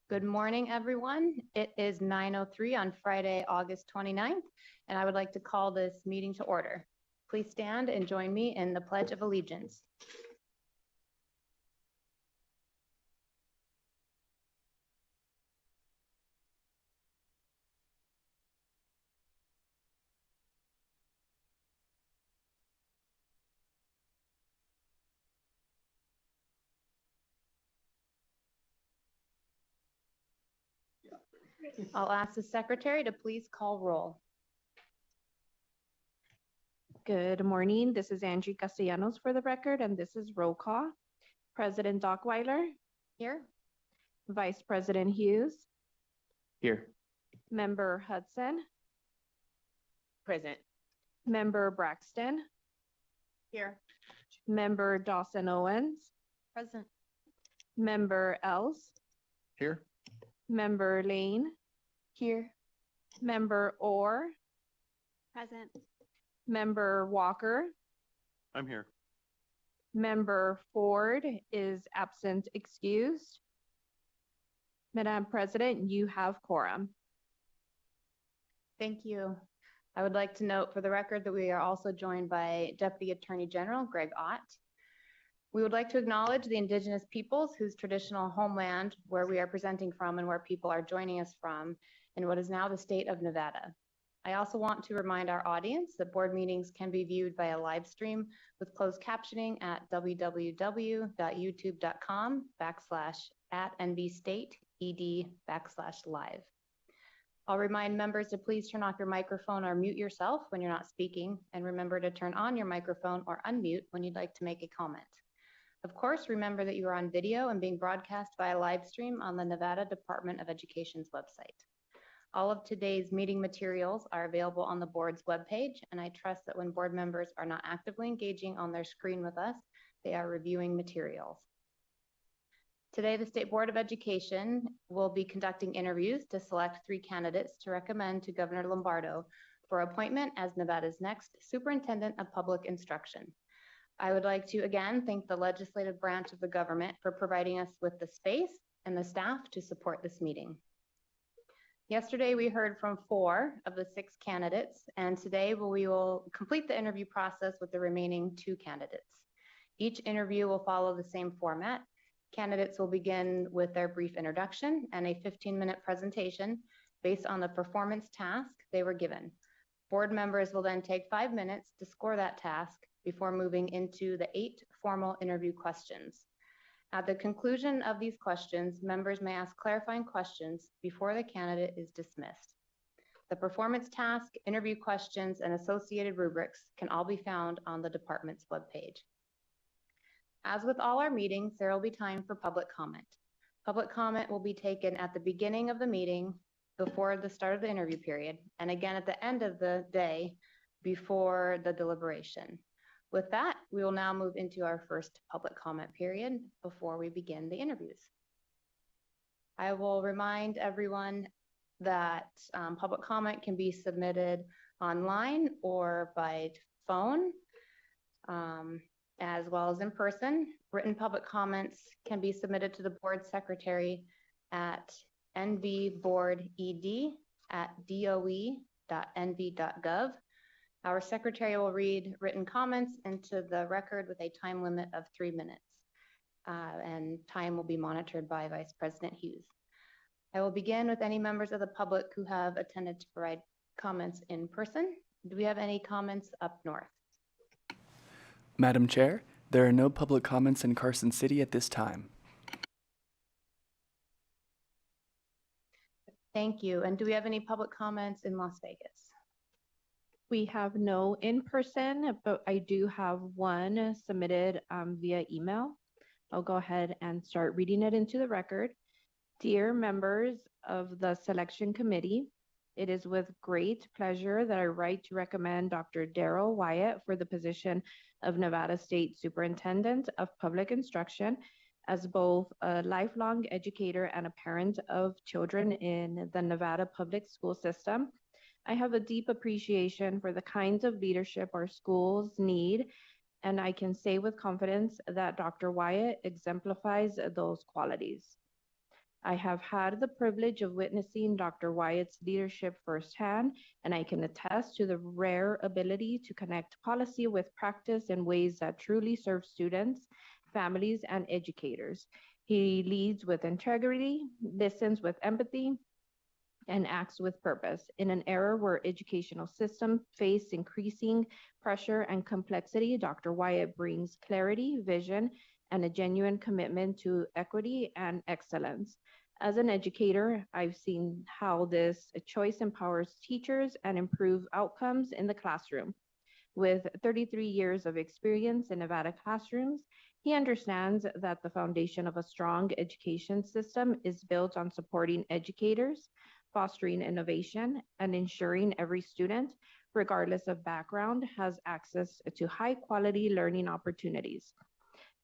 Good morning, everyone. It is 9:03 on Friday, August 29th, and I would like to call this meeting to order. Please stand and join me in the Pledge of Allegiance. I'll ask the secretary to please call roll. Good morning. This is Angie Castellanos for the record, and this is roll call. President Dockweiler, Here. Vice President Hughes, Here. Member Hudson, Present. Member Braxton, Here. Member Dawson Owens, Present. Member Els, Here. Member Lane, Here. Member Orr, Present. Member Walker, I'm here. Member Ford is absent excused. Madam President, you have quorum. Thank you. I would like to note for the record that we are also joined by Deputy Attorney General Greg Ott. We would like to acknowledge the Indigenous peoples whose traditional homeland, where we are presenting from and where people are joining us from, in what is now the state of Nevada. I also want to remind our audience that board meetings can be viewed via live stream with closed captioning at www.youtube.com/@nbstateed/live. I'll remind members to please turn off your microphone or mute yourself when you're not speaking, and remember to turn on your microphone or unmute when you'd like to make a comment. Of course, remember that you are on video and being broadcast via live stream on the Nevada Department of Education's website. All of today's meeting materials are available on the board's webpage, and I trust that when board members are not actively engaging on their screen with us, they are reviewing materials. Today, the State Board of Education will be conducting interviews to select 3 candidates to recommend to Governor Lombardo for appointment as Nevada's next Superintendent of Public Instruction. I would like to again thank the legislative branch of the government for providing us with the space and the staff to support this meeting. Yesterday, we heard from 4 of the 6 candidates, and today we will complete the interview process with the remaining 2 candidates. Each interview will follow the same format. Candidates will begin with their brief introduction and a 15-minute presentation based on the performance task they were given. Board members will then take 5 minutes to score that task before moving into the 8 formal interview questions. At the conclusion of these questions, members may ask clarifying questions before the candidate is dismissed. The performance task, interview questions, and associated rubrics can all be found on the department's webpage. As with all our meetings, there will be time for public comment. Public comment will be taken at the beginning of the meeting before the start of the interview period, and again at the end of the day before the deliberation. With that, we will now move into our first public comment period before we begin the interviews. I will remind everyone that public comment can be submitted online or by phone, as well as in person. Written public comments can be submitted to the board secretary at nvboarded@doe.nv.gov. Our secretary will read written comments into the record with a time limit of 3 minutes, and time will be monitored by Vice President Hughes. I will begin with any members of the public who have attended to provide comments in person. Do we have any comments up north? Madam Chair, there are no public comments in Carson City at this time. Thank you. And do we have any public comments in Las Vegas? We have no in person, but I do have one submitted via email. I'll go ahead and start reading it into the record. Dear members of the selection committee, it is with great pleasure that I write to recommend Dr. Darrell Wyatt for the position of Nevada State Superintendent of Public Instruction. As both a lifelong educator and a parent of children in the Nevada public school system, I have a deep appreciation for the kinds of leadership our schools need, and I can say with confidence that Dr. Wyatt exemplifies those qualities. I have had the privilege of witnessing Dr. Wyatt's leadership firsthand, and I can attest to the rare ability to connect policy with practice in ways that truly serve students, families, and educators. He leads with integrity, listens with empathy, and acts with purpose. In an era where educational systems face increasing pressure and complexity, Dr. Wyatt brings clarity, vision, and a genuine commitment to equity and excellence. As an educator, I've seen how this choice empowers teachers and improves outcomes in the classroom. With 33 years of experience in Nevada classrooms, he understands that the foundation of a strong education system is built on supporting educators, fostering innovation, and ensuring every student, regardless of background, has access to high quality learning opportunities.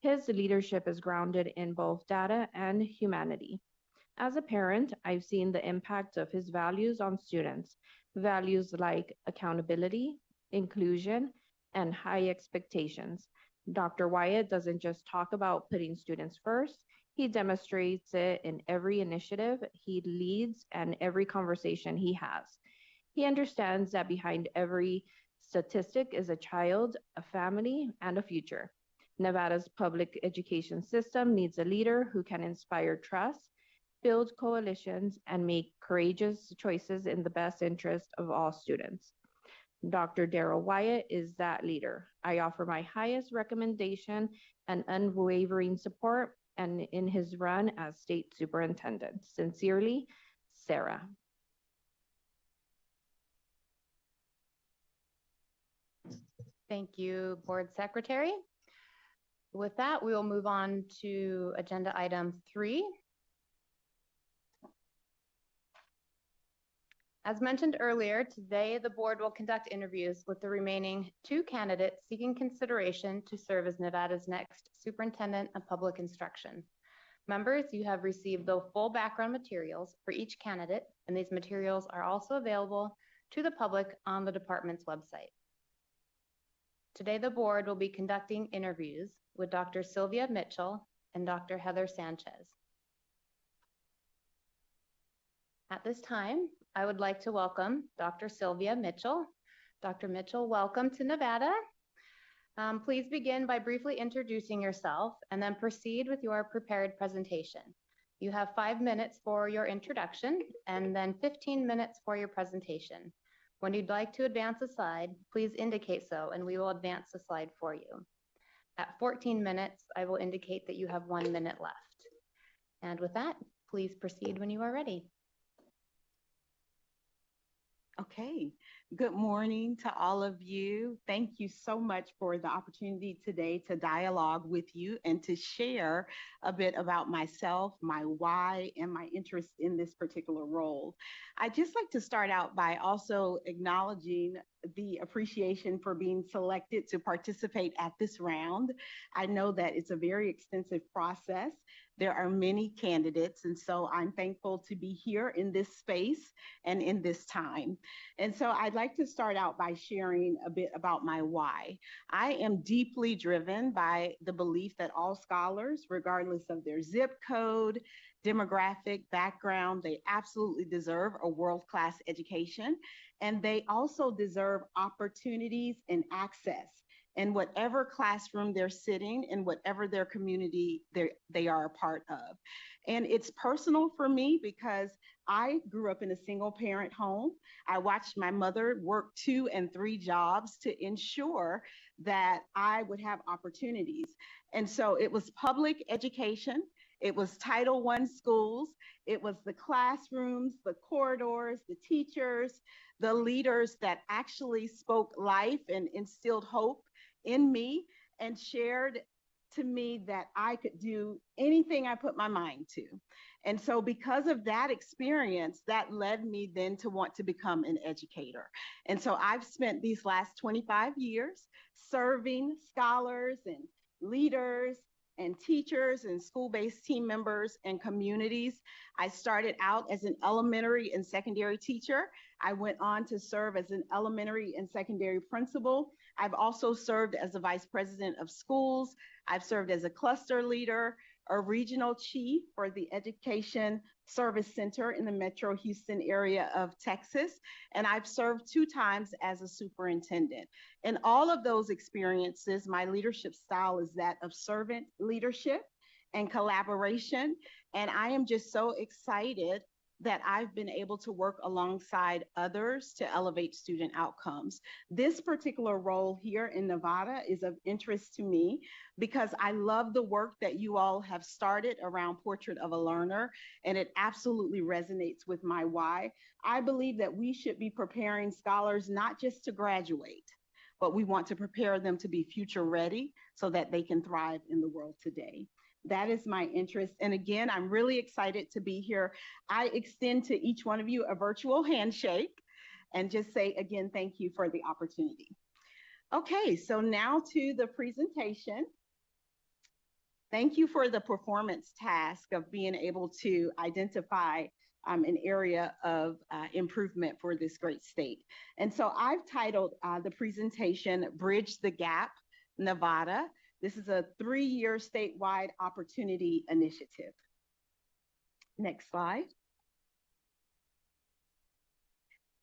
His leadership is grounded in both data and humanity. As a parent, I've seen the impact of his values on students, values like accountability, inclusion, and high expectations. Dr. Wyatt doesn't just talk about putting students first, he demonstrates it in every initiative he leads and every conversation he has. He understands that behind every statistic is a child, a family, and a future. Nevada's public education system needs a leader who can inspire trust, build coalitions, and make courageous choices in the best interest of all students. Dr. Darrell Wyatt is that leader. I offer my highest recommendation and unwavering support and in his run as state superintendent. Sincerely, Sarah. Thank you, Board Secretary. With that, we will move on to agenda item 3. As mentioned earlier, today the board will conduct interviews with the remaining 2 candidates seeking consideration to serve as Nevada's next superintendent of public instruction. Members, you have received the full background materials for each candidate, and these materials are also available to the public on the department's website. Today, the board will be conducting interviews with Dr. Sylvia Mitchell and Dr. Heather Sanchez. At this time, I would like to welcome Dr. Sylvia Mitchell. Dr. Mitchell, welcome to Nevada. Please begin by briefly introducing yourself and then proceed with your prepared presentation. You have 5 minutes for your introduction and then 15 minutes for your presentation. When you'd like to advance a slide, please indicate so and we will advance the slide for you. At 14 minutes, I will indicate that you have 1 minute left. And with that, please proceed when you are ready. Okay, good morning to all of you. Thank you so much for the opportunity today to dialogue with you and to share a bit about myself, my why, and my interest in this particular role. I'd just like to start out by also acknowledging the appreciation for being selected to participate at this round. I know that it's a very extensive process. There are many candidates, and so I'm thankful to be here in this space and in this time. And so I'd like to start out by sharing a bit about my why. I am deeply driven by the belief that all scholars, regardless of their zip code, demographic background, they absolutely deserve a world-class education, and they also deserve opportunities and access in whatever classroom they're sitting, in whatever their community they are a part of. And it's personal for me because I grew up in a single parent home. I watched my mother work 2 and 3 jobs to ensure that I would have opportunities. And so it was public education, it was Title I schools, it was the classrooms, the corridors, the teachers, the leaders that actually spoke life and instilled hope in me and shared to me that I could do anything I put my mind to. And so because of that experience, that led me then to want to become an educator. And so I've spent these last 25 years serving scholars and leaders and teachers and school-based team members and communities. I started out as an elementary and secondary teacher. I went on to serve as an elementary and secondary principal. I've also served as a vice president of schools. I've served as a cluster leader, a regional chief for the Education Service Center in the Metro Houston area of Texas, and I've served 2 times as a superintendent. In all of those experiences, my leadership style is that of servant leadership and collaboration, and I am just so excited that I've been able to work alongside others to elevate student outcomes. This particular role here in Nevada is of interest to me because I love the work that you all have started around Portrait of a Learner, and it absolutely resonates with my why. I believe that we should be preparing scholars not just to graduate, but we want to prepare them to be future ready so that they can thrive in the world today. That is my interest. And again, I'm really excited to be here. I extend to each one of you a virtual handshake and just say again, thank you for the opportunity. Okay, so now to the presentation. Thank you for the performance task of being able to identify an area of improvement for this great state. And so I've titled the presentation, Bridge the Gap, Nevada. This is a 3-year statewide opportunity initiative. Next slide.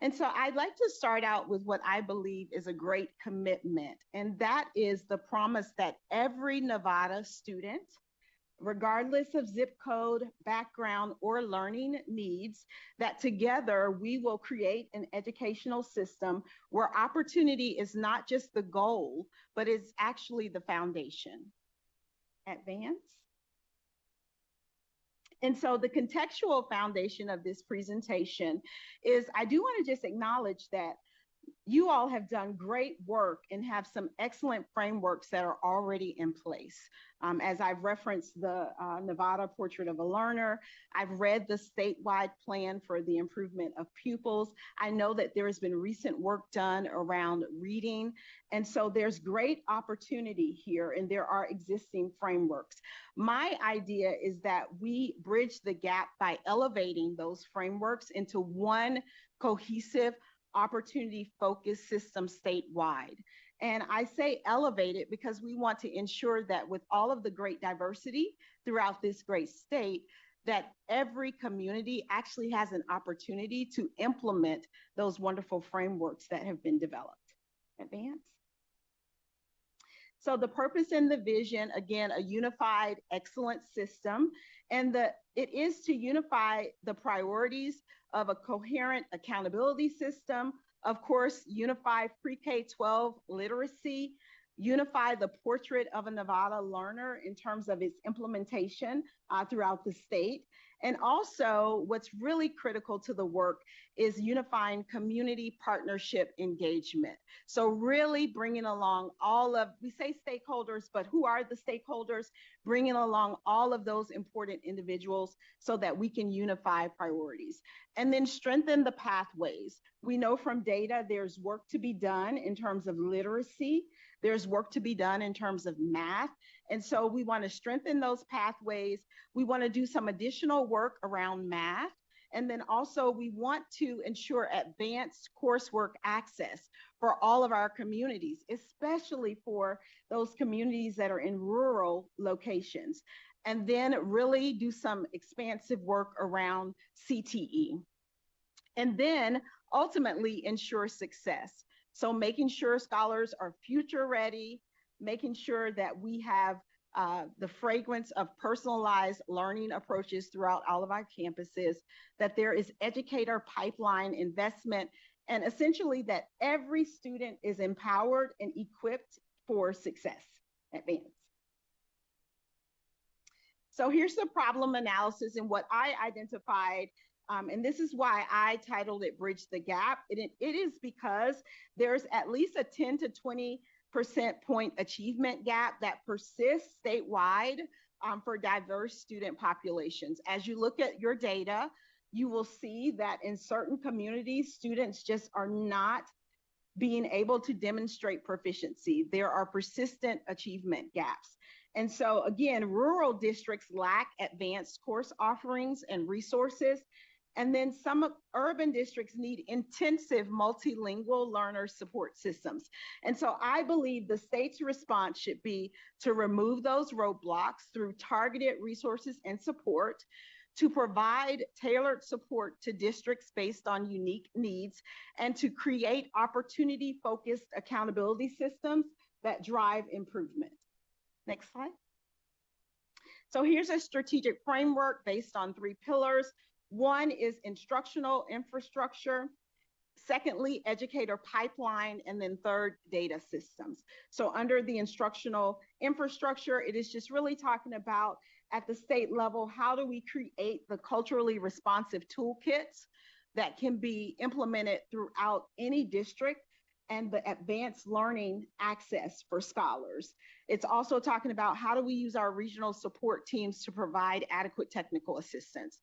And so I'd like to start out with what I believe is a great commitment, and that is the promise that every Nevada student, regardless of zip code, background, or learning needs, that together we will create an educational system where opportunity is not just the goal, but is actually the foundation. Advance. And so the contextual foundation of this presentation is, I do want to just acknowledge that you all have done great work and have some excellent frameworks that are already in place. As I've referenced the Nevada Portrait of a Learner, I've read the statewide plan for the improvement of pupils. I know that there has been recent work done around reading. And so there's great opportunity here and there are existing frameworks. My idea is that we bridge the gap by elevating those frameworks into one cohesive opportunity-focused system statewide. And I say elevate it because we want to ensure that with all of the great diversity throughout this great state, that every community actually has an opportunity to implement those wonderful frameworks that have been developed. Advance. So the purpose and the vision, again, a unified excellence system, and it is to unify the priorities of a coherent accountability system, of course, unify pre-K-12 literacy, unify the portrait of a Nevada learner in terms of its implementation throughout the state. And also what's really critical to the work is unifying community partnership engagement. So really bringing along all of, we say stakeholders, but who are the stakeholders? Bringing along all of those important individuals so that we can unify priorities. And then strengthen the pathways. We know from data there's work to be done in terms of literacy. There's work to be done in terms of math. And so we want to strengthen those pathways. We want to do some additional work around math. And then also we want to ensure advanced coursework access for all of our communities, especially for those communities that are in rural locations. And then really do some expansive work around CTE. And then ultimately ensure success. So making sure scholars are future ready, making sure that we have the fragrance of personalized learning approaches throughout all of our campuses, that there is educator pipeline investment, and essentially that every student is empowered and equipped for success. Advance. So here's the problem analysis and what I identified. And this is why I titled it Bridge the Gap. It is because there's at least a 10 to 20% point achievement gap that persists statewide for diverse student populations. As you look at your data, you will see that in certain communities, students just are not being able to demonstrate proficiency. There are persistent achievement gaps. And so again, rural districts lack advanced course offerings and resources. And then some urban districts need intensive multilingual learner support systems. And so I believe the state's response should be to remove those roadblocks through targeted resources and support, to provide tailored support to districts based on unique needs, and to create opportunity-focused accountability systems that drive improvement. Next slide. So here's a strategic framework based on 3 pillars. One is instructional infrastructure. Secondly, educator pipeline. And then third, data systems. So under the instructional infrastructure, it is just really talking about at the state level, how do we create the culturally responsive toolkits that can be implemented throughout any district, and the advanced learning access for scholars. It's also talking about how do we use our regional support teams to provide adequate technical assistance.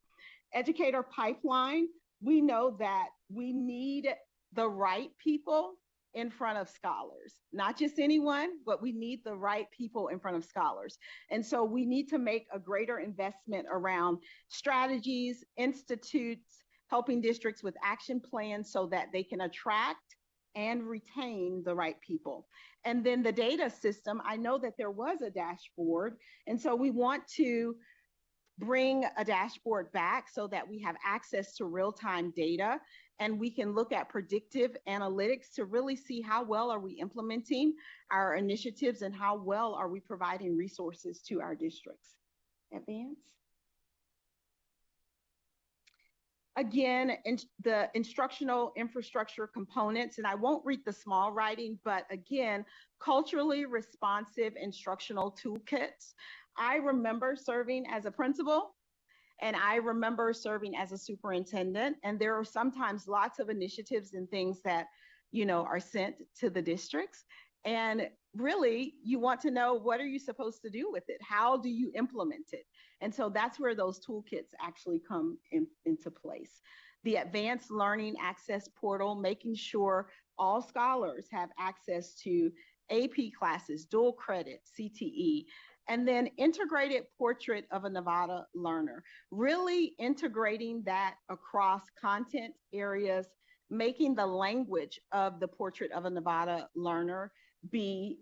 Educator pipeline, we know that we need the right people in front of scholars, not just anyone, but we need the right people in front of scholars. And so we need to make a greater investment around strategies, institutes, helping districts with action plans so that they can attract and retain the right people. And then the data system, I know that there was a dashboard, and so we want to bring a dashboard back so that we have access to real-time data, and we can look at predictive analytics to really see how well are we implementing our initiatives and how well are we providing resources to our districts. Advance. Again, the instructional infrastructure components, and I won't read the small writing, but again, culturally responsive instructional toolkits. I remember serving as a principal, and I remember serving as a superintendent, and there are sometimes lots of initiatives and things that, are sent to the districts. And really, you want to know, what are you supposed to do with it? How do you implement it? And so that's where those toolkits actually come into place. The Advanced Learning Access Portal, making sure all scholars have access to AP classes, dual credit, CTE, and then integrated portrait of a Nevada learner, really integrating that across content areas, making the language of the portrait of a Nevada learner be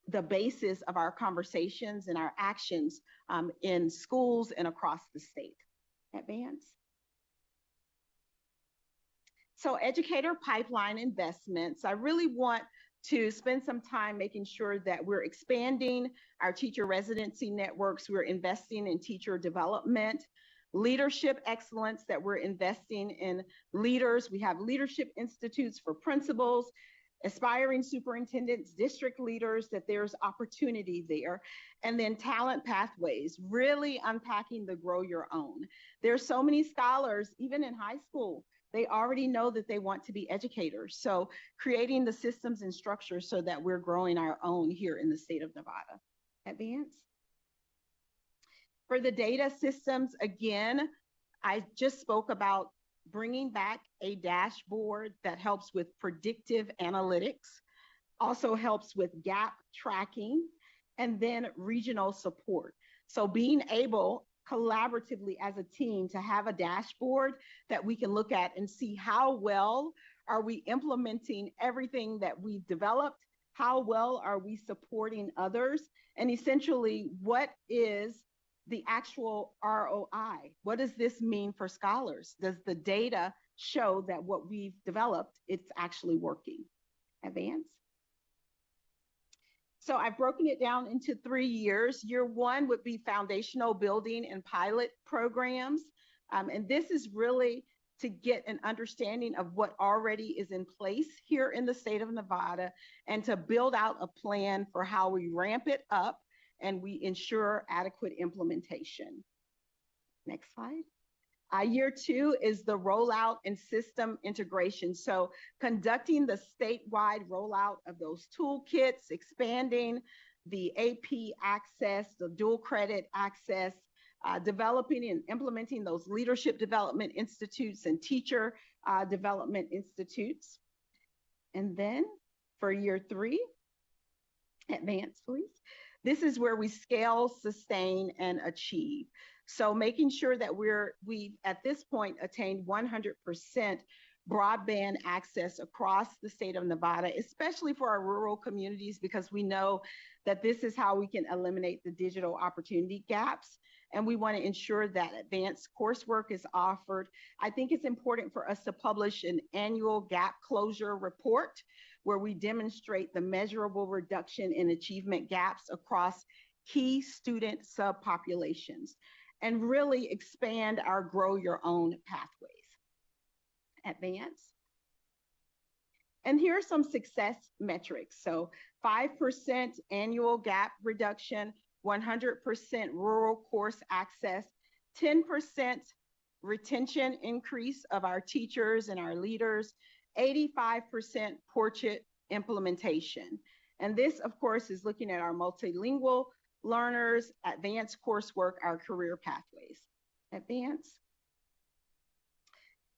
the basis of our conversations and our actions in schools and across the state. Advance. So educator pipeline investments, I really want to spend some time making sure that we're expanding our teacher residency networks, we're investing in teacher development, leadership excellence, that we're investing in leaders. We have leadership institutes for principals, aspiring superintendents, district leaders, that there's opportunity there. And then talent pathways, really unpacking the grow your own. There's so many scholars, even in high school, they already know that they want to be educators. So creating the systems and structures so that we're growing our own here in the state of Nevada. Advance. For the data systems, again, I just spoke about bringing back a dashboard that helps with predictive analytics, also helps with gap tracking, and then regional support. So being able collaboratively as a team to have a dashboard that we can look at and see how well are we implementing everything that we've developed, how well are we supporting others, and essentially what is the actual ROI? What does this mean for scholars? Does the data show that what we've developed, it's actually working? Advance. So I've broken it down into 3 years. Year 1 would be foundational building and pilot programs. And this is really to get an understanding of what already is in place here in the state of Nevada, and to build out a plan for how we ramp it up and we ensure adequate implementation. Next slide. Year 2 is the rollout and system integration. So conducting the statewide rollout of those toolkits, expanding the AP access, the dual credit access, developing and implementing those leadership development institutes and teacher development institutes. And then for year 3, advance please. This is where we scale, sustain, and achieve. So making sure that we at this point attained 100% broadband access across the state of Nevada, especially for our rural communities, because we know that this is how we can eliminate the digital opportunity gaps. And we want to ensure that advanced coursework is offered. I think it's important for us to publish an annual gap closure report where we demonstrate the measurable reduction in achievement gaps across key student subpopulations and really expand our grow your own pathways. Advance. And here are some success metrics. So 5% annual gap reduction, 100% rural course access, 10% retention increase of our teachers and our leaders, 85% portrait implementation. And this, of course, is looking at our multilingual learners, advanced coursework, our career pathways. Advance.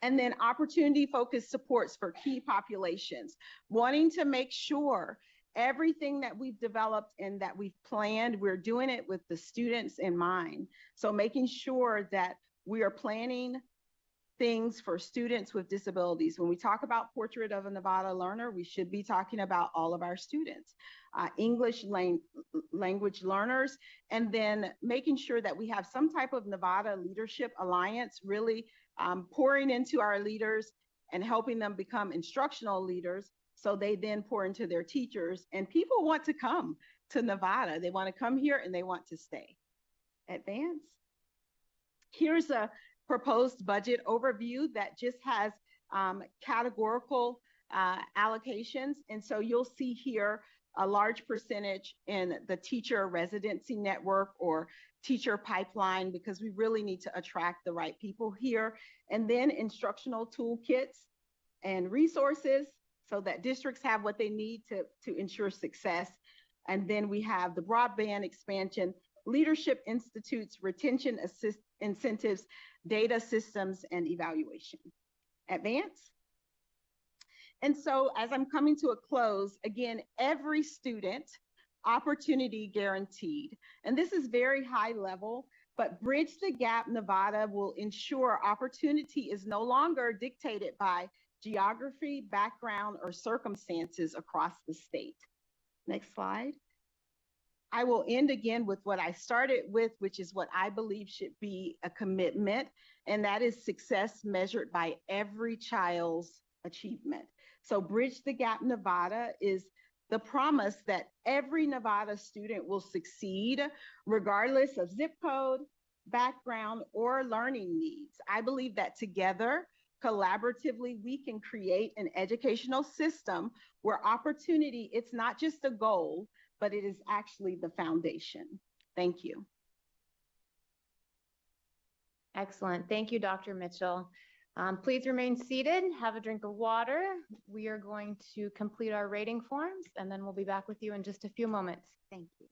And then opportunity-focused supports for key populations, wanting to make sure everything that we've developed and that we've planned, we're doing it with the students in mind. So making sure that we are planning things for students with disabilities. When we talk about Portrait of a Nevada Learner, we should be talking about all of our students, English language learners, and then making sure that we have some type of Nevada Leadership Alliance, really pouring into our leaders and helping them become instructional leaders so they then pour into their teachers. And people want to come to Nevada. They want to come here and they want to stay. Advance. Here's a proposed budget overview that just has categorical allocations. And so you'll see here a large percentage in the teacher residency network or teacher pipeline, because we really need to attract the right people here. And then instructional toolkits and resources so that districts have what they need to ensure success. And then we have the broadband expansion, leadership institutes, retention incentives, data systems, and evaluation. Advance. And so as I'm coming to a close, again, every student opportunity guaranteed. And this is very high level, but Bridge the Gap Nevada will ensure opportunity is no longer dictated by geography, background, or circumstances across the state. Next slide. I will end again with what I started with, which is what I believe should be a commitment, and that is success measured by every child's achievement. So Bridge the Gap Nevada is the promise that every Nevada student will succeed regardless of zip code, background, or learning needs. I believe that together, collaboratively, we can create an educational system where opportunity, it's not just a goal, but it is actually the foundation. Thank you. Excellent. Thank you, Dr. Mitchell. Please remain seated, have a drink of water. We are going to complete our rating forms, and then we'll be back with you in just a few moments. Thank you.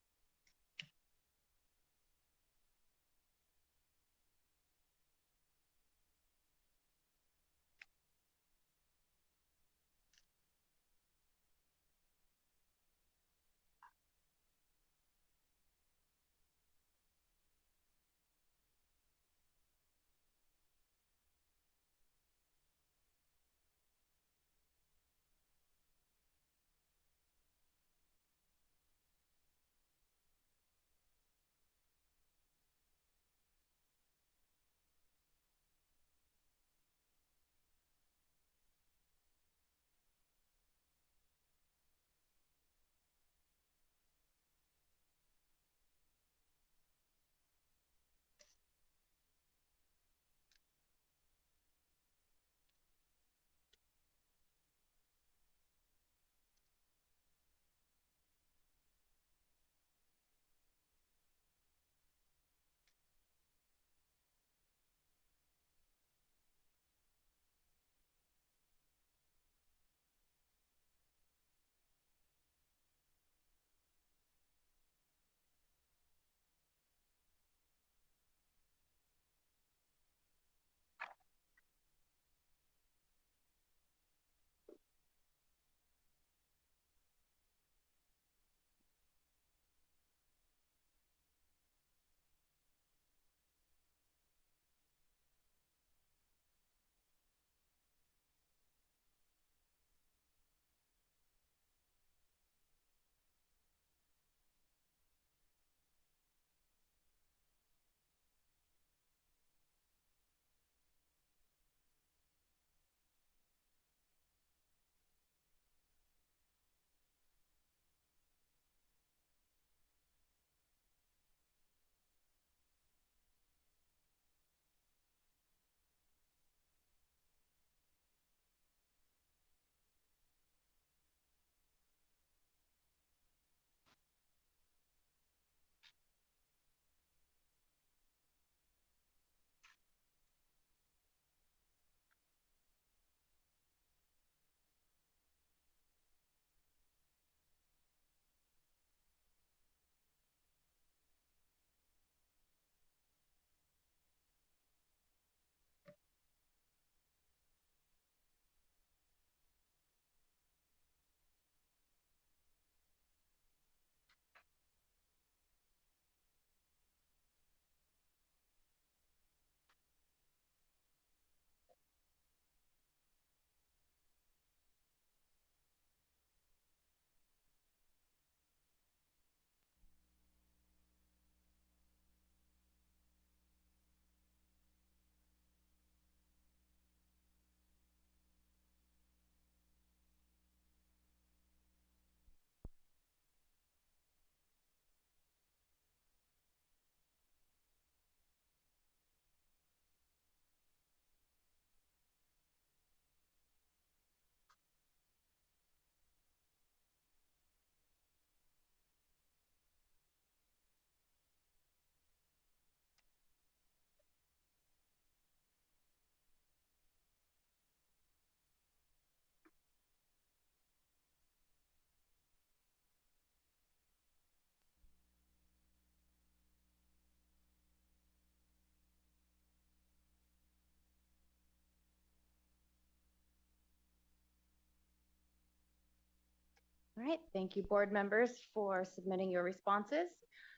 All right, thank you, board members, for submitting your responses.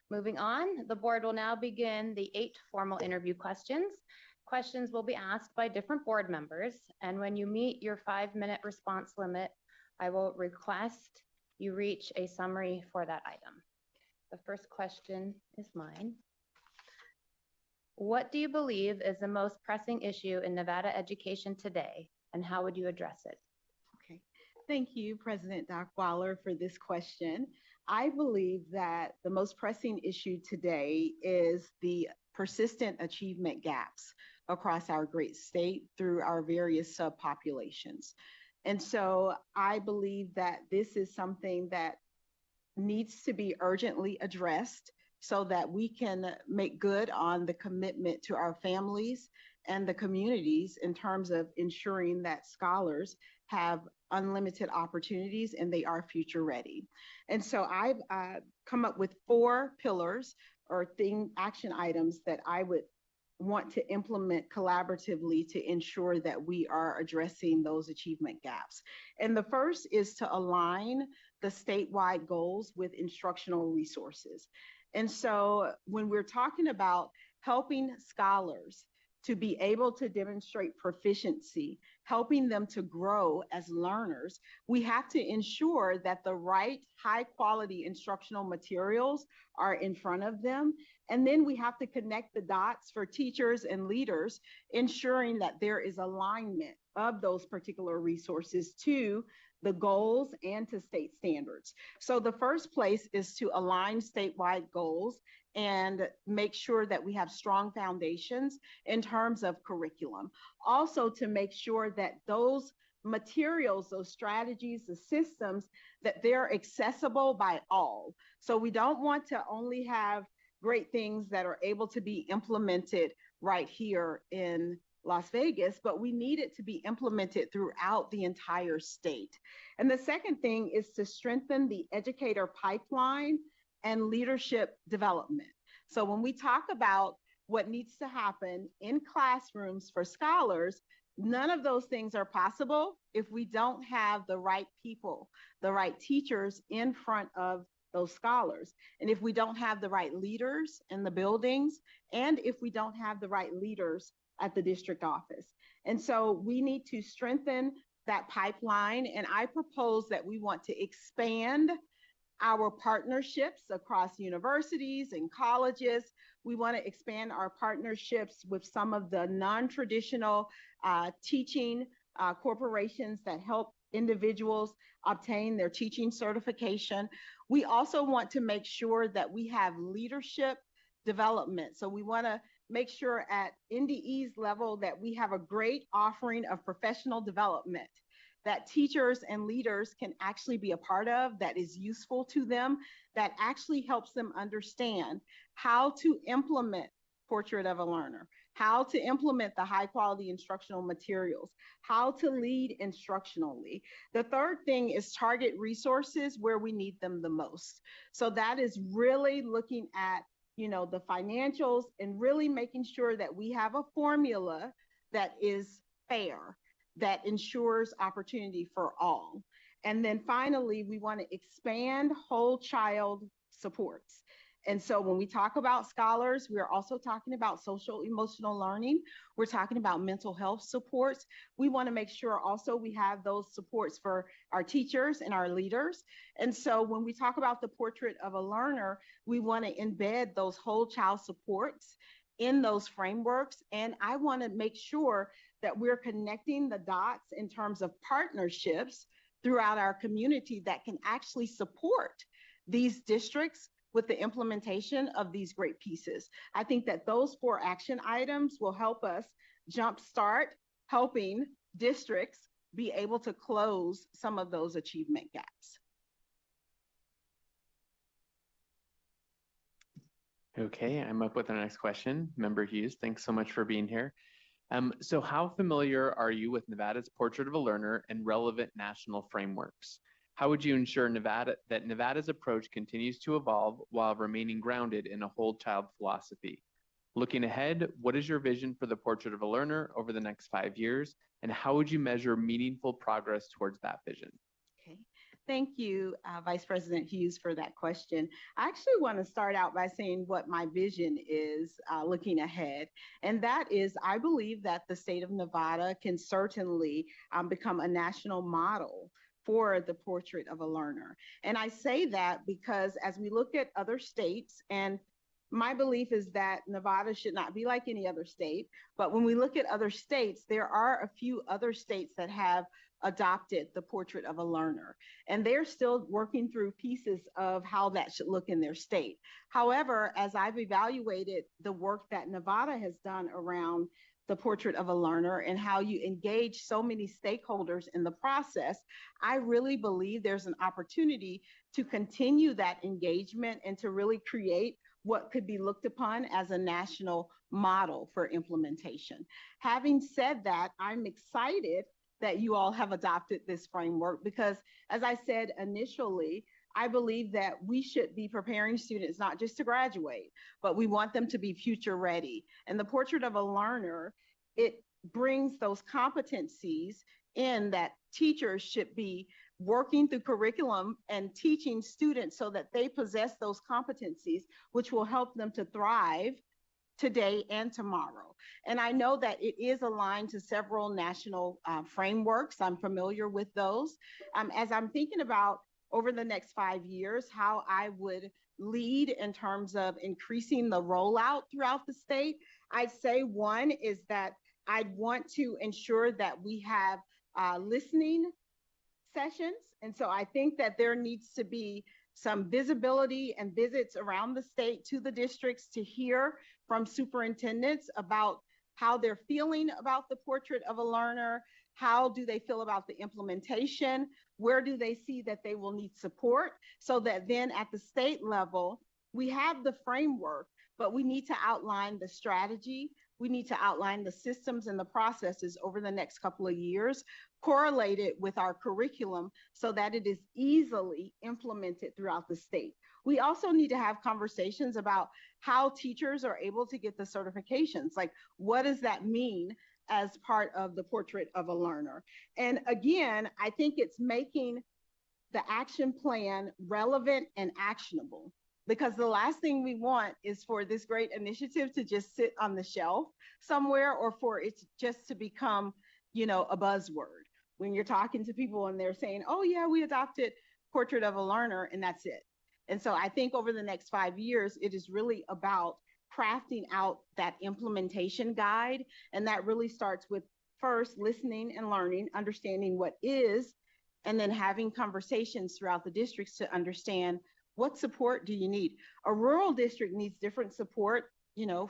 Moving on, the board will now begin the 8 formal interview questions. Questions will be asked by different board members, and when you meet your 5-minute response limit, I will request you reach a summary for that item. The first question is mine. What do you believe is the most pressing issue in Nevada education today, and how would you address it? Okay. Thank you, President Waller, for this question. I believe that the most pressing issue today is the persistent achievement gaps across our great state through our various subpopulations. And so I believe that this is something that needs to be urgently addressed so that we can make good on the commitment to our families and the communities in terms of ensuring that scholars have unlimited opportunities and they are future ready. And so I've come up with 4 pillars or action items that I would want to implement collaboratively to ensure that we are addressing those achievement gaps. And the first is to align the statewide goals with instructional resources. And so when we're talking about helping scholars to be able to demonstrate proficiency, helping them to grow as learners, we have to ensure that the right high quality instructional materials are in front of them. And then we have to connect the dots for teachers and leaders, ensuring that there is alignment of those particular resources to the goals and to state standards. So the first place is to align statewide goals and make sure that we have strong foundations in terms of curriculum. Also to make sure that those materials, those strategies, the systems, that they're accessible by all. So we don't want to only have great things that are able to be implemented right here in Las Vegas, but we need it to be implemented throughout the entire state. And the second thing is to strengthen the educator pipeline and leadership development. So when we talk about what needs to happen in classrooms for scholars, none of those things are possible if we don't have the right people, the right teachers in front of those scholars. And if we don't have the right leaders in the buildings, and if we don't have the right leaders at the district office. And so we need to strengthen that pipeline. And I propose that we want to expand our partnerships across universities and colleges. We want to expand our partnerships with some of the non-traditional teaching corporations that help individuals obtain their teaching certification. We also want to make sure that we have leadership development. So we want to make sure at NDE's level that we have a great offering of professional development that teachers and leaders can actually be a part of, that is useful to them, that actually helps them understand how to implement Portrait of a Learner, how to implement the high quality instructional materials, how to lead instructionally. The third thing is target resources where we need them the most. So that is really looking at the financials and really making sure that we have a formula that is fair, that ensures opportunity for all. And then finally, we want to expand whole child supports. And so when we talk about scholars, we're also talking about social emotional learning. We're talking about mental health supports. We want to make sure also we have those supports for our teachers and our leaders. And so when we talk about the Portrait of a Learner, we want to embed those whole child supports in those frameworks. And I want to make sure that we're connecting the dots in terms of partnerships throughout our community that can actually support these districts with the implementation of these great pieces. I think that those 4 action items will help us jumpstart helping districts be able to close some of those achievement gaps. Okay, I'm up with the next question. Member Hughes, thanks so much for being here. So how familiar are you with Nevada's Portrait of a Learner and relevant national frameworks? How would you ensure that Nevada's approach continues to evolve while remaining grounded in a whole child philosophy? Looking ahead, what is your vision for the Portrait of a Learner over the next 5 years, and how would you measure meaningful progress towards that vision? Okay, Thank you, Vice President Hughes, for that question. I actually want to start out by saying what my vision is looking ahead. And that is, I believe that the state of Nevada can certainly become a national model for the portrait of a learner. And I say that because as we look at other states, and my belief is that Nevada should not be like any other state, but when we look at other states, there are a few other states that have adopted the portrait of a learner, and they're still working through pieces of how that should look in their state. However, as I've evaluated the work that Nevada has done around the portrait of a learner and how you engage so many stakeholders in the process, I really believe there's an opportunity to continue that engagement and to really create what could be looked upon as a national model for implementation. Having said that, I'm excited that you all have adopted this framework because, as I said initially, I believe that we should be preparing students not just to graduate, but we want them to be future ready. And the portrait of a learner, it brings those competencies in that teachers should be working through curriculum and teaching students so that they possess those competencies, which will help them to thrive today and tomorrow. And I know that it is aligned to several national frameworks. I'm familiar with those. As I'm thinking about over the next 5 years, how I would lead in terms of increasing the rollout throughout the state, I'd say one is that I'd want to ensure that we have listening sessions. And so I think that there needs to be some visibility and visits around the state to the districts to hear from superintendents about how they're feeling about the portrait of a learner, how do they feel about the implementation, where do they see that they will need support, so that then at the state level, we have the framework, but we need to outline the strategy, we need to outline the systems and the processes over the next couple of years, correlate it with our curriculum so that it is easily implemented throughout the state. We also need to have conversations about how teachers are able to get the certifications. Like, what does that mean as part of the portrait of a learner? And again, I think it's making the action plan relevant and actionable, because the last thing we want is for this great initiative to just sit on the shelf somewhere, or for it just to become, a buzzword when you're talking to people and they're saying, oh yeah, we adopted portrait of a learner, and that's it. And so I think over the next 5 years, it is really about crafting out that implementation guide. And that really starts with first listening and learning, understanding what is, and then having conversations throughout the districts to understand what support do you need. A rural district needs different support,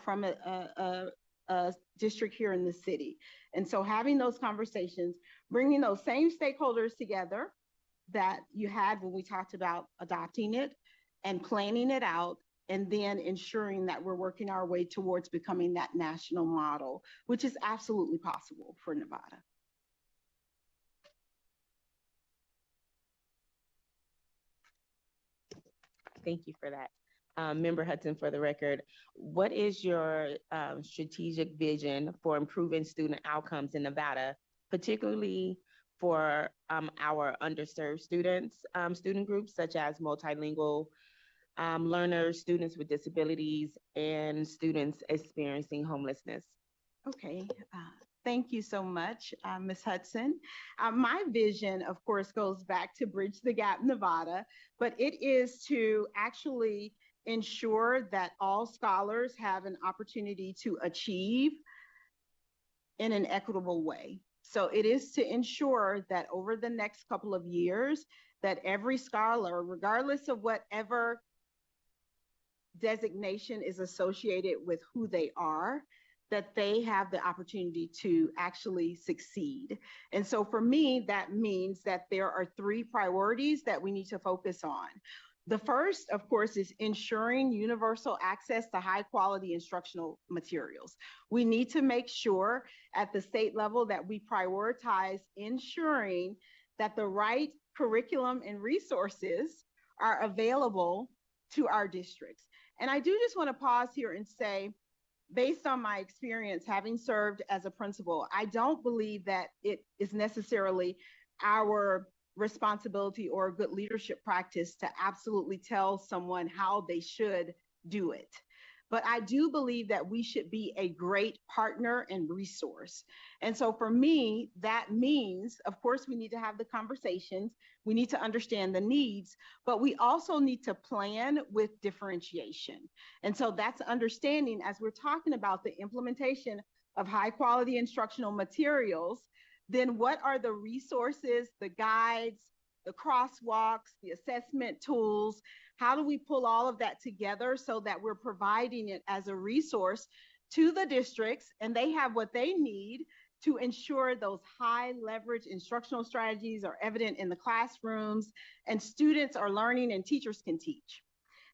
from a district here in the city. And so having those conversations, bringing those same stakeholders together that you had when we talked about adopting it and planning it out, and then ensuring that we're working our way towards becoming that national model, which is absolutely possible for Nevada. Thank you for that. Member Hudson, for the record, what is your strategic vision for improving student outcomes in Nevada, particularly for our underserved students, student groups such as multilingual learners, students with disabilities, and students experiencing homelessness? Okay. Thank you so much, Ms. Hudson. My vision, of course, goes back to Bridge the Gap, Nevada, but it is to actually ensure that all scholars have an opportunity to achieve in an equitable way. So it is to ensure that over the next couple of years, that every scholar, regardless of whatever designation is associated with who they are, that they have the opportunity to actually succeed. And so for me, that means that there are 3 priorities that we need to focus on. The first, of course, is ensuring universal access to high quality instructional materials. We need to make sure at the state level that we prioritize ensuring that the right curriculum and resources are available to our districts. And I do just want to pause here and say, based on my experience having served as a principal, I don't believe that it is necessarily our responsibility or a good leadership practice to absolutely tell someone how they should do it. But I do believe that we should be a great partner and resource. And so for me, that means, of course, we need to have the conversations. We need to understand the needs, but we also need to plan with differentiation. And so that's understanding as we're talking about the implementation of high quality instructional materials, then what are the resources, the guides, the crosswalks, the assessment tools? How do we pull all of that together so that we're providing it as a resource to the districts and they have what they need to ensure those high leverage instructional strategies are evident in the classrooms and students are learning and teachers can teach.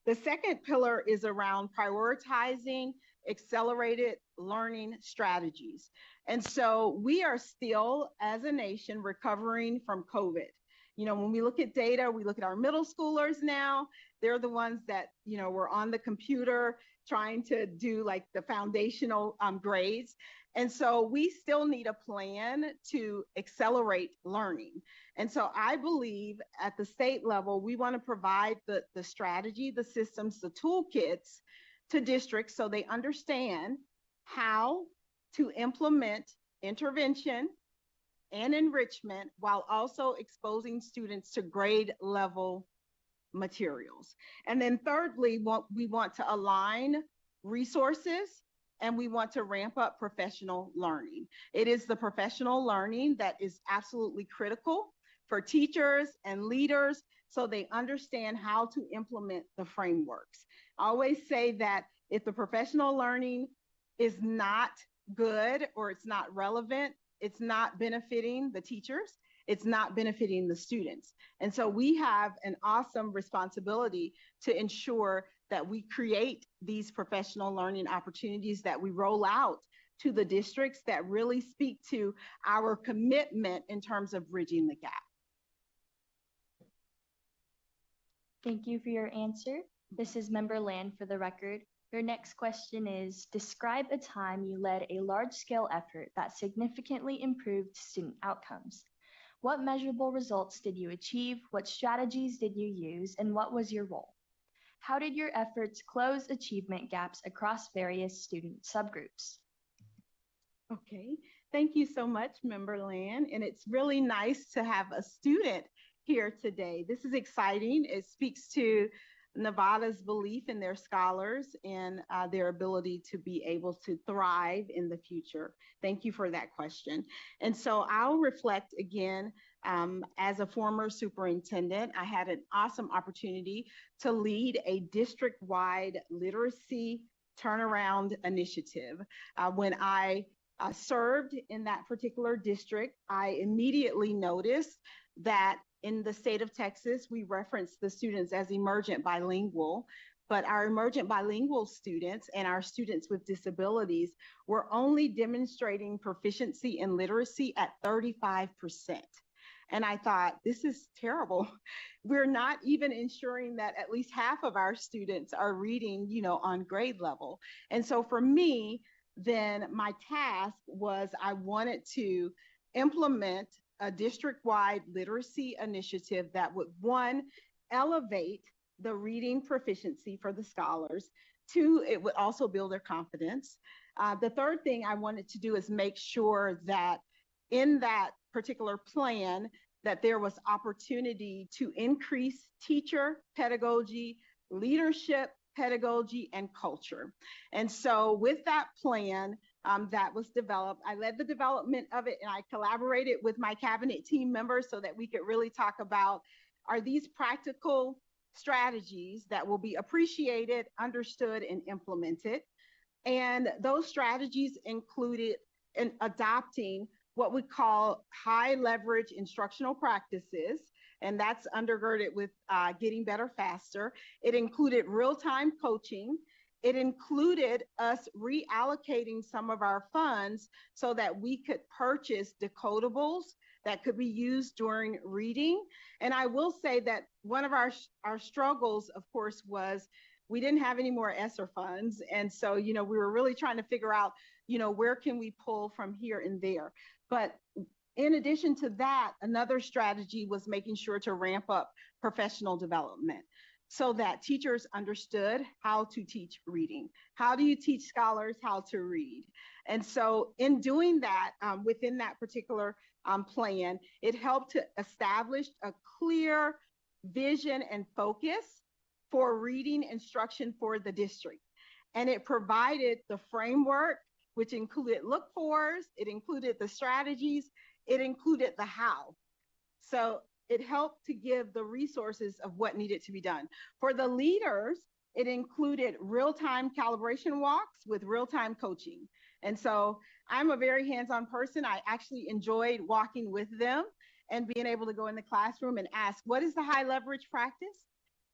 The second pillar is around prioritizing accelerated learning strategies. And so we are still, as a nation, recovering from COVID. You know, when we look at data, we look at our middle schoolers now, they're the ones that, you know, were on the computer trying to do like the foundational grades. And so we still need a plan to accelerate learning. And so I believe at the state level, we want to provide the strategy, the systems, the toolkits to districts so they understand how to implement intervention and enrichment while also exposing students to grade level materials. And then thirdly, we want to align resources and we want to ramp up professional learning. It is the professional learning that is absolutely critical for teachers and leaders so they understand how to implement the frameworks. I always say that if the professional learning is not good or it's not relevant, it's not benefiting the teachers, it's not benefiting the students. And so we have an awesome responsibility to ensure that we create these professional learning opportunities that we roll out to the districts that really speak to our commitment in terms of bridging the gap. Thank you for your answer. This is Member Land for the record. Your next question is, describe a time you led a large-scale effort that significantly improved student outcomes. What measurable results did you achieve? What strategies did you use? And what was your role? How did your efforts close achievement gaps across various student subgroups? Okay, thank you so much, Member Land. And it's really nice to have a student here today. This is exciting. It speaks to Nevada's belief in their scholars and their ability to be able to thrive in the future. Thank you for that question. And so I'll reflect again, as a former superintendent, I had an awesome opportunity to lead a district-wide literacy turnaround initiative. When I served in that particular district, I immediately noticed that in the state of Texas, we reference the students as emergent bilingual, but our emergent bilingual students and our students with disabilities were only demonstrating proficiency in literacy at 35%. And I thought, this is terrible. We're not even ensuring that at least half of our students are reading, you know, on grade level. And so for me, then my task was I wanted to implement a district-wide literacy initiative that would, one, elevate the reading proficiency for the scholars. Two, it would also build their confidence. The third thing I wanted to do is make sure that in that particular plan that there was opportunity to increase teacher pedagogy, leadership pedagogy, and culture. And so with that plan, that was developed. I led the development of it and I collaborated with my cabinet team members so that we could really talk about, are these practical strategies that will be appreciated, understood, and implemented? And those strategies included in adopting what we call high leverage instructional practices, and that's undergirded with getting better faster. It included real-time coaching. It included us reallocating some of our funds so that we could purchase decodables that could be used during reading. And I will say that one of our struggles, of course, was we didn't have any more ESSER funds. And so, you know, we were really trying to figure out, you know, where can we pull from here and there. But In addition to that, another strategy was making sure to ramp up professional development so that teachers understood how to teach reading. How do you teach scholars how to read? And so in doing that, within that particular plan, it helped to establish a clear vision and focus for reading instruction for the district. And it provided the framework, which included look-fors, it included the strategies, it included the how. So it helped to give the resources of what needed to be done. For the leaders, it included real-time calibration walks with real-time coaching. And so I'm a very hands-on person. I actually enjoyed walking with them and being able to go in the classroom and ask, what is the high leverage practice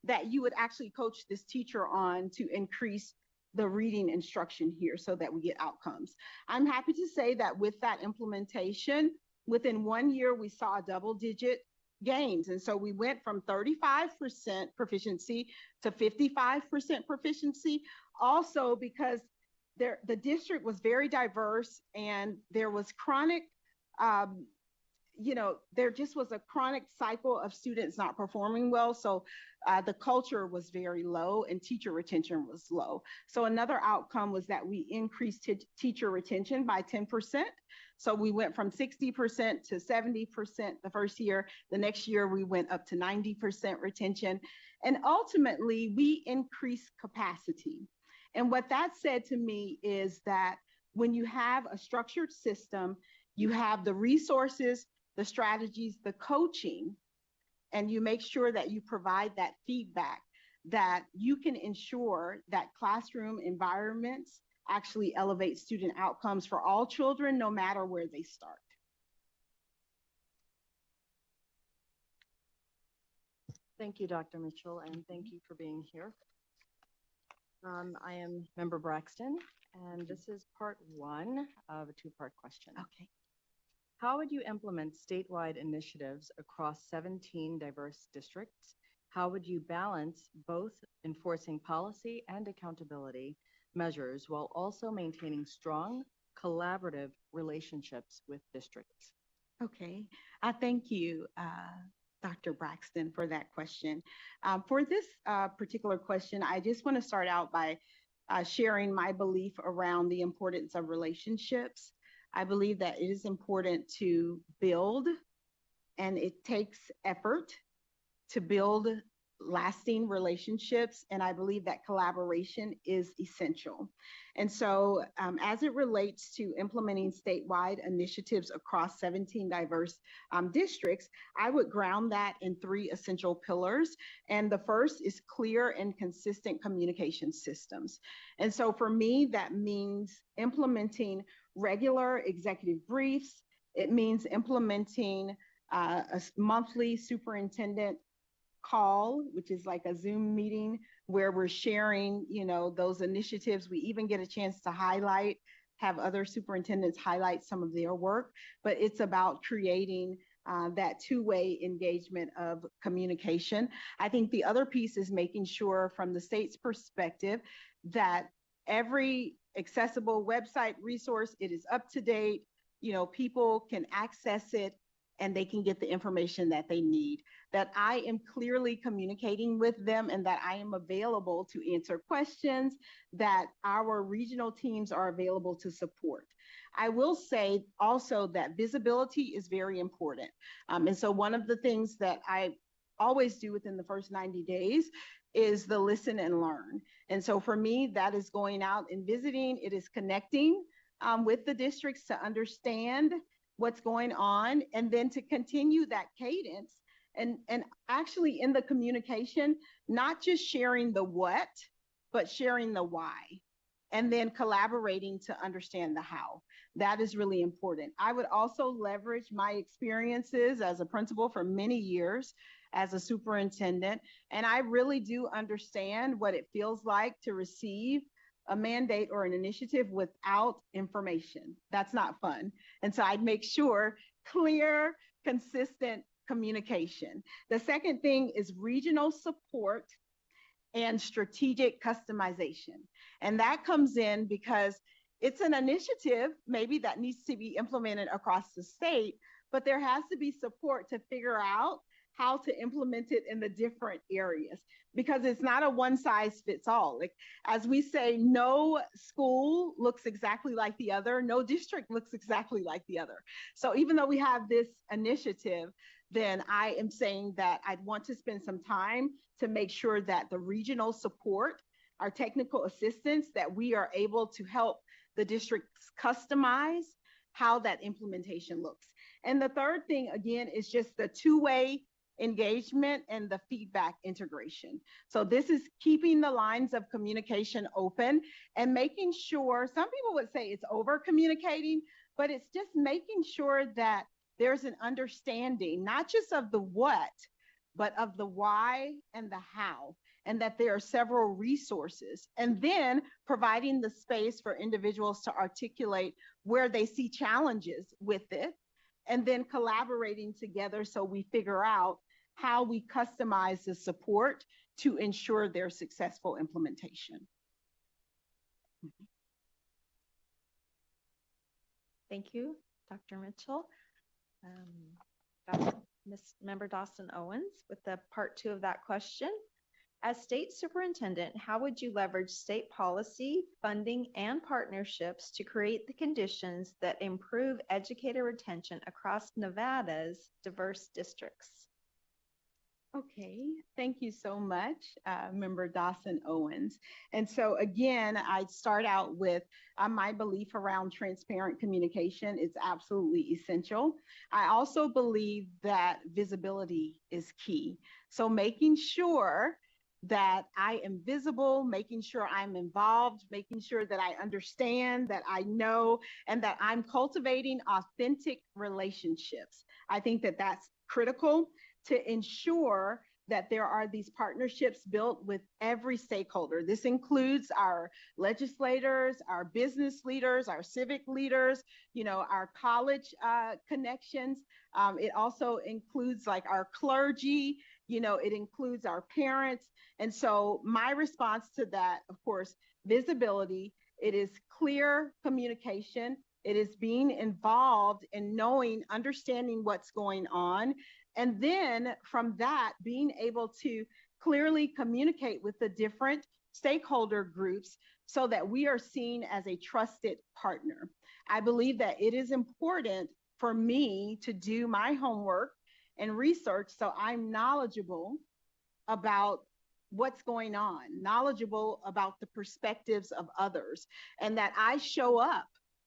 that you would actually coach this teacher on to increase the reading instruction here so that we get outcomes? I'm happy to say that with that implementation, within 1 year, we saw double-digit gains. And so we went from 35% proficiency to 55% proficiency. Also because the district was very diverse and there was chronic, there just was a chronic cycle of students not performing well. So the culture was very low and teacher retention was low. So another outcome was that we increased teacher retention by 10%. So we went from 60% to 70% the first year. The next year we went up to 90% retention. And ultimately we increased capacity. And what that said to me is that when you have a structured system, you have the resources, the strategies, the coaching, and you make sure that you provide that feedback, that you can ensure that classroom environments actually elevate student outcomes for all children, no matter where they start. Thank you, Dr. Mitchell, and thank you for being here. I am Member Braxton, and this is part one of a two-part question. Okay. How would you implement statewide initiatives across 17 diverse districts? How would you balance both enforcing policy and accountability measures while also maintaining strong collaborative relationships with districts? Okay, thank you, Dr. Braxton, for that question. For this particular question, I just want to start out by sharing my belief around the importance of relationships. I believe that it is important to build, and it takes effort to build lasting relationships, and I believe that collaboration is essential. And so as it relates to implementing statewide initiatives across 17 diverse districts, I would ground that in 3 essential pillars. And the first is clear and consistent communication systems. And so for me, that means implementing regular executive briefs. It means implementing a monthly superintendent call, which is like a Zoom meeting where we're sharing, those initiatives. We even get a chance to have other superintendents highlight some of their work, but it's about creating that two-way engagement of communication. I think the other piece is making sure from the state's perspective that every accessible website resource, it is up to date, people can access it and they can get the information that they need, that I am clearly communicating with them and that I am available to answer questions, that our regional teams are available to support. I will say also that visibility is very important. And so one of the things that I always do within the first 90 days is the listen and learn. And so for me, that is going out and visiting, it is connecting with the districts to understand what's going on, and then to continue that cadence and actually in the communication, not just sharing the what, but sharing the why, and then collaborating to understand the how. That is really important. I would also leverage my experiences as a principal for many years as a superintendent, and I really do understand what it feels like to receive a mandate or an initiative without information. That's not fun. And so I'd make sure clear, consistent communication. The second thing is regional support and strategic customization. And that comes in because it's an initiative maybe that needs to be implemented across the state, but there has to be support to figure out how to implement it in the different areas, because it's not a one size fits all. Like, as we say, no school looks exactly like the other, no district looks exactly like the other. So even though we have this initiative, then I am saying that I'd want to spend some time to make sure that the regional support, our technical assistance, that we are able to help the districts customize how that implementation looks. And the third thing, again, is just the two-way engagement and the feedback integration. So this is keeping the lines of communication open and making sure, some people would say it's over communicating, but it's just making sure that there's an understanding, not just of the what, but of the why and the how, and that there are several resources, and then providing the space for individuals to articulate where they see challenges with it, and then collaborating together so we figure out how we customize the support to ensure their successful implementation. Thank you, Dr. Mitchell. Ms. Member Dawson Owens with the part 2 of that question. As state superintendent, how would you leverage state policy, funding, and partnerships to create the conditions that improve educator retention across Nevada's diverse districts? Okay, thank you so much, Member Dawson Owens. And so again, I'd start out with my belief around transparent communication. It's absolutely essential. I also believe that visibility is key. So making sure that I am visible, making sure I'm involved, making sure that I understand, that I know, and that I'm cultivating authentic relationships. I think that that's critical to ensure that there are these partnerships built with every stakeholder. This includes our legislators, our business leaders, our civic leaders, our college connections. It also includes like our clergy, it includes our parents. And so my response to that, of course, visibility, it is clear communication, it is being involved in knowing, understanding what's going on. And then from that, being able to clearly communicate with the different stakeholder groups so that we are seen as a trusted partner. I believe that it is important for me to do my homework and research so I'm knowledgeable about what's going on, knowledgeable about the perspectives of others, and that I show up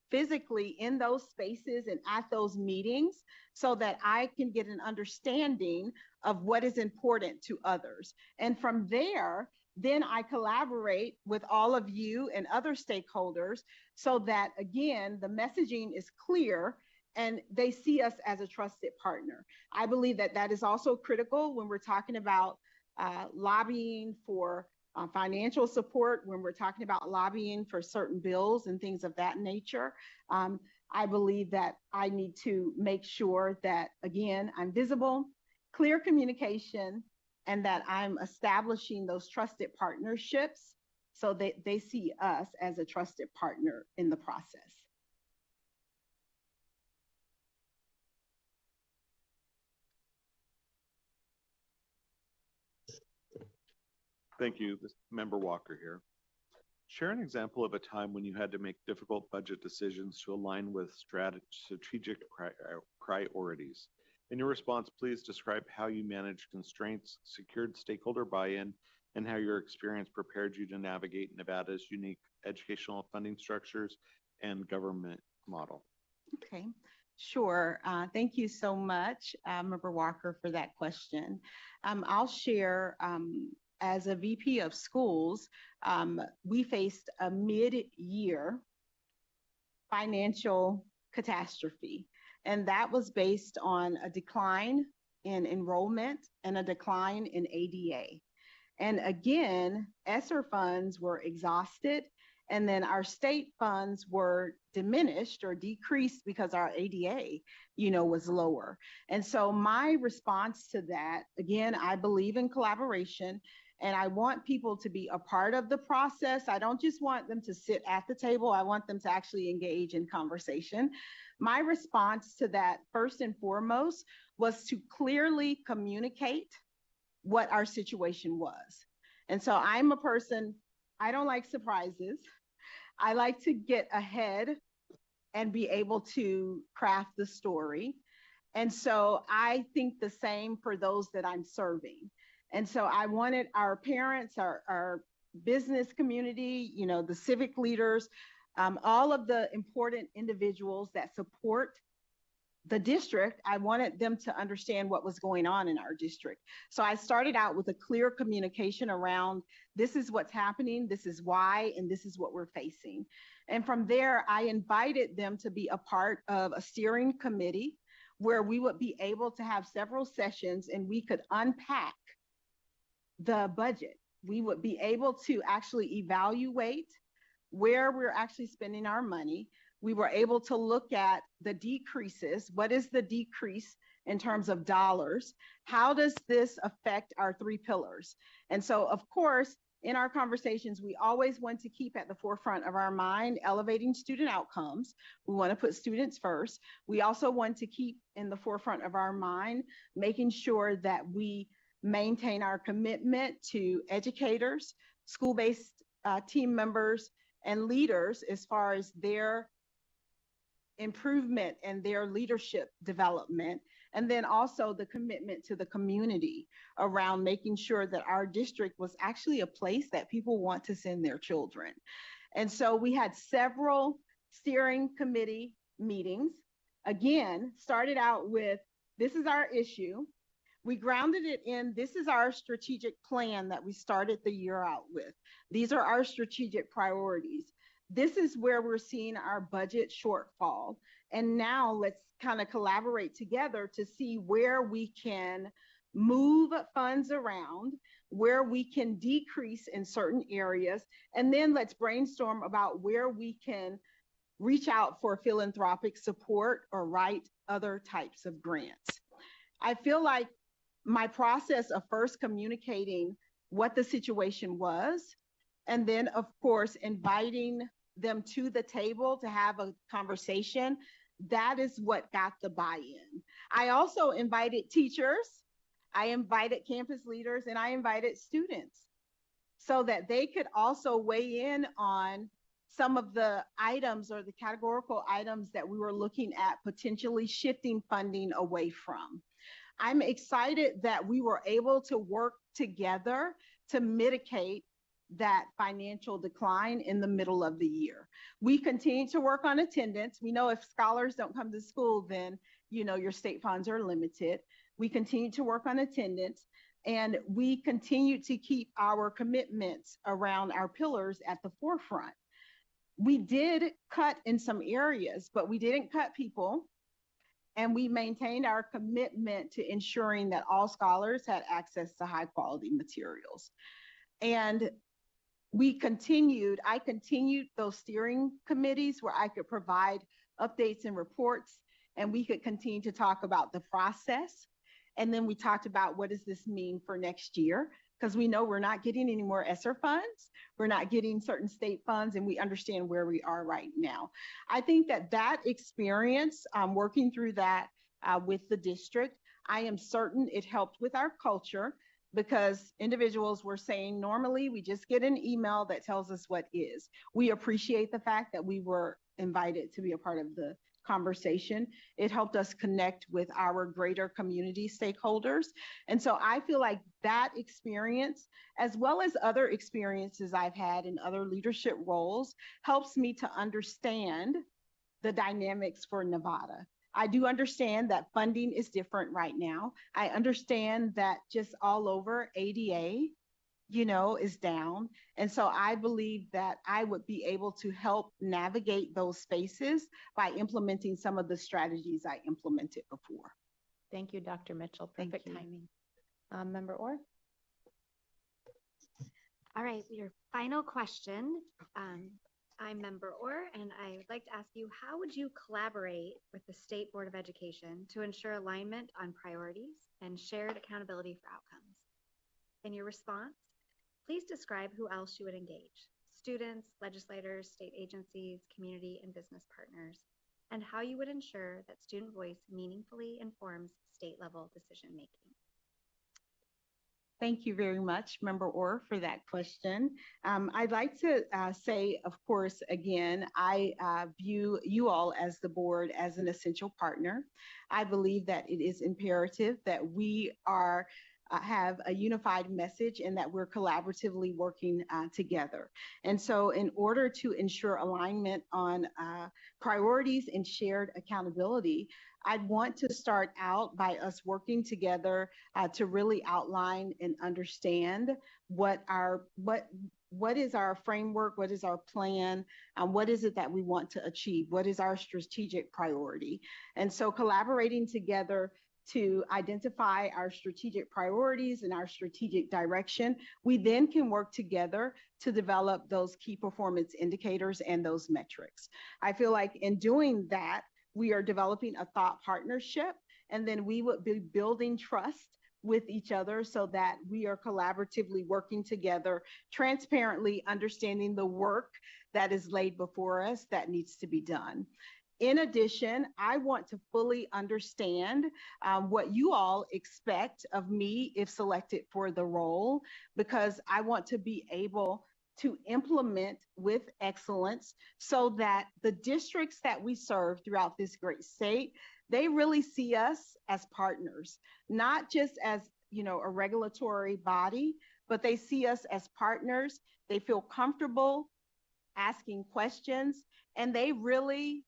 physically in those spaces and at those meetings so that I can get an understanding of what is important to others. And from there, then I collaborate with all of you and other stakeholders so that, again, the messaging is clear and they see us as a trusted partner. I believe that that is also critical when we're talking about lobbying for financial support, when we're talking about lobbying for certain bills and things of that nature. I believe that I need to make sure that, again, I'm visible, clear communication, and that I'm establishing those trusted partnerships so that they see us as a trusted partner in the process. Thank you. This Member Walker here. Share an example of a time when you had to make difficult budget decisions to align with strategic priorities. In your response, please describe how you managed constraints, secured stakeholder buy-in, and how your experience prepared you to navigate Nevada's unique educational funding structures and government model. Okay, sure. Thank you so much, Member Walker, for that question. I'll share. As a VP of schools, we faced a mid-year financial catastrophe, and that was based on a decline in enrollment and a decline in ADA. And again, ESSER funds were exhausted, and then our state funds were diminished or decreased because our ADA, was lower. And so my response to that, again, I believe in collaboration, And I want people to be a part of the process. I don't just want them to sit at the table. I want them to actually engage in conversation. My response to that, first and foremost, was to clearly communicate what our situation was. And so I'm a person, I don't like surprises. I like to get ahead and be able to craft the story. And so I think the same for those that I'm serving. And so I wanted our parents, our business community, you know, the civic leaders, all of the important individuals that support the district, I wanted them to understand what was going on in our district. So I started out with a clear communication around this is what's happening, this is why, and this is what we're facing. And from there, I invited them to be a part of a steering committee where we would be able to have several sessions and we could unpack the budget. We would be able to actually evaluate where we're actually spending our money. We were able to look at the decreases. What is the decrease in terms of dollars? How does this affect our 3 pillars? And so, of course, in our conversations, we always want to keep at the forefront of our mind elevating student outcomes. We want to put students first. We also want to keep in the forefront of our mind making sure that we maintain our commitment to educators, school-based team members, and leaders as far as their improvement and their leadership development, and then also the commitment to the community around making sure that our district was actually a place that people want to send their children. And so we had several steering committee meetings. Again, started out with, this is our issue. We grounded it in, this is our strategic plan that we started the year out with. These are our strategic priorities. This is where we're seeing our budget shortfall. And now let's kind of collaborate together to see where we can move funds around, where we can decrease in certain areas, and then let's brainstorm about where we can reach out for philanthropic support or write other types of grants. I feel like my process of first communicating what the situation was, and then of course inviting them to the table to have a conversation, that is what got the buy-in. I also invited teachers, I invited campus leaders, and I invited students so that they could also weigh in on some of the items or the categorical items that we were looking at potentially shifting funding away from. I'm excited that we were able to work together to mitigate that financial decline in the middle of the year. We continue to work on attendance. We know if scholars don't come to school, then you know your state funds are limited. We continue to work on attendance, and we continue to keep our commitments around our pillars at the forefront. We did cut in some areas, but we didn't cut people. And we maintained our commitment to ensuring that all scholars had access to high quality materials. And I continued those steering committees where I could provide updates and reports, and we could continue to talk about the process. And then we talked about what does this mean for next year? Because we know we're not getting any more ESSER funds, we're not getting certain state funds, and we understand where we are right now. I think that experience, working through that with the district, I am certain it helped with our culture, because individuals were saying normally we just get an email that tells us what is. We appreciate the fact that we were invited to be a part of the conversation. It helped us connect with our greater community stakeholders. And so I feel like that experience, as well as other experiences I've had in other leadership roles, helps me to understand the dynamics for Nevada. I do understand that funding is different right now. I understand that just all over ADA, is down. And so I believe that I would be able to help navigate those spaces by implementing some of the strategies I implemented before. Thank you, Dr. Mitchell. Perfect timing. Member Orr? All right, your final question. I'm Member Orr, and I would like to ask you, how would you collaborate with the State Board of Education to ensure alignment on priorities and shared accountability for outcomes? In your response, Please describe who else you would engage: students, legislators, state agencies, community, and business partners, and how you would ensure that student voice meaningfully informs state-level decision-making. Thank you very much, Member Orr, for that question. I'd like to say, of course, again, I view you all as the board as an essential partner. I believe that it is imperative that we have a unified message and that we're collaboratively working together. And so in order to ensure alignment on priorities and shared accountability, I'd want to start out by us working together to really outline and understand what is our framework, what is our plan, what is it that we want to achieve, what is our strategic priority. And so collaborating together to identify our strategic priorities and our strategic direction, we then can work together to develop those key performance indicators and those metrics. I feel like in doing that, we are developing a thought partnership, and then we would be building trust with each other so that we are collaboratively working together, transparently understanding the work that is laid before us that needs to be done. In addition, I want to fully understand what you all expect of me if selected for the role, because I want to be able to implement with excellence so that the districts that we serve throughout this great state, they really see us as partners, not just as, you know, a regulatory body, but they see us as partners. They feel comfortable asking questions, and they really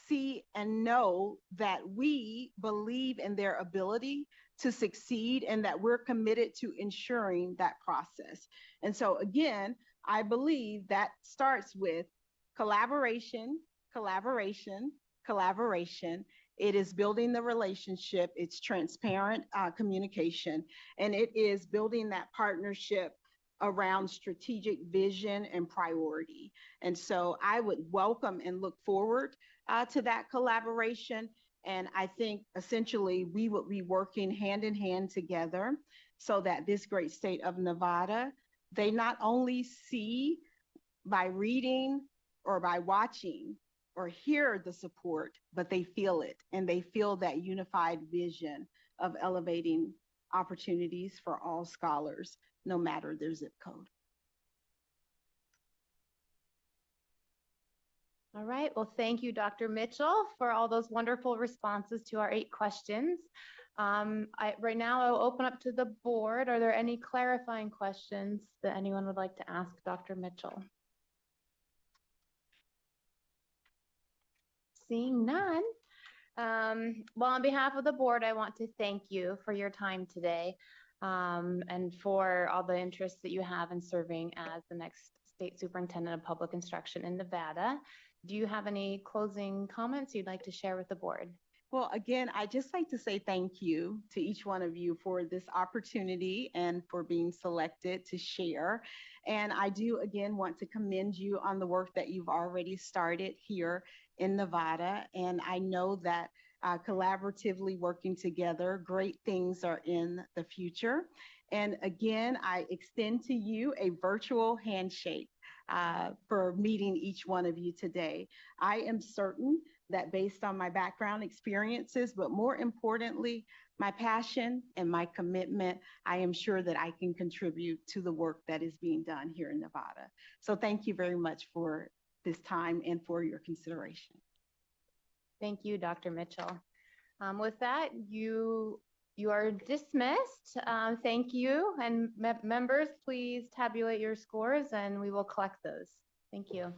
see and know that we believe in their ability to succeed and that we're committed to ensuring that process. And so again, I believe that starts with collaboration, collaboration, collaboration. It is building the relationship, it's transparent communication, and it is building that partnership around strategic vision and priority. And so I would welcome and look forward to that collaboration. And I think essentially we would be working hand in hand together so that this great state of Nevada, they not only see by reading or by watching or hear the support, but they feel it, and they feel that unified vision of elevating opportunities for all scholars, no matter their zip code. All right, well, thank you, Dr. Mitchell, for all those wonderful responses to our 8 questions. Right now, I'll open up to the board. Are there any clarifying questions that anyone would like to ask Dr. Mitchell? Seeing none. Well, on behalf of the board, I want to thank you for your time today and for all the interest that you have in serving as the next State Superintendent of Public Instruction in Nevada. Do you have any closing comments you'd like to share with the board? Well, again, I'd just like to say thank you to each one of you for this opportunity and for being selected to share. And I do, again, want to commend you on the work that you've already started here in Nevada. And I know that collaboratively working together, great things are in the future. And again, I extend to you a virtual handshake for meeting each one of you today. I am certain that based on my background experiences, but more importantly, my passion and my commitment, I am sure that I can contribute to the work that is being done here in Nevada. So thank you very much for this time and for your consideration. Thank you, Dr. Mitchell. With that, you are dismissed. Thank you. And members, please tabulate your scores and we will collect those. Thank you.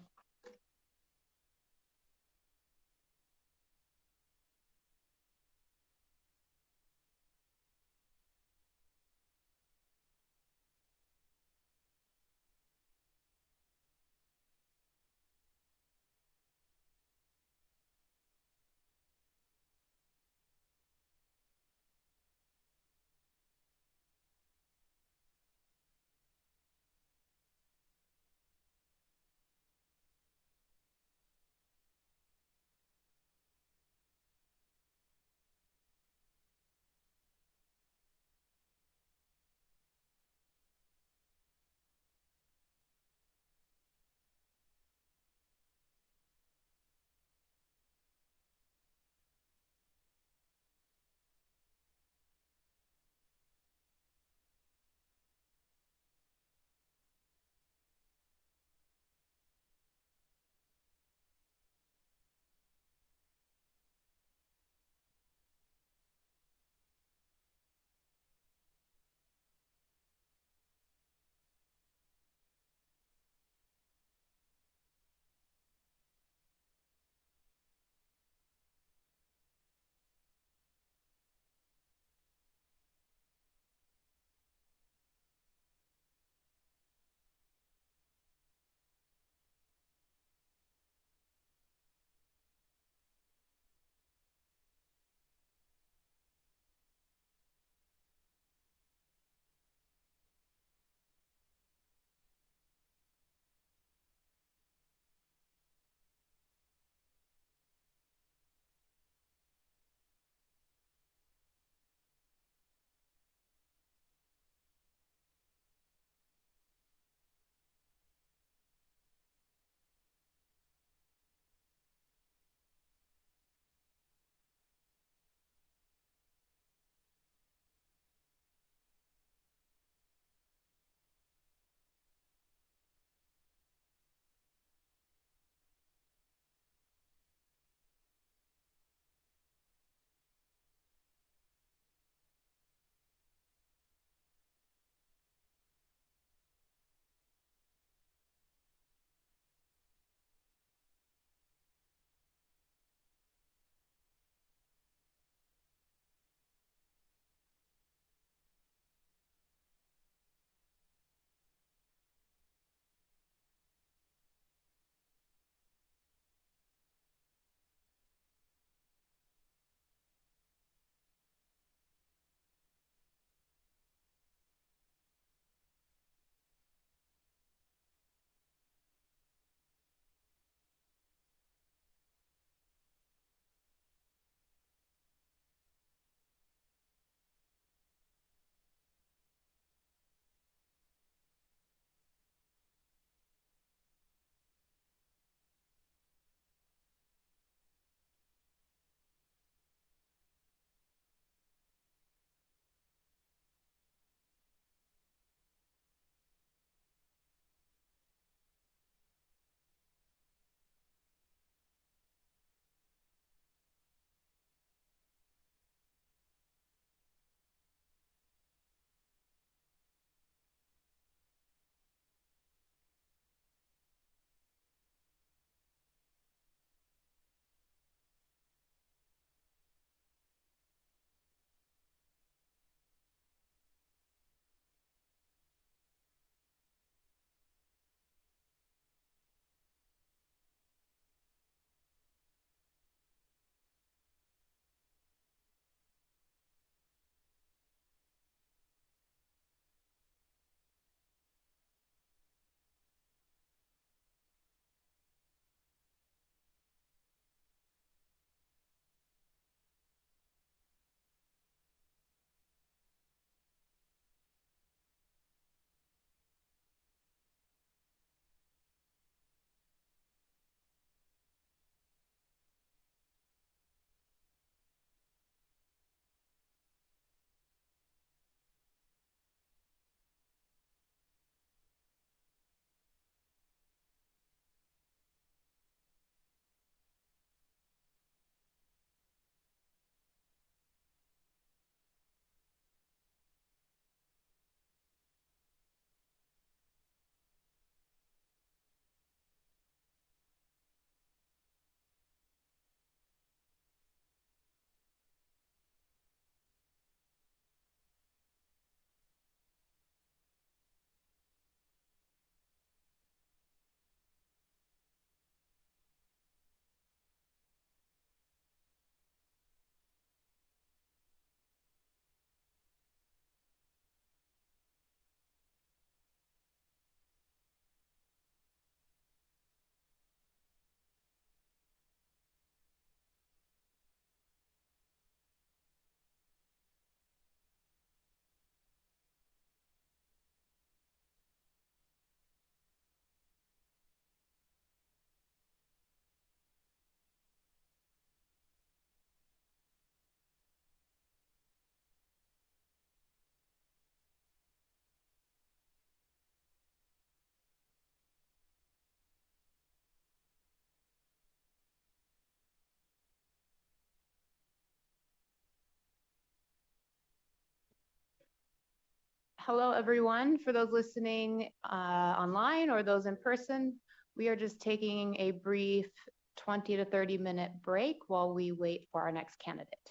Hello, everyone. For those listening online or those in person, we are just taking a brief 20 to 30-minute break while we wait for our next candidate.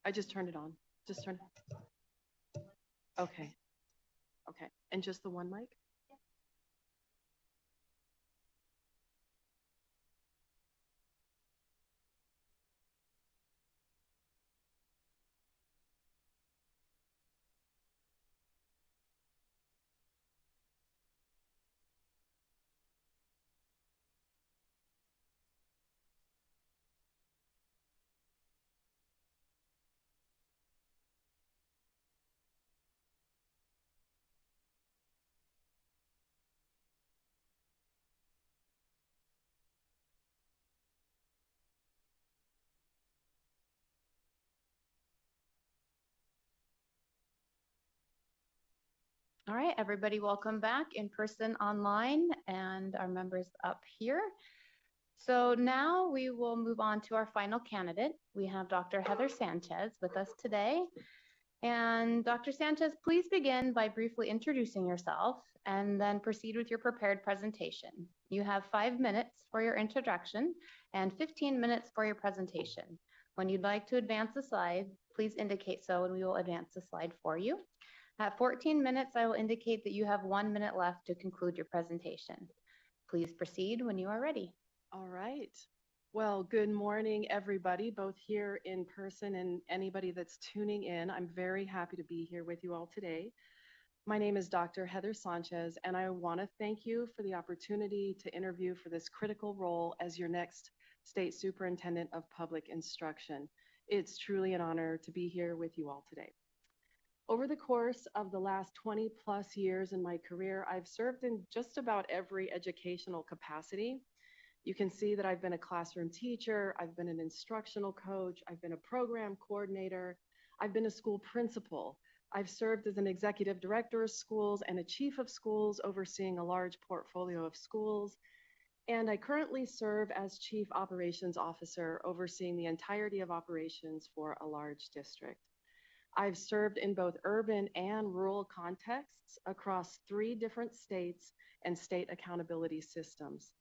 I just turned it on. Just turn it. Okay. Okay. And just the one mic? All right, everybody, welcome back in person, online, and our members up here. So now we will move on to our final candidate. We have Dr. Heather Sanchez with us today. And Dr. Sanchez, please begin by briefly introducing yourself and then proceed with your prepared presentation. You have 5 minutes for your introduction and 15 minutes for your presentation. When you'd like to advance a slide, please indicate so and we will advance the slide for you. At 14 minutes, I will indicate that you have 1 minute left to conclude your presentation. Please proceed when you are ready. All right. Well, good morning, everybody, both here in person and anybody that's tuning in. I'm very happy to be here with you all today. My name is Dr. Heather Sanchez, and I want to thank you for the opportunity to interview for this critical role as your next State Superintendent of Public Instruction. It's truly an honor to be here with you all today. Over the course of the last 20 plus years in my career, I've served in just about every educational capacity. You can see that I've been a classroom teacher, I've been an instructional coach, I've been a program coordinator, I've been a school principal. I've served as an executive director of schools and a chief of schools, overseeing a large portfolio of schools. And I currently serve as chief operations officer, overseeing the entirety of operations for a large district. I've served in both urban and rural contexts across 3 different states and state accountability systems,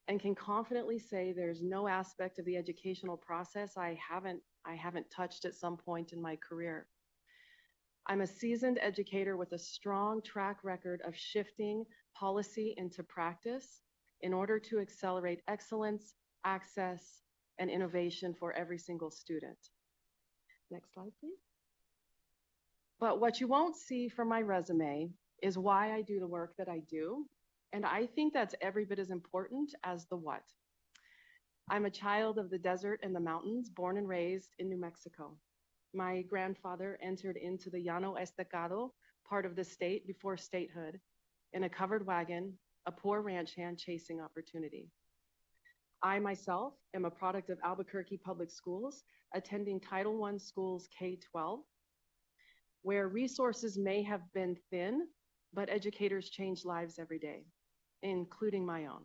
and can confidently say there's no aspect of the educational process I haven't touched at some point in my career. I'm a seasoned educator with a strong track record of shifting policy into practice in order to accelerate excellence, access, and innovation for every single student. Next slide, please. But what you won't see from my resume is why I do the work that I do. And I think that's every bit as important as the what. I'm a child of the desert and the mountains, born and raised in New Mexico. My grandfather entered into the Llano Estacado part of the state before statehood in a covered wagon, a poor ranch hand chasing opportunity. I myself am a product of Albuquerque Public Schools, attending Title I schools K-12, where resources may have been thin, but educators change lives every day, including my own.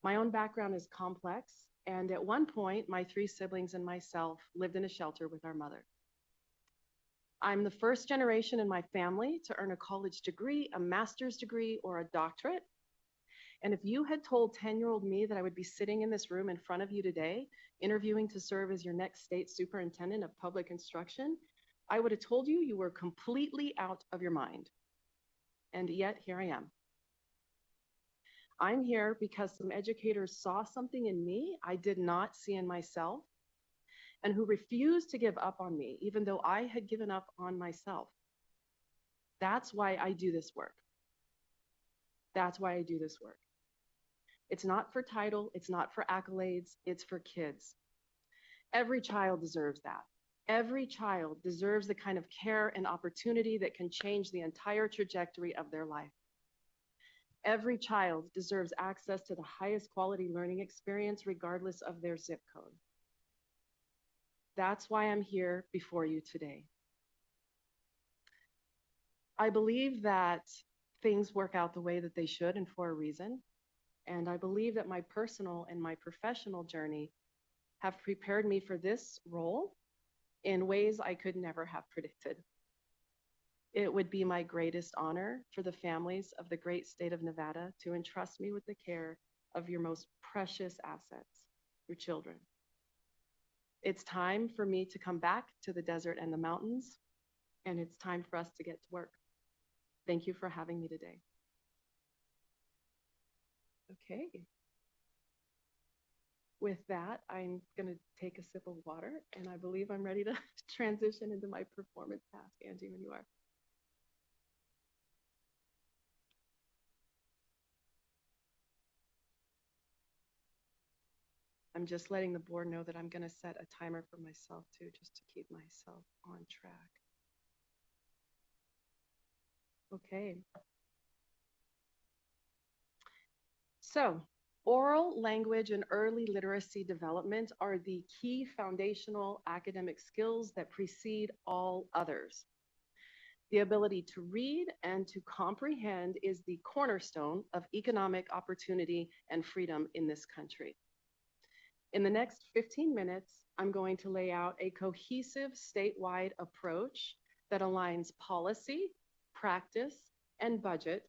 My own background is complex, and at one point, my 3 siblings and myself lived in a shelter with our mother. I'm the first generation in my family to earn a college degree, a master's degree, or a doctorate. And if you had told 10-year-old me that I would be sitting in this room in front of you today, interviewing to serve as your next state superintendent of public instruction, I would have told you you were completely out of your mind. And yet, here I am. I'm here because some educators saw something in me I did not see in myself, and who refused to give up on me, even though I had given up on myself. That's why I do this work. That's why I do this work. It's not for title, it's not for accolades, it's for kids. Every child deserves that. Every child deserves the kind of care and opportunity that can change the entire trajectory of their life. Every child deserves access to the highest quality learning experience, regardless of their zip code. That's why I'm here before you today. I believe that things work out the way that they should and for a reason. And I believe that my personal and my professional journey have prepared me for this role in ways I could never have predicted. It would be my greatest honor for the families of the great state of Nevada to entrust me with the care of your most precious assets, your children. It's time for me to come back to the desert and the mountains, and it's time for us to get to work. Thank you for having me today. Okay. With that, I'm going to take a sip of water, and I believe I'm ready to transition into my performance task. Angie, when you are. I'm just letting the board know that I'm going to set a timer for myself too, just to keep myself on track. Okay. So, oral language and early literacy development are the key foundational academic skills that precede all others. The ability to read and to comprehend is the cornerstone of economic opportunity and freedom in this country. In the next 15 minutes, I'm going to lay out a cohesive statewide approach that aligns policy, practice, and budget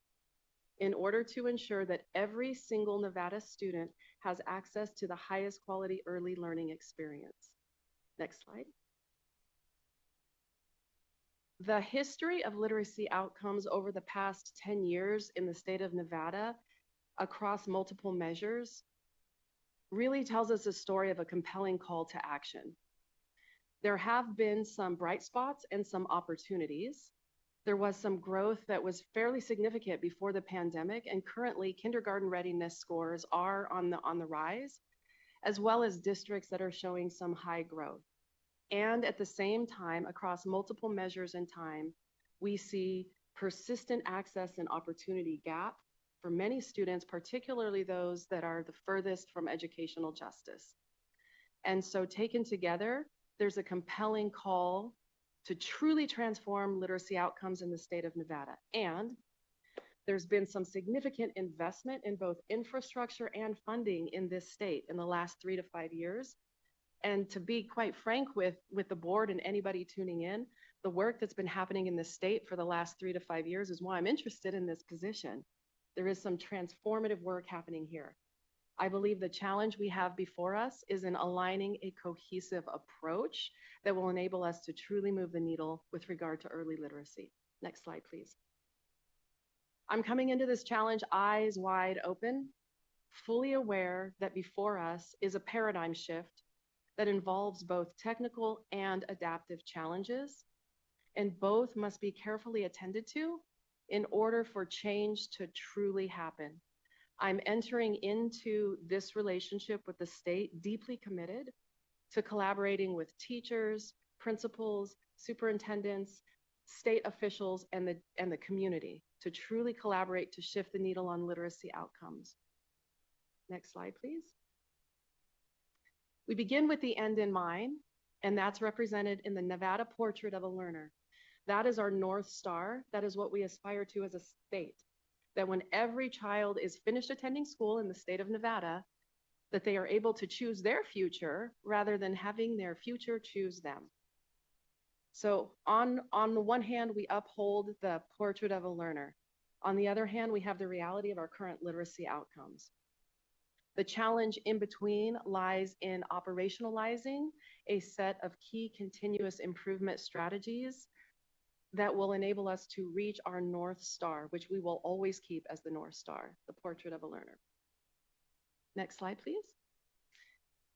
in order to ensure that every single Nevada student has access to the highest quality early learning experience. Next slide. The history of literacy outcomes over the past 10 years in the state of Nevada across multiple measures really tells us a story of a compelling call to action. There have been some bright spots and some opportunities. There was some growth that was fairly significant before the pandemic, and currently kindergarten readiness scores are on the rise, as well as districts that are showing some high growth. And at the same time, across multiple measures in time, we see persistent access and opportunity gap for many students, particularly those that are the furthest from educational justice. And so taken together, there's a compelling call to truly transform literacy outcomes in the state of Nevada. And there's been some significant investment in both infrastructure and funding in this state in the last 3 to 5 years. And to be quite frank with the board and anybody tuning in, the work that's been happening in this state for the last 3 to 5 years is why I'm interested in this position. There is some transformative work happening here. I believe the challenge we have before us is in aligning a cohesive approach that will enable us to truly move the needle with regard to early literacy. Next slide, please. I'm coming into this challenge eyes wide open, fully aware that before us is a paradigm shift that involves both technical and adaptive challenges, and both must be carefully attended to in order for change to truly happen. I'm entering into this relationship with the state deeply committed to collaborating with teachers, principals, superintendents, state officials, and the community to truly collaborate to shift the needle on literacy outcomes. Next slide, please. We begin with the end in mind, and that's represented in the Nevada Portrait of a Learner. That is our North Star. That is what we aspire to as a state. That when every child is finished attending school in the state of Nevada, that they are able to choose their future rather than having their future choose them. So on the one hand, we uphold the Portrait of a Learner. On the other hand, we have the reality of our current literacy outcomes. The challenge in between lies in operationalizing a set of key continuous improvement strategies that will enable us to reach our North Star, which we will always keep as the North Star, the Portrait of a Learner. Next slide, please.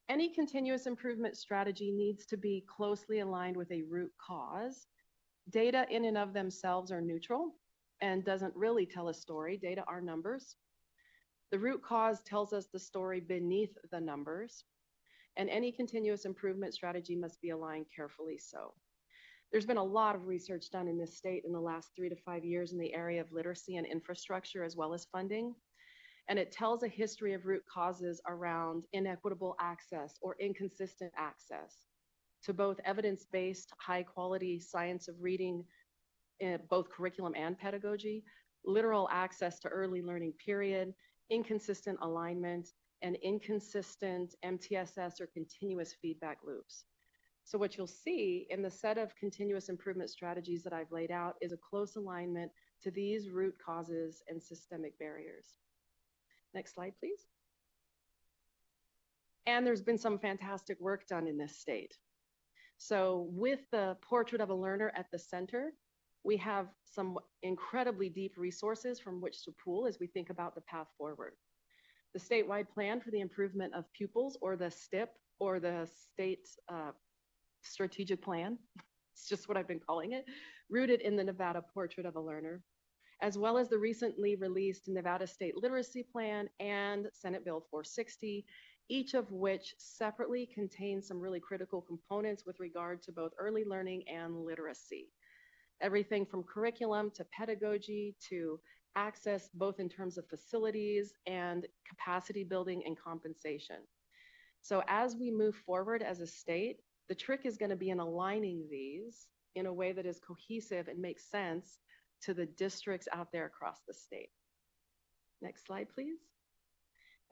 Any continuous improvement strategy needs to be closely aligned with a root cause. Data in and of themselves are neutral and doesn't really tell a story. Data are numbers. The root cause tells us the story beneath the numbers, and any continuous improvement strategy must be aligned carefully so. There's been a lot of research done in this state in the last 3 to 5 years in the area of literacy and infrastructure as well as funding. And it tells a history of root causes around inequitable access or inconsistent access to both evidence-based, high-quality science of reading, both curriculum and pedagogy, literal access to early learning period, inconsistent alignment, and inconsistent MTSS or continuous feedback loops. So what you'll see in the set of continuous improvement strategies that I've laid out is a close alignment to these root causes and systemic barriers. Next slide, please. And there's been some fantastic work done in this state. So with the portrait of a learner at the center, we have some incredibly deep resources from which to pool as we think about the path forward. The statewide plan for the improvement of pupils, or the STIP, or the state strategic plan, it's just what I've been calling it, rooted in the Nevada Portrait of a Learner, as well as the recently released Nevada State Literacy Plan and Senate Bill 460, each of which separately contains some really critical components with regard to both early learning and literacy. Everything from curriculum to pedagogy to access, both in terms of facilities and capacity building and compensation. So as we move forward as a state, the trick is going to be in aligning these in a way that is cohesive and makes sense to the districts out there across the state. Next slide, please.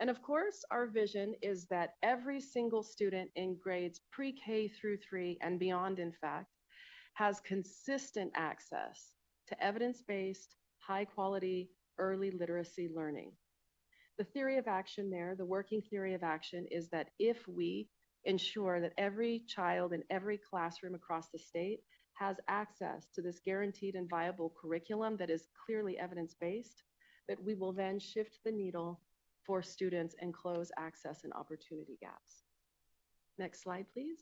And of course, our vision is that every single student in grades pre-K through 3 and beyond, in fact, has consistent access to evidence-based, high-quality, early literacy learning. The theory of action there, the working theory of action, is that if we ensure that every child in every classroom across the state has access to this guaranteed and viable curriculum that is clearly evidence-based, that we will then shift the needle for students and close access and opportunity gaps. Next slide, please.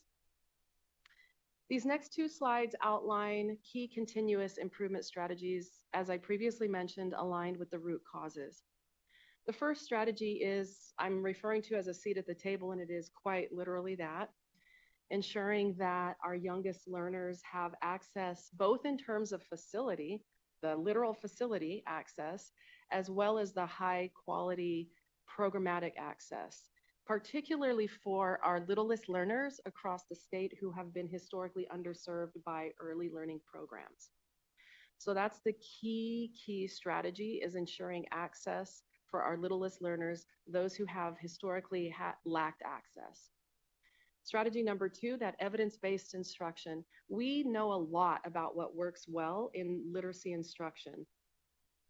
These next 2 slides outline key continuous improvement strategies, as I previously mentioned, aligned with the root causes. The first strategy is, I'm referring to as a seat at the table, and it is quite literally that, ensuring that our youngest learners have access, both in terms of facility, the literal facility access, as well as the high quality programmatic access, particularly for our littlest learners across the state who have been historically underserved by early learning programs. So that's the key strategy, is ensuring access for our littlest learners, those who have historically lacked access. Strategy number 2, that evidence-based instruction. We know a lot about what works well in literacy instruction.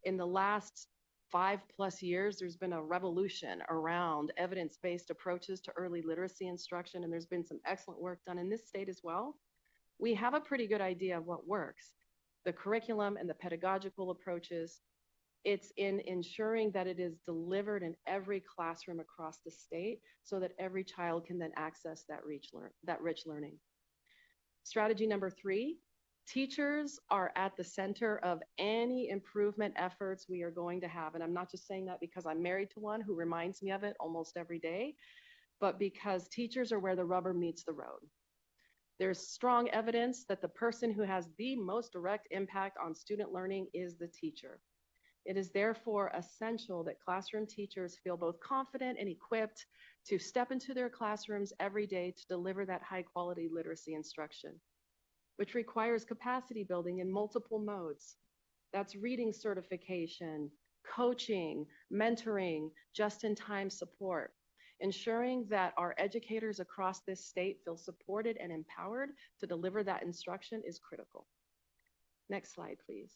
In the last 5+ years, there's been a revolution around evidence-based approaches to early literacy instruction, and there's been some excellent work done in this state as well. We have a pretty good idea of what works. The curriculum and the pedagogical approaches. It's in ensuring that it is delivered in every classroom across the state so that every child can then access that rich learning. Strategy number 3, teachers are at the center of any improvement efforts we are going to have. And I'm not just saying that because I'm married to one who reminds me of it almost every day, but because teachers are where the rubber meets the road. There's strong evidence that the person who has the most direct impact on student learning is the teacher. It is therefore essential that classroom teachers feel both confident and equipped to step into their classrooms every day to deliver that high quality literacy instruction, which requires capacity building in multiple modes. That's reading certification, coaching, mentoring, just-in-time support. Ensuring that our educators across this state feel supported and empowered to deliver that instruction is critical. Next slide, please.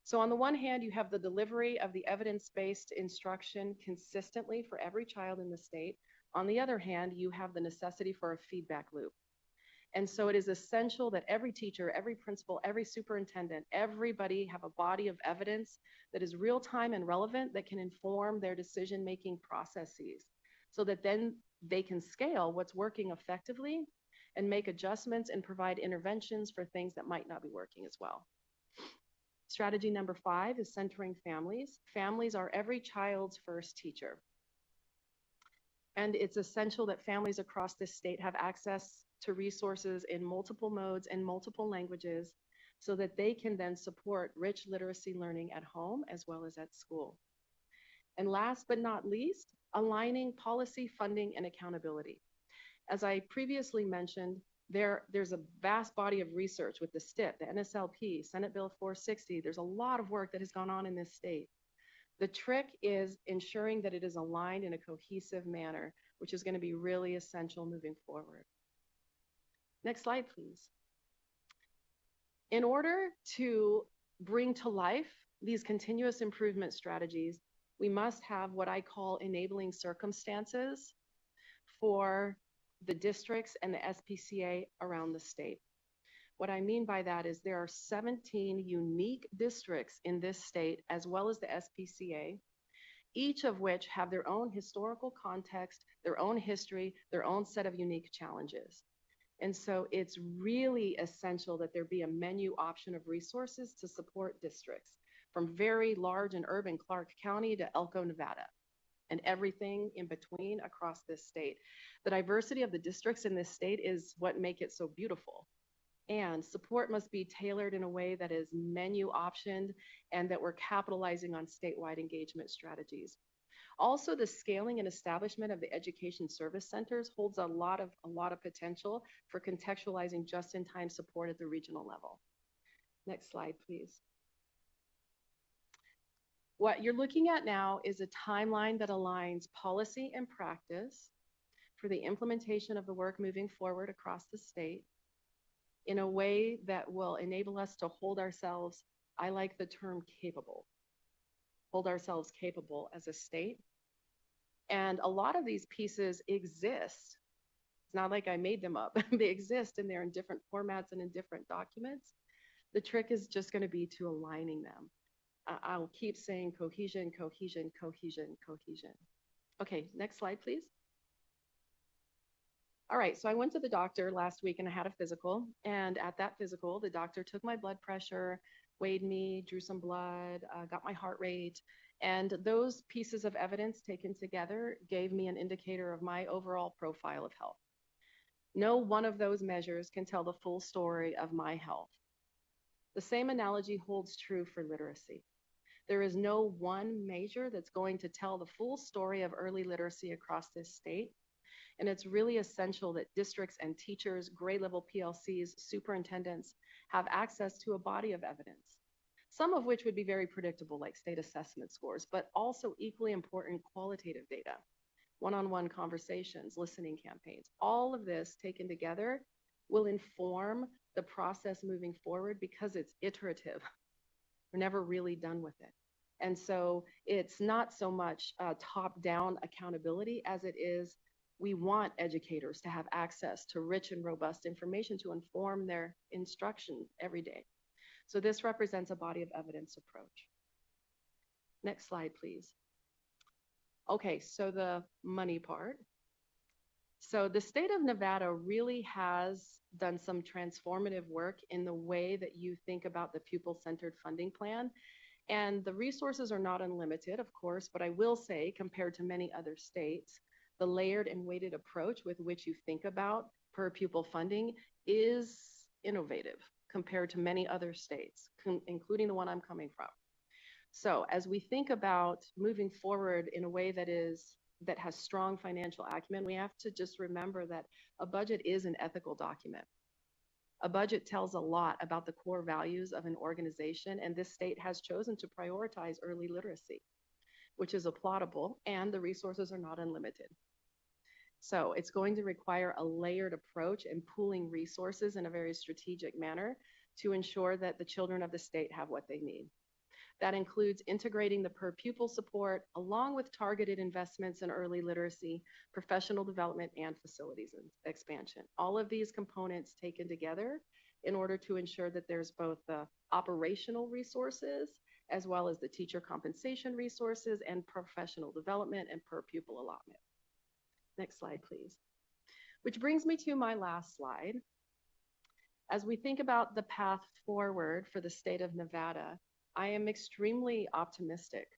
So on the one hand, you have the delivery of the evidence-based instruction consistently for every child in the state. On the other hand, you have the necessity for a feedback loop. And so it is essential that every teacher, every principal, every superintendent, everybody have a body of evidence that is real-time and relevant that can inform their decision-making processes so that then they can scale what's working effectively and make adjustments and provide interventions for things that might not be working as well. Strategy number 5 is centering families. Families are every child's first teacher. And it's essential that families across this state have access to resources in multiple modes and multiple languages so that they can then support rich literacy learning at home as well as at school. And last but not least, aligning policy, funding, and accountability. As I previously mentioned, there's a vast body of research with the STIP, the NSLP, Senate Bill 460. There's a lot of work that has gone on in this state. The trick is ensuring that it is aligned in a cohesive manner, which is going to be really essential moving forward. Next slide, please. In order to bring to life these continuous improvement strategies, we must have what I call enabling circumstances for the districts and the SPCA around the state. What I mean by that is there are 17 unique districts in this state, as well as the SPCA, each of which have their own historical context, their own history, their own set of unique challenges. And so it's really essential that there be a menu option of resources to support districts, from very large and urban Clark County to Elko, Nevada, and everything in between across this state. The diversity of the districts in this state is what make it so beautiful. And support must be tailored in a way that is menu optioned and that we're capitalizing on statewide engagement strategies. Also, the scaling and establishment of the education service centers holds a lot of potential for contextualizing just-in-time support at the regional level. Next slide, please. What you're looking at now is a timeline that aligns policy and practice for the implementation of the work moving forward across the state in a way that will enable us to hold ourselves, I like the term capable, hold ourselves capable as a state. And a lot of these pieces exist. It's not like I made them up. They exist and they're in different formats and in different documents. The trick is just going to be to aligning them. I'll keep saying cohesion, cohesion, cohesion, cohesion. Okay, next slide, please. All right, so I went to the doctor last week and I had a physical. And at that physical, the doctor took my blood pressure, weighed me, drew some blood, got my heart rate. And those pieces of evidence taken together gave me an indicator of my overall profile of health. No one of those measures can tell the full story of my health. The same analogy holds true for literacy. There is no one measure that's going to tell the full story of early literacy across this state. And it's really essential that districts and teachers, grade level PLCs, superintendents have access to a body of evidence, some of which would be very predictable, like state assessment scores, but also equally important qualitative data, one-on-one conversations, listening campaigns. All of this taken together will inform the process moving forward because it's iterative. We're never really done with it. And so it's not so much top-down accountability as it is we want educators to have access to rich and robust information to inform their instruction every day. So this represents a body of evidence approach. Next slide, please. Okay, so the money part. So the state of Nevada really has done some transformative work in the way that you think about the pupil-centered funding plan. And the resources are not unlimited, of course, but I will say, compared to many other states, the layered and weighted approach with which you think about per pupil funding is innovative compared to many other states, including the one I'm coming from. So as we think about moving forward in a way that has strong financial acumen, we have to just remember that a budget is an ethical document. A budget tells a lot about the core values of an organization, and this state has chosen to prioritize early literacy, which is applaudable, and the resources are not unlimited. So it's going to require a layered approach and pooling resources in a very strategic manner to ensure that the children of the state have what they need. That includes integrating the per pupil support along with targeted investments in early literacy, professional development, and facilities expansion. All of these components taken together in order to ensure that there's both the operational resources as well as the teacher compensation resources and professional development and per pupil allotment. Next slide, please. Which brings me to my last slide. As we think about the path forward for the state of Nevada, I am extremely optimistic.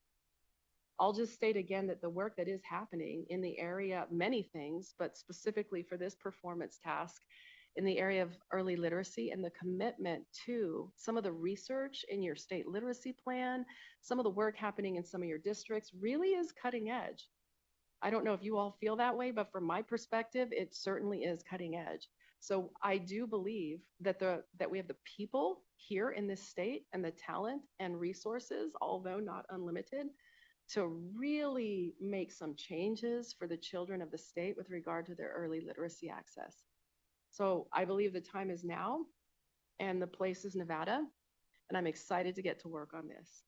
I'll just state again that the work that is happening in the area of many things, but specifically for this performance task in the area of early literacy and the commitment to some of the research in your state literacy plan, some of the work happening in some of your districts really is cutting edge. I don't know if you all feel that way, but from my perspective, it certainly is cutting edge. So I do believe that we have the people here in this state and the talent and resources, although not unlimited, to really make some changes for the children of the state with regard to their early literacy access. So I believe the time is now and the place is Nevada, and I'm excited to get to work on this.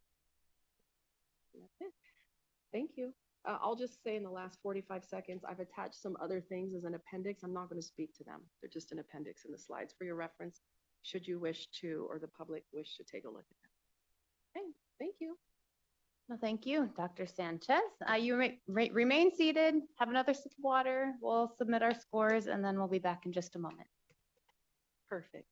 That's it. Thank you. I'll just say in the last 45 seconds, I've attached some other things as an appendix. I'm not going to speak to them. They're just an appendix in the slides for your reference, should you wish to, or the public wish to take a look at them. Okay, thank you. Well, thank you, Dr. Sanchez. You remain seated, have another sip of water. We'll submit our scores and then we'll be back in just a moment. Perfect.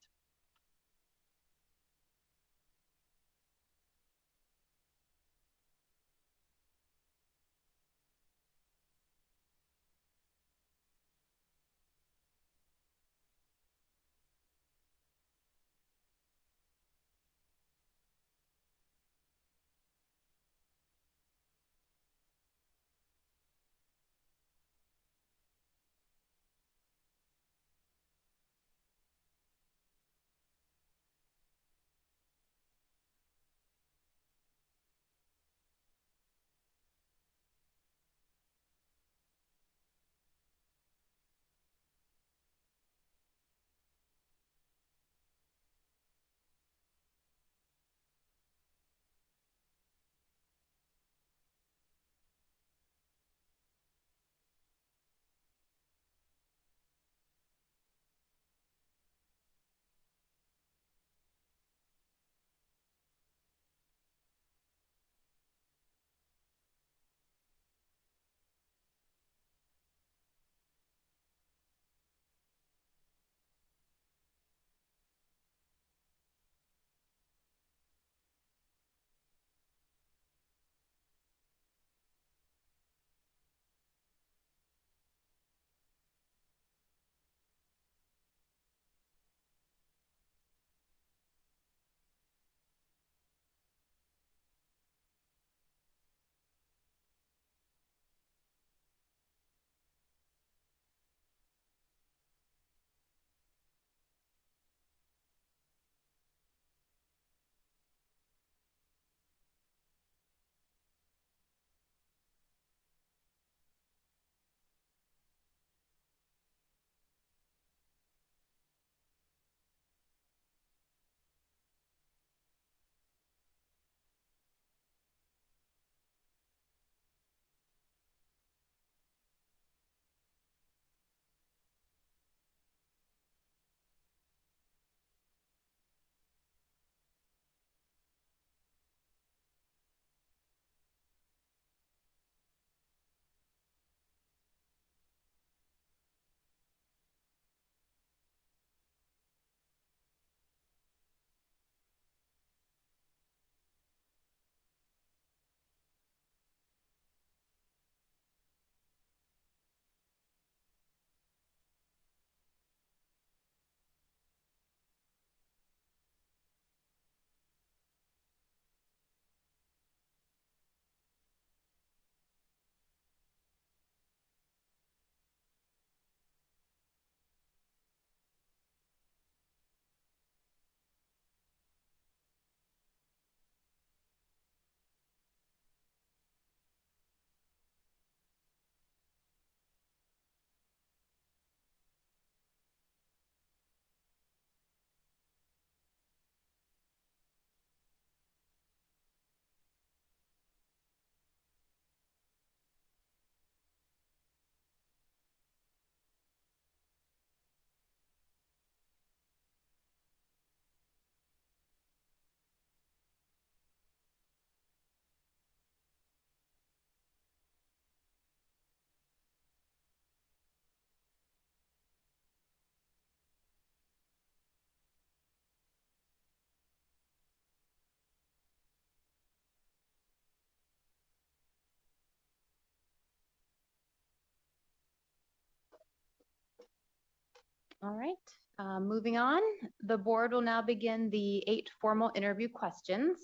All right, moving on. The board will now begin the 8 formal interview questions.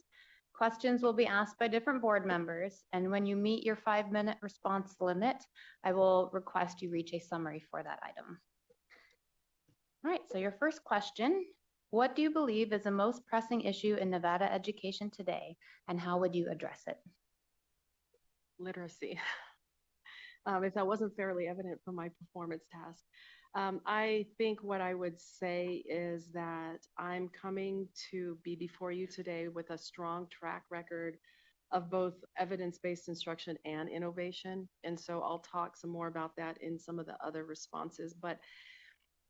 Questions will be asked by different board members, and when you meet your 5-minute response limit, I will request you reach a summary for that item. All right, so your first question, what do you believe is the most pressing issue in Nevada education today, and how would you address it? Literacy. If that wasn't fairly evident from my performance task. I think what I would say is that I'm coming to be before you today with a strong track record of both evidence-based instruction and innovation. And so I'll talk some more about that in some of the other responses. But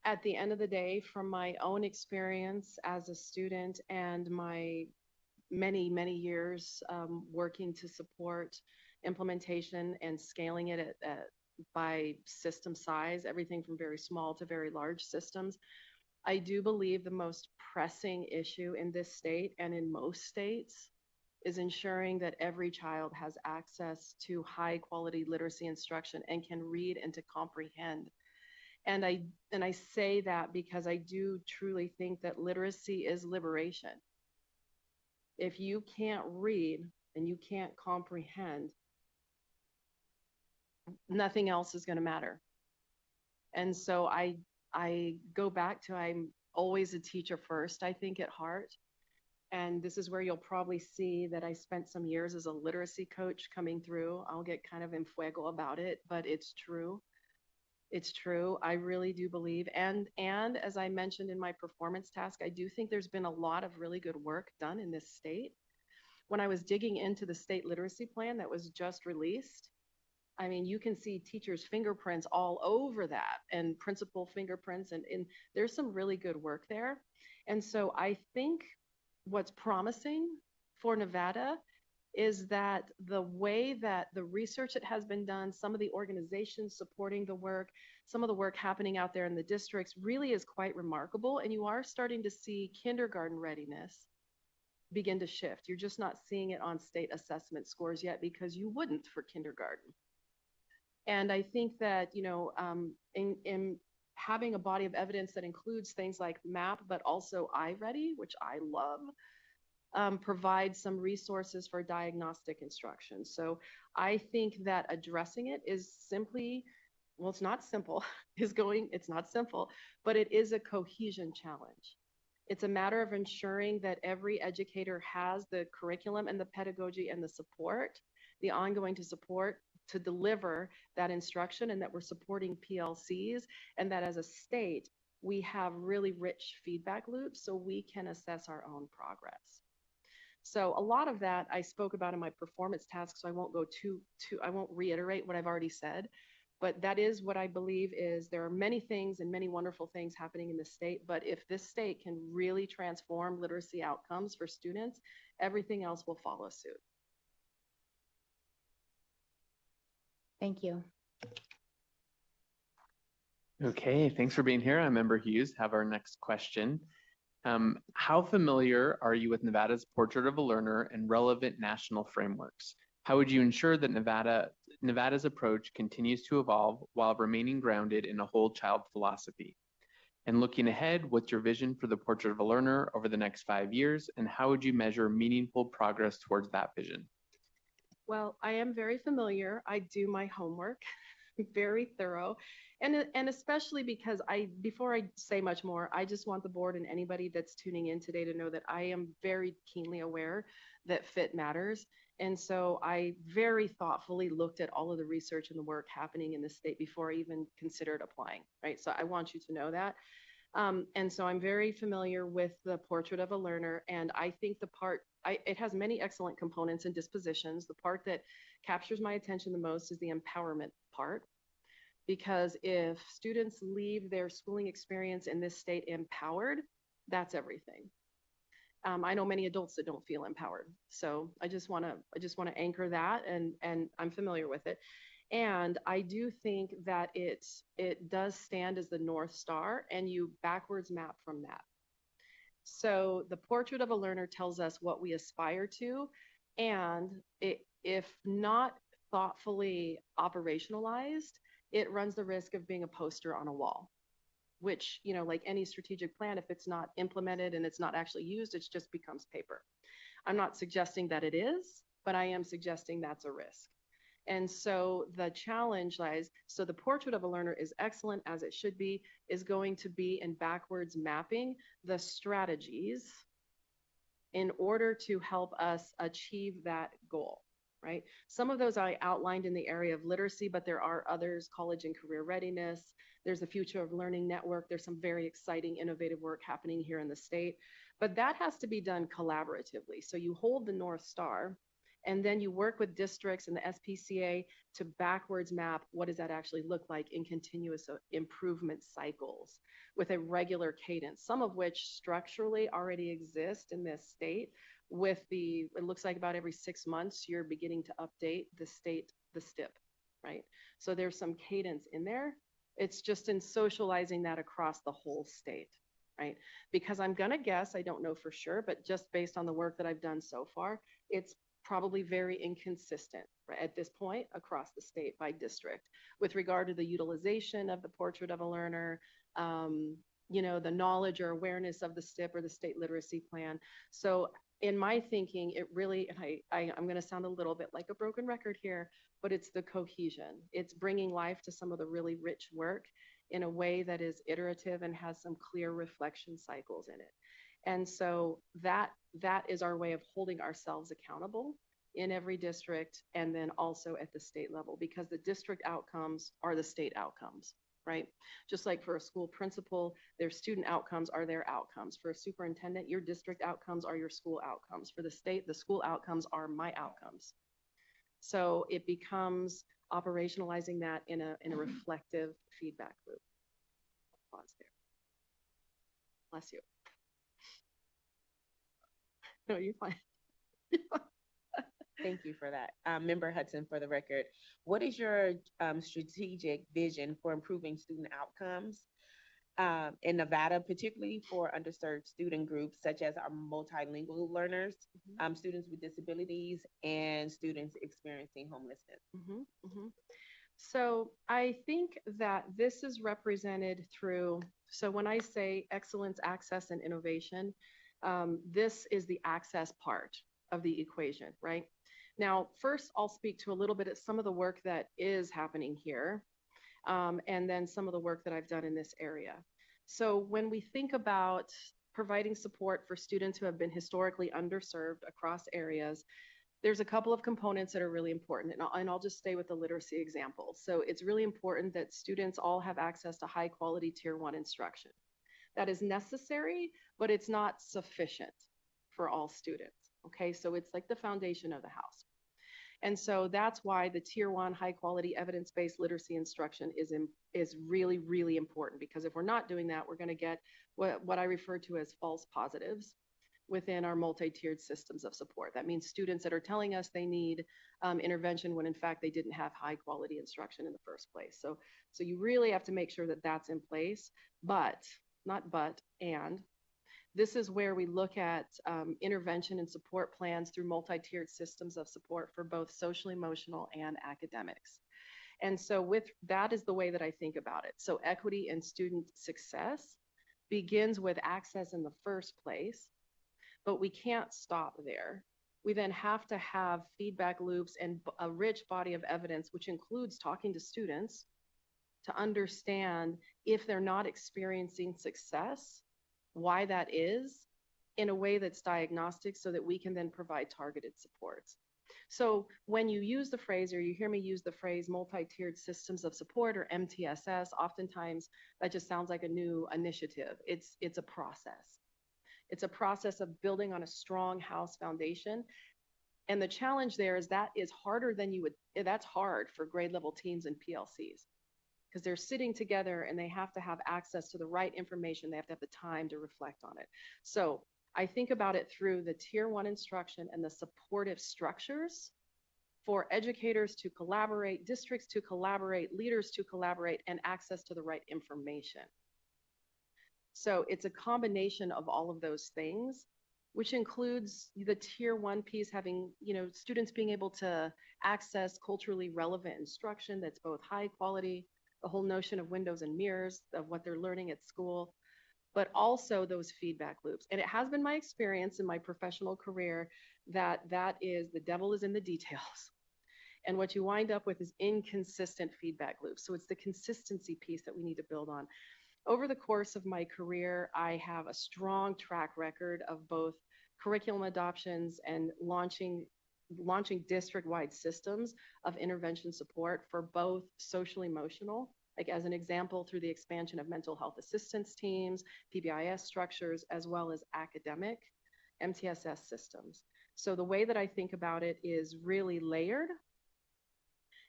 at the end of the day, from my own experience as a student and my many years working to support implementation and scaling it by system size, everything from very small to very large systems, I do believe the most pressing issue in this state and in most states is ensuring that every child has access to high quality literacy instruction and can read and to comprehend. And I say that because I do truly think that literacy is liberation. If you can't read and you can't comprehend, nothing else is going to matter. And so I go back to, I'm always a teacher first, I think, at heart. And this is where you'll probably see that I spent some years as a literacy coach coming through. I'll get kind of en fuego about it, but it's true. It's true. I really do believe. And as I mentioned in my performance task, I do think there's been a lot of really good work done in this state. When I was digging into the state literacy plan that was just released, I mean, you can see teachers' fingerprints all over that and principal fingerprints, and there's some really good work there. And so I think what's promising for Nevada is that the way that the research that has been done, some of the organizations supporting the work, some of the work happening out there in the districts really is quite remarkable. And you are starting to see kindergarten readiness begin to shift. You're just not seeing it on state assessment scores yet because you wouldn't for kindergarten. And I think that, you know, in having a body of evidence that includes things like MAP, but also iReady, which I love, provide some resources for diagnostic instruction. So I think that addressing it is simply, well, it's not simple, it's not simple, but it is a cohesion challenge. It's a matter of ensuring that every educator has the curriculum and the pedagogy and the support, the ongoing support to deliver that instruction, and that we're supporting PLCs, and that as a state, we have really rich feedback loops so we can assess our own progress. So a lot of that I spoke about in my performance task, so I won't go I won't reiterate what I've already said, but that is what I believe is there are many things and many wonderful things happening in the state, but if this state can really transform literacy outcomes for students, everything else will follow suit. Thank you. Okay, thanks for being here. I'm Member Hughes. Have our next question. How familiar are you with Nevada's Portrait of a Learner and relevant national frameworks? How would you ensure that Nevada's approach continues to evolve while remaining grounded in a whole child philosophy? And looking ahead, what's your vision for the Portrait of a Learner over the next 5 years, and how would you measure meaningful progress towards that vision? Well, I am very familiar. I do my homework, very thorough. And especially because before I say much more, I just want the board and anybody that's tuning in today to know that I am very keenly aware that fit matters. And so I very thoughtfully looked at all of the research and the work happening in the state before I even considered applying, right? So I want you to know that. And so I'm very familiar with the Portrait of a Learner, and I think it has many excellent components and dispositions. The part that captures my attention the most is the empowerment part, because if students leave their schooling experience in this state empowered, that's everything. I know many adults that don't feel empowered, so I just want to anchor that, and I'm familiar with it. And I do think that it does stand as the North Star, and you backwards map from that. So the Portrait of a Learner tells us what we aspire to, and if not thoughtfully operationalized, it runs the risk of being a poster on a wall, which, you know, like any strategic plan, if it's not implemented and it's not actually used, it just becomes paper. I'm not suggesting that it is, but I am suggesting that's a risk. And so the challenge lies, so the Portrait of a Learner is excellent, as it should be, is going to be in backwards mapping the strategies in order to help us achieve that goal, right? Some of those I outlined in the area of literacy, but there are others, college and career readiness. There's the Future of Learning Network. There's some very exciting, innovative work happening here in the state, but that has to be done collaboratively. So you hold the North Star, And then you work with districts and the SPCA to backwards map what does that actually look like in continuous improvement cycles with a regular cadence, some of which structurally already exist in this state. It looks like about every 6 months, you're beginning to update the STIP, right? So there's some cadence in there. It's just in socializing that across the whole state, right? Because I'm gonna guess, I don't know for sure, but just based on the work that I've done so far, it's probably very inconsistent at this point across the state by district with regard to the utilization of the Portrait of a Learner, the knowledge or awareness of the STIP or the state literacy plan. So in my thinking, it really, and I'm going to sound a little bit like a broken record here, but it's the cohesion. It's bringing life to some of the really rich work in a way that is iterative and has some clear reflection cycles in it. And so that is our way of holding ourselves accountable in every district and then also at the state level, because the district outcomes are the state outcomes, right? Just like for a school principal, their student outcomes are their outcomes. For a superintendent, your district outcomes are your school outcomes. For the state, the school outcomes are my outcomes. So it becomes operationalizing that in a reflective feedback loop. Pause there. Bless you. No, you're fine. Thank you for that. Member Hudson, for the record, what is your strategic vision for improving student outcomes in Nevada, particularly for underserved student groups such as our multilingual learners, students with disabilities, and students experiencing homelessness? So I think that this is represented through, so when I say excellence, access, and innovation, this is the access part of the equation, right? Now, first, I'll speak to a little bit of some of the work that is happening here, and then some of the work that I've done in this area. So when we think about providing support for students who have been historically underserved across areas, there's a couple of components that are really important, and I'll just stay with the literacy example. So it's really important that students all have access to high quality tier 1 instruction. That is necessary, but it's not sufficient for all students. Okay, so it's like the foundation of the house. And so that's why the tier 1 high quality evidence-based literacy instruction is really, really important, because if we're not doing that, we're going to get what I refer to as false positives within our multi-tiered systems of support. That means students that are telling us they need intervention when in fact they didn't have high quality instruction in the first place. So you really have to make sure that that's in place, and this is where we look at intervention and support plans through multi-tiered systems of support for both social, emotional, and academics. And so that is the way that I think about it. So equity and student success begins with access in the first place, but we can't stop there. We then have to have feedback loops and a rich body of evidence, which includes talking to students to understand if they're not experiencing success, why that is, in a way that's diagnostic so that we can then provide targeted supports. So when you use the phrase, or you hear me use the phrase multi-tiered systems of support, or MTSS, oftentimes that just sounds like a new initiative. It's a process. It's a process of building on a strong house foundation. And the challenge there is that is harder than that's hard for grade level teams and PLCs, because they're sitting together and they have to have access to the right information. They have to have the time to reflect on it. So I think about it through the tier 1 instruction and the supportive structures for educators to collaborate, districts to collaborate, leaders to collaborate, and access to the right information. So it's a combination of all of those things, which includes the tier 1 piece having, students being able to access culturally relevant instruction that's both high quality, the whole notion of windows and mirrors of what they're learning at school, but also those feedback loops. And it has been my experience in my professional career that the devil is in the details. And what you wind up with is inconsistent feedback loops. So it's the consistency piece that we need to build on. Over the course of my career, I have a strong track record of both curriculum adoptions and launching district-wide systems of intervention support for both social emotional, like as an example, through the expansion of mental health assistance teams, PBIS structures, as well as academic MTSS systems. So the way that I think about it is really layered,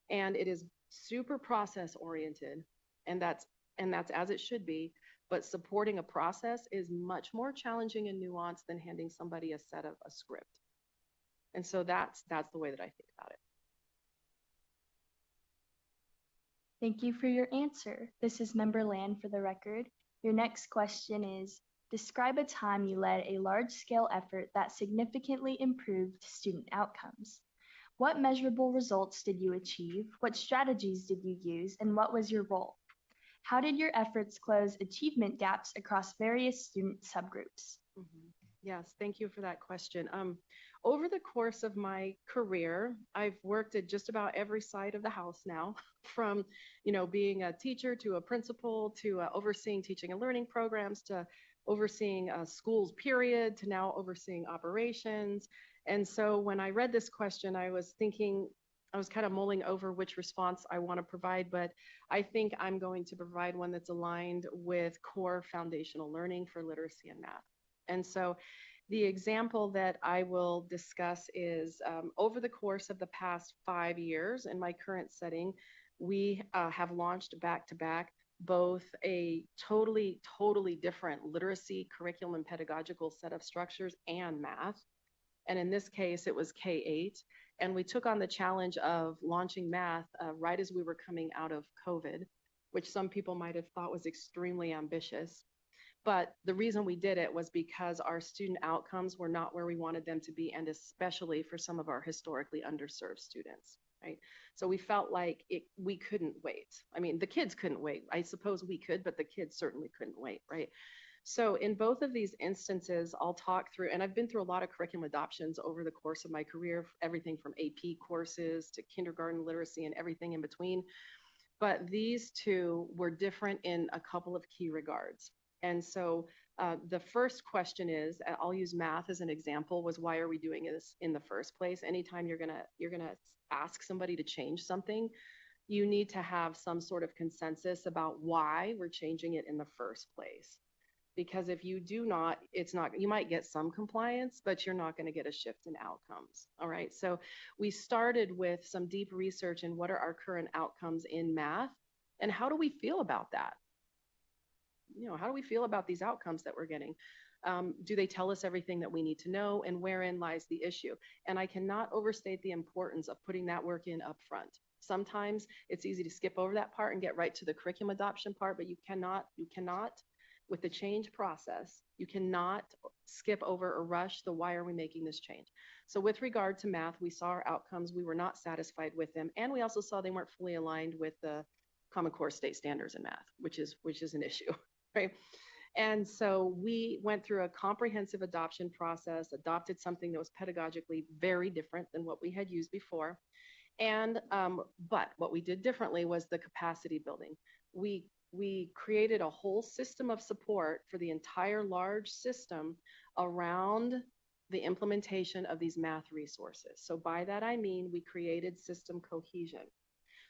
and it is super process oriented, and that's as it should be. But supporting a process is much more challenging and nuanced than handing somebody a set of a script. And so that's the way that I think about it. Thank you for your answer. This is Member Land for the record. Your next question is, describe a time you led a large-scale effort that significantly improved student outcomes. What measurable results did you achieve? What strategies did you use? And what was your role? How did your efforts close achievement gaps across various student subgroups? Yes, thank you for that question. Over the course of my career, I've worked at just about every side of the house now, from being a teacher to a principal to overseeing teaching and learning programs to overseeing schools period to now overseeing operations. And so when I read this question, I was kind of mulling over which response I want to provide, but I think I'm going to provide one that's aligned with core foundational learning for literacy and math. And so the example that I will discuss is over the course of the past 5 years in my current setting, we have launched back-to-back both a totally different literacy curriculum and pedagogical set of structures and math. And in this case, it was K-8. And we took on the challenge of launching math right as we were coming out of COVID, which some people might have thought was extremely ambitious. But the reason we did it was because our student outcomes were not where we wanted them to be, and especially for some of our historically underserved students, right? So we felt like we couldn't wait. I mean, the kids couldn't wait. I suppose we could, but the kids certainly couldn't wait, right? So in both of these instances, I'll talk through, and I've been through a lot of curriculum adoptions over the course of my career, everything from AP courses to kindergarten literacy and everything in between. But these two were different in a couple of key regards. And so the first question is, I'll use math as an example, was why are we doing this in the first place? Anytime you're gonna ask somebody to change something, you need to have some sort of consensus about why we're changing it in the first place. Because if you do not, you might get some compliance, but you're not going to get a shift in outcomes. All right. So we started with some deep research in what are our current outcomes in math and how do we feel about that? How do we feel about these outcomes that we're getting? Do they tell us everything that we need to know, and wherein lies the issue? And I cannot overstate the importance of putting that work in up front. Sometimes it's easy to skip over that part and get right to the curriculum adoption part, but you cannot, with the change process, you cannot skip over or rush the why are we making this change. So with regard to math, we saw our outcomes, we were not satisfied with them, and we also saw they weren't fully aligned with the Common Core state standards in math, which is an issue, right? And so we went through a comprehensive adoption process, adopted something that was pedagogically very different than what we had used before. And but what we did differently was the capacity building. We created a whole system of support for the entire large system around the implementation of these math resources. So by that, I mean, we created system cohesion.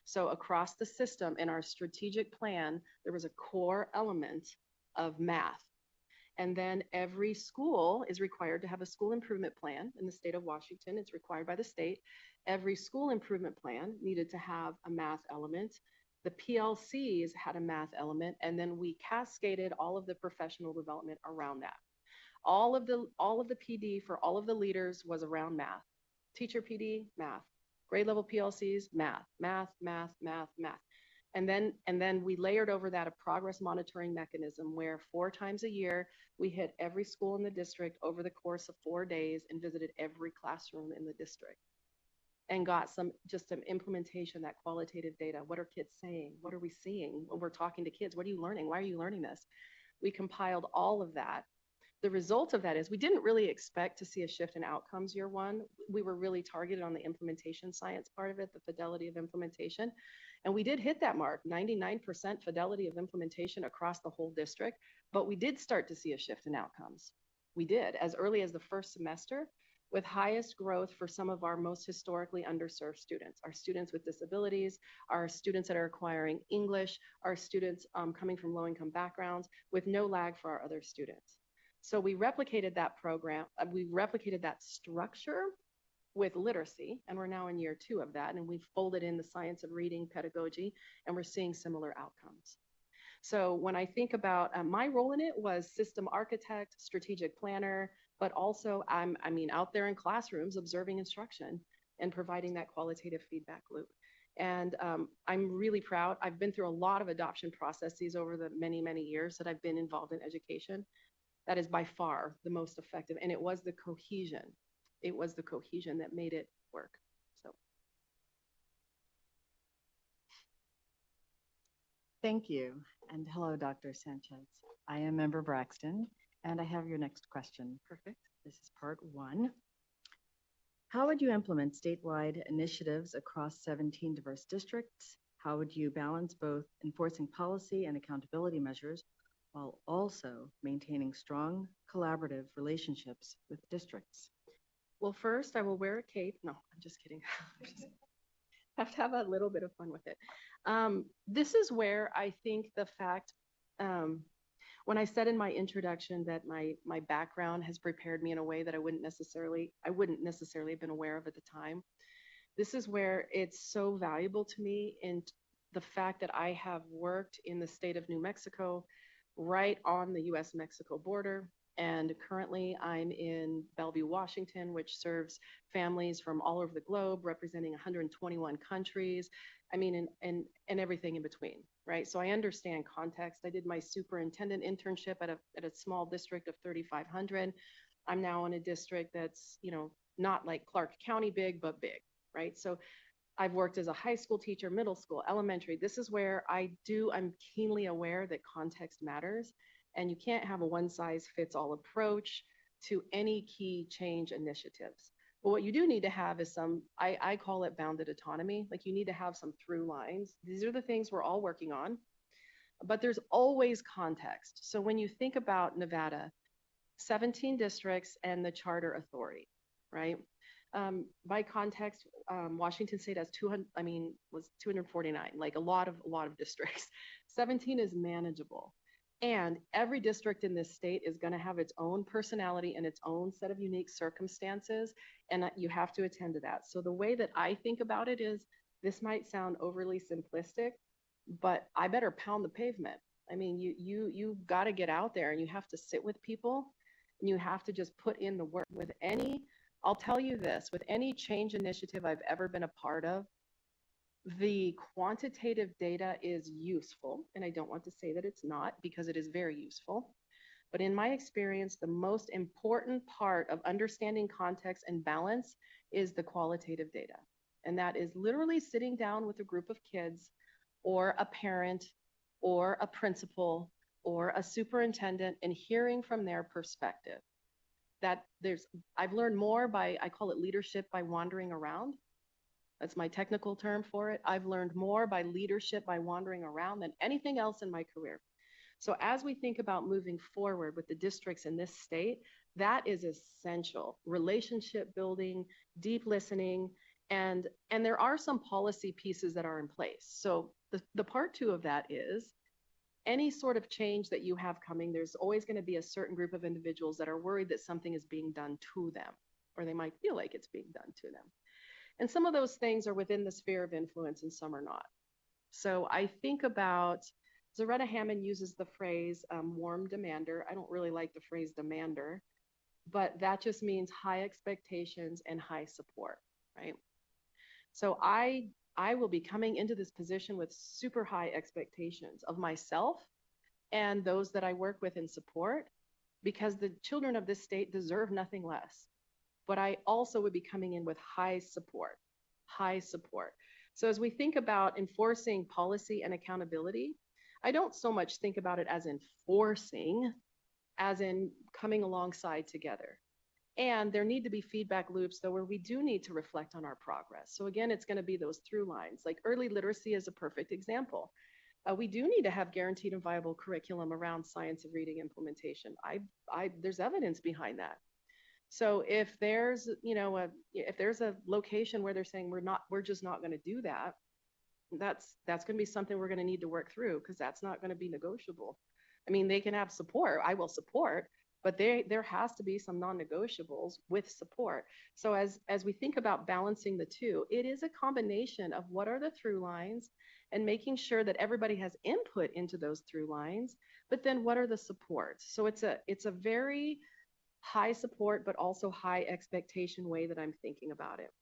So across the system in our strategic plan, there was a core element of math. And then every school is required to have a school improvement plan in the state of Washington. It's required by the state. Every school improvement plan needed to have a math element. The PLCs had a math element, and then we cascaded all of the professional development around that. All of the PD for all of the leaders was around math. Teacher PD, math. Grade level PLCs, math, math, math, math, math. And then we layered over that a progress monitoring mechanism where 4 times a year, we hit every school in the district over the course of 4 days and visited every classroom in the district and got some implementation, that qualitative data. What are kids saying? What are we seeing when we're talking to kids? What are you learning? Why are you learning this? We compiled all of that. The result of that is we didn't really expect to see a shift in outcomes year one. We were really targeted on the implementation science part of it, the fidelity of implementation. And we did hit that mark, 99% fidelity of implementation across the whole district, but we did start to see a shift in outcomes. We did, as early as the first semester, with highest growth for some of our most historically underserved students, our students with disabilities, our students that are acquiring English, our students coming from low-income backgrounds, with no lag for our other students. So we replicated that program, we replicated that structure with literacy, and we're now in year 2 of that, and we've folded in the science of reading pedagogy, and we're seeing similar outcomes. So when I think about my role in it was system architect, strategic planner, but also I mean, out there in classrooms observing instruction and providing that qualitative feedback loop. And I'm really proud. I've been through a lot of adoption processes over the many, many years that I've been involved in education. That is by far the most effective. And it was the cohesion. It was the cohesion that made it work. So. Thank you. And hello, Dr. Sanchez. I am Member Braxton, and I have your next question. Perfect. This is part 1. How would you implement statewide initiatives across 17 diverse districts? How would you balance both enforcing policy and accountability measures while also maintaining strong collaborative relationships with districts? Well, first, I will wear a cape. No, I'm just kidding. Have to have a little bit of fun with it. This is where I think the fact, when I said in my introduction that my background has prepared me in a way that I wouldn't necessarily have been aware of at the time. This is where it's so valuable to me in the fact that I have worked in the state of New Mexico, right on the US-Mexico border. And currently I'm in Bellevue, Washington, which serves families from all over the globe, representing 121 countries. I mean, and everything in between, right? So I understand context. I did my superintendent internship at a small district of 3,500. I'm now in a district that's, you know, not like Clark County big, but big, right? So I've worked as a high school teacher, middle school, elementary. This is where I'm keenly aware that context matters. And you can't have a one-size-fits-all approach to any key change initiatives. But what you do need to have is some, I call it bounded autonomy. Like you need to have some through lines. These are the things we're all working on, but there's always context. So when you think about Nevada, 17 districts and the charter authority, right? By context, Washington State has 249, like a lot of districts. 17 is manageable. And every district in this state is going to have its own personality and its own set of unique circumstances, and you have to attend to that. So the way that I think about it is, this might sound overly simplistic, but I better pound the pavement. I mean, you got to get out there and you have to sit with people and you have to just put in the work. I'll tell you this, with any change initiative I've ever been a part of, the quantitative data is useful, and I don't want to say that it's not, because it is very useful. But in my experience, the most important part of understanding context and balance is the qualitative data. And that is literally sitting down with a group of kids or a parent or a principal or a superintendent and hearing from their perspective. I've learned more I call it leadership by wandering around. That's my technical term for it. I've learned more by leadership by wandering around than anything else in my career. So as we think about moving forward with the districts in this state, that is essential. Relationship building, deep listening, and there are some policy pieces that are in place. So the part 2 of that is, any sort of change that you have coming, there's always going to be a certain group of individuals that are worried that something is being done to them, or they might feel like it's being done to them. And some of those things are within the sphere of influence and some are not. So I think about, Zaretta Hammond uses the phrase warm demander. I don't really like the phrase demander, but that just means high expectations and high support, right? So I will be coming into this position with super high expectations of myself and those that I work with and support, because the children of this state deserve nothing less. But I also would be coming in with high support. So as we think about enforcing policy and accountability, I don't so much think about it as enforcing, as in coming alongside together. And there need to be feedback loops, though, where we do need to reflect on our progress. So again, it's going to be those through lines. Like early literacy is a perfect example. We do need to have guaranteed and viable curriculum around science of reading implementation. There's evidence behind that. So if there's, if there's a location where they're saying we're just not going to do that, that's going to be something we're going to need to work through, because that's not going to be negotiable. I mean, they can have support. I will support, but there has to be some non-negotiables with support. So as we think about balancing the two, it is a combination of what are the through lines and making sure that everybody has input into those through lines, but then what are the supports? So it's a very high support, but also high expectation way that I'm thinking about it.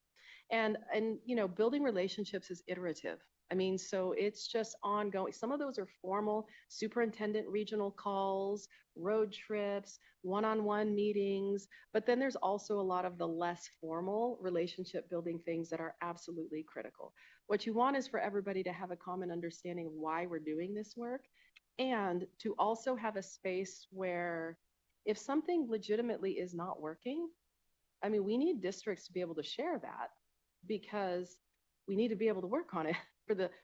And you know, building relationships is iterative. I mean, so it's just ongoing. Some of those are formal superintendent regional calls, road trips, one-on-one meetings, but then there's also a lot of the less formal relationship building things that are absolutely critical. What you want is for everybody to have a common understanding of why we're doing this work, and to also have a space where if something legitimately is not working, I mean, we need districts to be able to share that, because we need to be able to work on it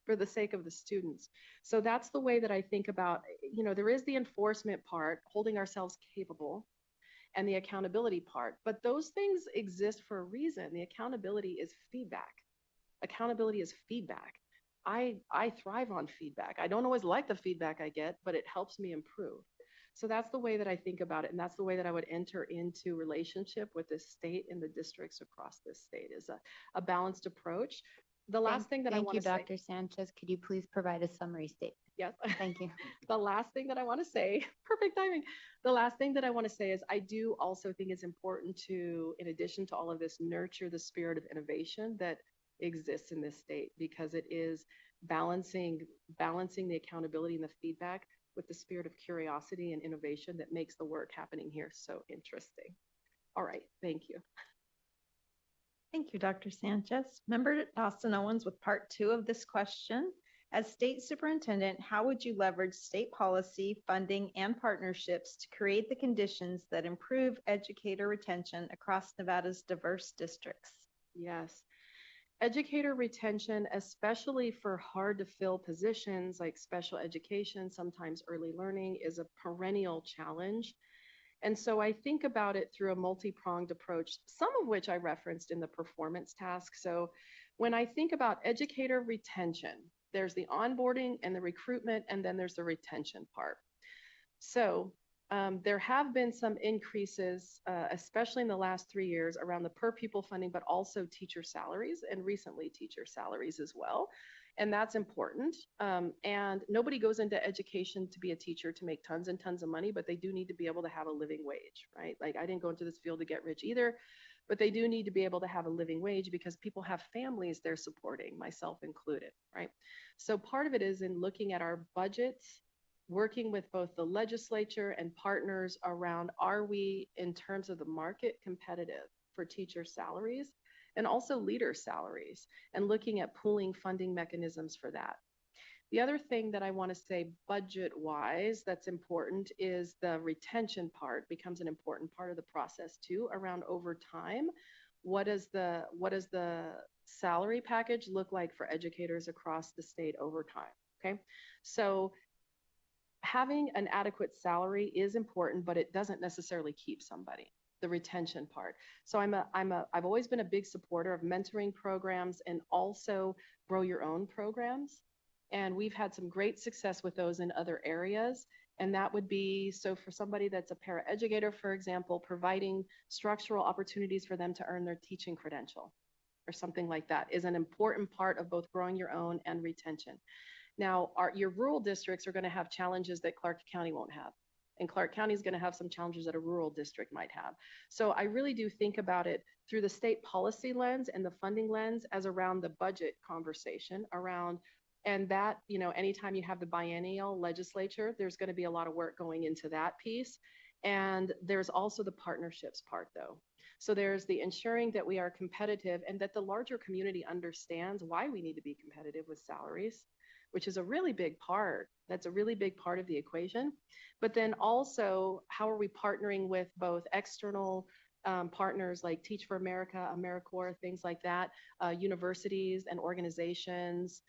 for the sake of the students. So that's the way that I think about, you know, there is the enforcement part, holding ourselves capable, and the accountability part, but those things exist for a reason. The accountability is feedback. Accountability is feedback. I thrive on feedback. I don't always like the feedback I get, but it helps me improve. So that's the way that I think about it. And that's the way that I would enter into relationship with the state and the districts across this state, is a balanced approach. The last thing that I want to say. Thank you, Dr. Sanchez. Could you please provide a summary statement? Yes. Thank you. The last thing that I want to say, perfect timing. The last thing that I want to say is I do also think it's important to, in addition to all of this, nurture the spirit of innovation that exists in this state, because it is balancing the accountability and the feedback with the spirit of curiosity and innovation that makes the work happening here so interesting. All right, thank you. Thank you, Dr. Sanchez. Member Austin Owens with part 2 of this question. As state superintendent, how would you leverage state policy, funding, and partnerships to create the conditions that improve educator retention across Nevada's diverse districts? Yes. Educator retention, especially for hard to fill positions like special education, sometimes early learning, is a perennial challenge. And so I think about it through a multi-pronged approach, some of which I referenced in the performance task. So when I think about educator retention, there's the onboarding and the recruitment, and then there's the retention part. So there have been some increases, especially in the last 3 years, around the per pupil funding, but also teacher salaries, and recently teacher salaries as well. And that's important. And nobody goes into education to be a teacher to make tons and tons of money, but they do need to be able to have a living wage, right? Like, I didn't go into this field to get rich either, but they do need to be able to have a living wage because people have families they're supporting, myself included, right? So part of it is in looking at our budgets, working with both the legislature and partners around, are we, in terms of the market, competitive for teacher salaries and also leader salaries, and looking at pooling funding mechanisms for that. The other thing that I want to say budget-wise that's important is the retention part becomes an important part of the process too, around over time. What does the salary package look like for educators across the state over time? Okay, so having an adequate salary is important, but it doesn't necessarily keep somebody. The retention part. So I've always been a big supporter of mentoring programs and also grow your own programs. And we've had some great success with those in other areas. And that would be, so for somebody that's a paraeducator, for example, providing structural opportunities for them to earn their teaching credential or something like that is an important part of both growing your own and retention. Now, your rural districts are going to have challenges that Clark County won't have. And Clark County is going to have some challenges that a rural district might have. So I really do think about it through the state policy lens and the funding lens as around the budget conversation around, and that, you know, anytime you have the biennial legislature, there's going to be a lot of work going into that piece. And there's also the partnerships part though. So there's the ensuring that we are competitive and that the larger community understands why we need to be competitive with salaries, which is a really big part. That's a really big part of the equation. But then also, how are we partnering with both external partners like Teach for America, AmeriCorps, things like that, universities and organizations,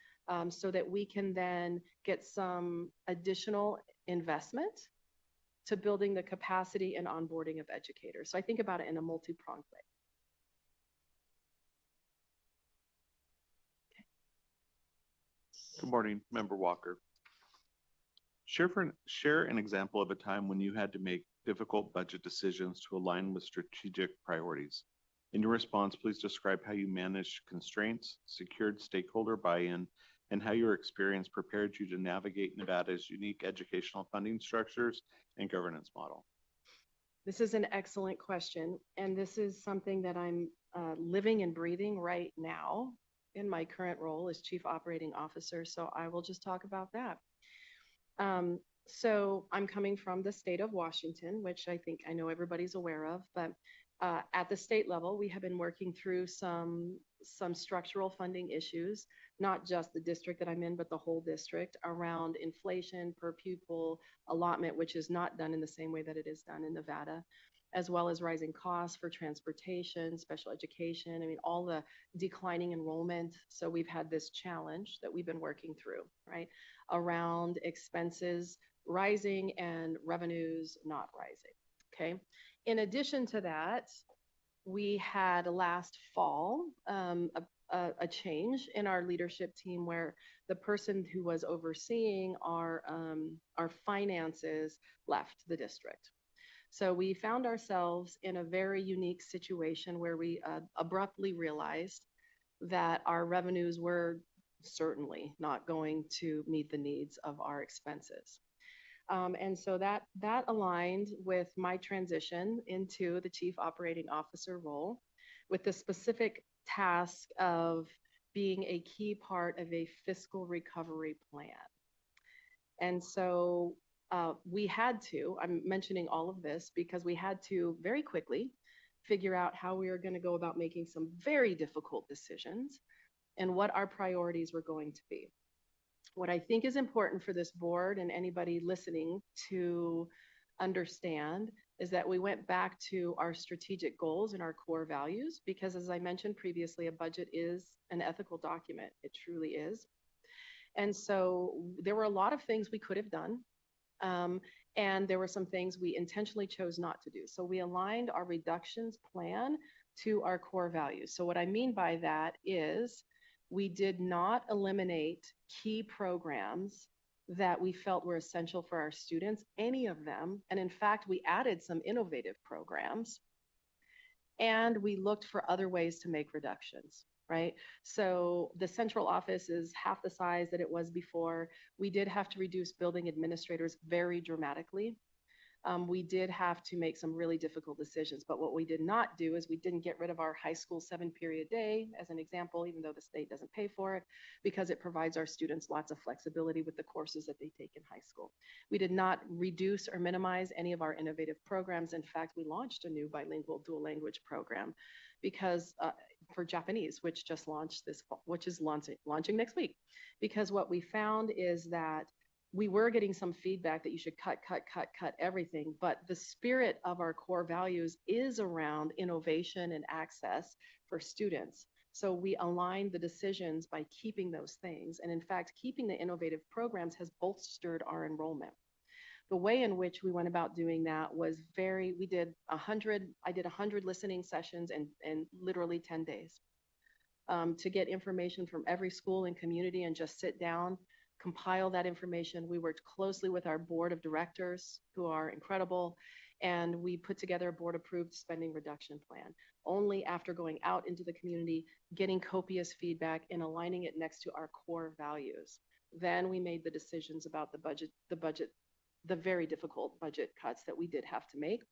so that we can then get some additional investment to building the capacity and onboarding of educators. So I think about it in a multi-pronged way. Good morning, Member Walker. Share an example of a time when you had to make difficult budget decisions to align with strategic priorities. In your response, please describe how you managed constraints, secured stakeholder buy-in, and how your experience prepared you to navigate Nevada's unique educational funding structures and governance model. This is an excellent question, and this is something that I'm living and breathing right now in my current role as Chief Operating Officer, so I will just talk about that. So I'm coming from the state of Washington, which I know everybody's aware of, but at the state level, we have been working through some structural funding issues, not just the district that I'm in, but the whole district, around inflation per pupil allotment, which is not done in the same way that it is done in Nevada, as well as rising costs for transportation, special education, all the declining enrollment. So we've had this challenge that we've been working through, right, around expenses rising and revenues not rising, okay? In addition to that, we had last fall a change in our leadership team where the person who was overseeing our finances left the district. So we found ourselves in a very unique situation where we abruptly realized that our revenues were certainly not going to meet the needs of our expenses. And so that aligned with my transition into the Chief Operating Officer role with the specific task of being a key part of a fiscal recovery plan. And so we had to, I'm mentioning all of this because we had to very quickly figure out how we were going to go about making some very difficult decisions and what our priorities were going to be. What I think is important for this board and anybody listening to understand is that we went back to our strategic goals and our core values, because as I mentioned previously, a budget is an ethical document. It truly is. And so there were a lot of things we could have done. And there were some things we intentionally chose not to do. So we aligned our reductions plan to our core values. So what I mean by that is we did not eliminate key programs that we felt were essential for our students, any of them. And in fact, we added some innovative programs and we looked for other ways to make reductions, right? So the central office is half the size that it was before. We did have to reduce building administrators very dramatically. We did have to make some really difficult decisions, but what we did not do is we didn't get rid of our high school 7-period day, as an example, even though the state doesn't pay for it, because it provides our students lots of flexibility with the courses that they take in high school. We did not reduce or minimize any of our innovative programs. In fact, we launched a new bilingual dual language program because for Japanese, which just launched this fall, which is launching next week, because what we found is that we were getting some feedback that you should cut everything, but the spirit of our core values is around innovation and access for students. So we aligned the decisions by keeping those things. And in fact, keeping the innovative programs has bolstered our enrollment. The way in which we went about doing that was I did 100 listening sessions in literally 10 days to get information from every school and community and just sit down, compile that information. We worked closely with our board of directors, who are incredible, and we put together a board-approved spending reduction plan. Only after going out into the community, getting copious feedback and aligning it next to our core values. Then we made the decisions about the very difficult budget cuts that we did have to make.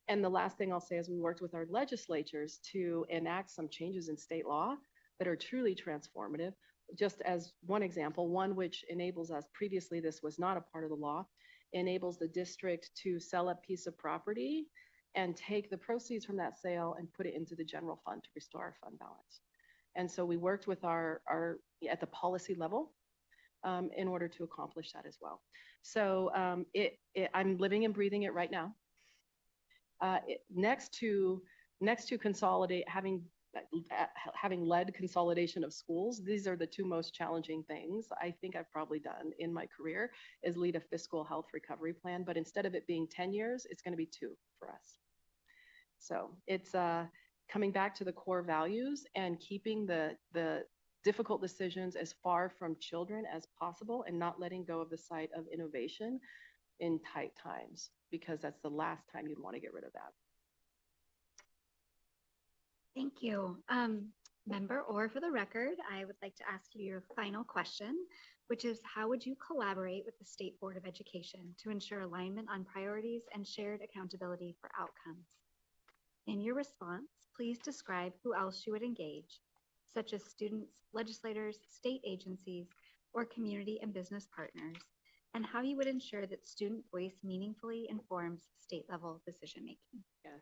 And the last thing I'll say is we worked with our legislatures to enact some changes in state law that are truly transformative. Just as one example, one which enables us, previously this was not a part of the law, enables the district to sell a piece of property and take the proceeds from that sale and put it into the general fund to restore our fund balance. And so we worked with our at the policy level in order to accomplish that as well. So I'm living and breathing it right now. Next to consolidate, having led consolidation of schools, these are the two most challenging things I think I've probably done in my career, is lead a fiscal health recovery plan. But instead of it being 10 years, it's going to be 2 for us. So it's coming back to the core values and keeping the difficult decisions as far from children as possible and not letting go of the sight of innovation in tight times, because that's the last time you'd want to get rid of that. Thank you. Member Orr, for the record, I would like to ask you your final question, which is how would you collaborate with the State Board of Education to ensure alignment on priorities and shared accountability for outcomes? In your response, please describe who else you would engage, such as students, legislators, state agencies, or community and business partners, and how you would ensure that student voice meaningfully informs state-level decision-making. Yes.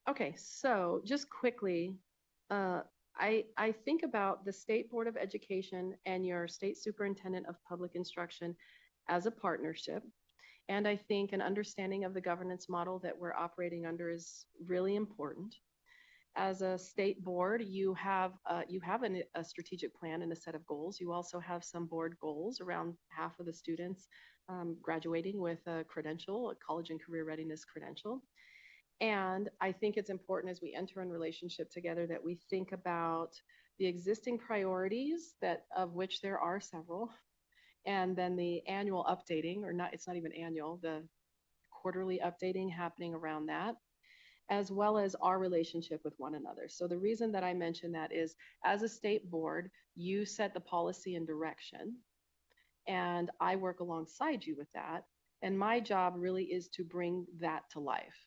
Okay, so just quickly, I think about the State Board of Education and your state superintendent of public instruction as a partnership. And I think an understanding of the governance model that we're operating under is really important. As a state board, you have a strategic plan and a set of goals. You also have some board goals. Around half of the students graduating with a credential, a college and career readiness credential. And I think it's important as we enter in relationship together that we think about the existing priorities, that of which there are several, and then the annual updating, or not, it's not even annual, the quarterly updating happening around that, as well as our relationship with one another. So the reason that I mention that is, as a state board, you set the policy and direction, and I work alongside you with that. And my job really is to bring that to life.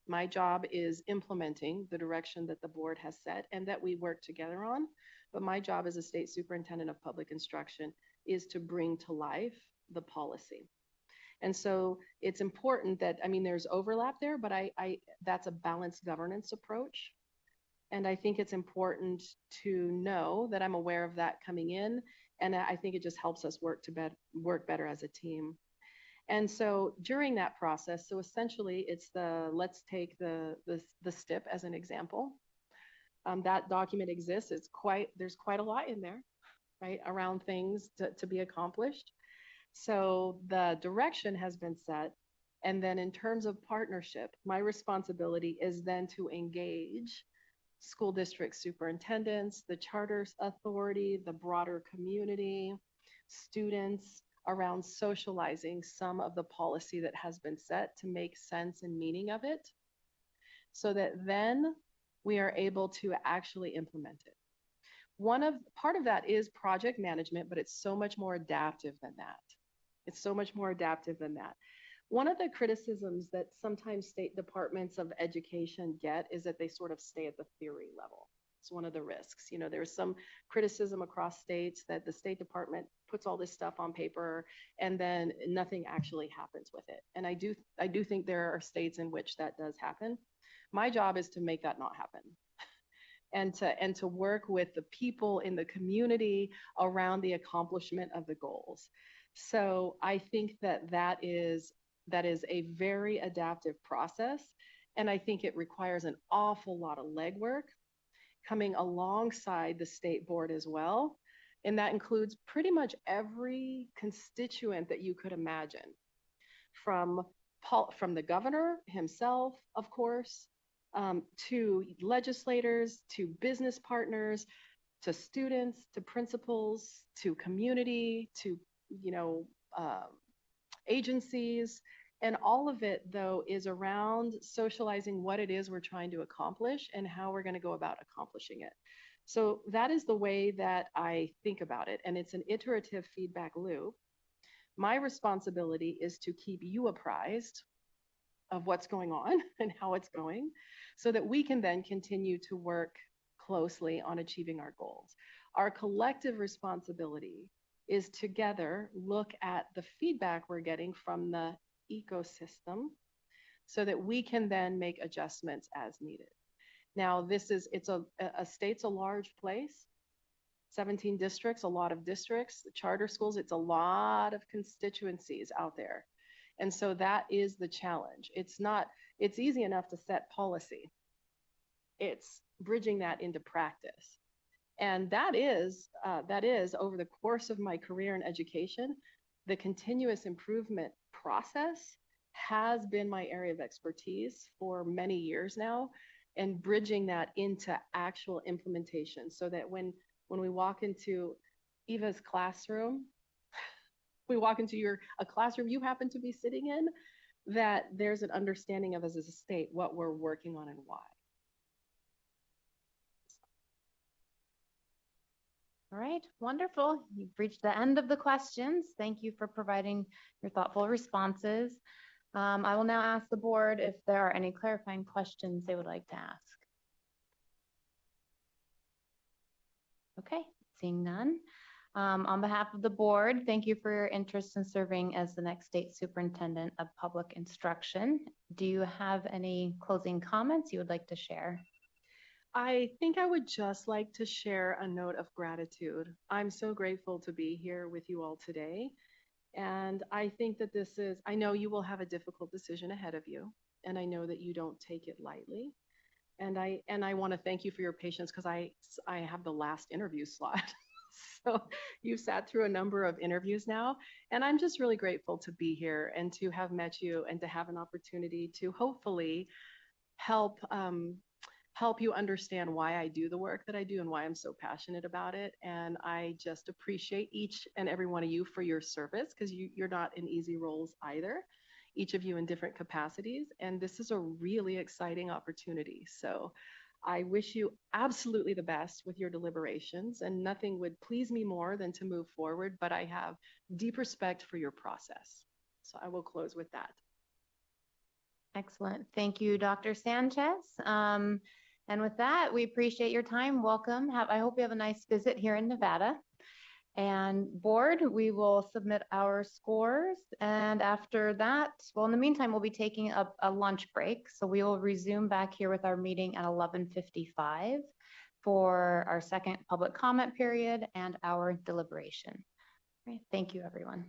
My job is implementing the direction that the board has set and that we work together on. But my job as a state superintendent of public instruction is to bring to life the policy. And so it's important that, I mean, there's overlap there, but that's a balanced governance approach. And I think it's important to know that I'm aware of that coming in. And I think it just helps us work better as a team. And so during that process, so essentially it's let's take the STIP as an example. That document exists. There's quite a lot in there, right, around things to be accomplished. So the direction has been set. And then in terms of partnership, my responsibility is then to engage school district superintendents, the charters authority, the broader community, students, around socializing some of the policy that has been set to make sense and meaning of it, so that then we are able to actually implement it. Part of that is project management, but it's so much more adaptive than that. It's so much more adaptive than that. One of the criticisms that sometimes state departments of education get is that they sort of stay at the theory level. It's one of the risks. You know, there's some criticism across states that the State Department puts all this stuff on paper and then nothing actually happens with it. And I do think there are states in which that does happen. My job is to make that not happen. And to work with the people in the community around the accomplishment of the goals. So I think that is a very adaptive process. And I think it requires an awful lot of legwork coming alongside the state board as well. And that includes pretty much every constituent that you could imagine, from the governor himself, of course, to legislators, to business partners, to students, to principals, to community, to agencies. And all of it, though, is around socializing what it is we're trying to accomplish and how we're going to go about accomplishing it. So that is the way that I think about it. And it's an iterative feedback loop. My responsibility is to keep you apprised of what's going on and how it's going, so that we can then continue to work closely on achieving our goals. Our collective responsibility is together look at the feedback we're getting from the ecosystem so that we can then make adjustments as needed. Now, a state's a large place, 17 districts, a lot of districts, charter schools, it's a lot of constituencies out there. And so that is the challenge. It's easy enough to set policy. It's bridging that into practice. And that is over the course of my career in education, the continuous improvement process has been my area of expertise for many years now, and bridging that into actual implementation so that when we walk into Eva's classroom, we walk into a classroom you happen to be sitting in, that there's an understanding of as a state what we're working on and why. All right, wonderful. You've reached the end of the questions. Thank you for providing your thoughtful responses. I will now ask the board if there are any clarifying questions they would like to ask. Okay, seeing none. On behalf of the board, thank you for your interest in serving as the next state superintendent of public instruction. Do you have any closing comments you would like to share? I think I would just like to share a note of gratitude. I'm so grateful to be here with you all today. And I think that I know you will have a difficult decision ahead of you, and I know that you don't take it lightly. And I want to thank you for your patience because I have the last interview slot. So you've sat through a number of interviews now, and I'm just really grateful to be here and to have met you and to have an opportunity to hopefully help you understand why I do the work that I do and why I'm so passionate about it. And I just appreciate each and every one of you for your service, because you're not in easy roles either, each of you in different capacities. And this is a really exciting opportunity. So I wish you absolutely the best with your deliberations, and nothing would please me more than to move forward, but I have deep respect for your process. So I will close with that. Excellent. Thank you, Dr. Sanchez. And with that, we appreciate your time. Welcome. I hope you have a nice visit here in Nevada. And board, we will submit our scores. And after that, well, in the meantime, we'll be taking a lunch break. So we will resume back here with our meeting at 11:55 for our second public comment period and our deliberation. All right. Thank you, everyone.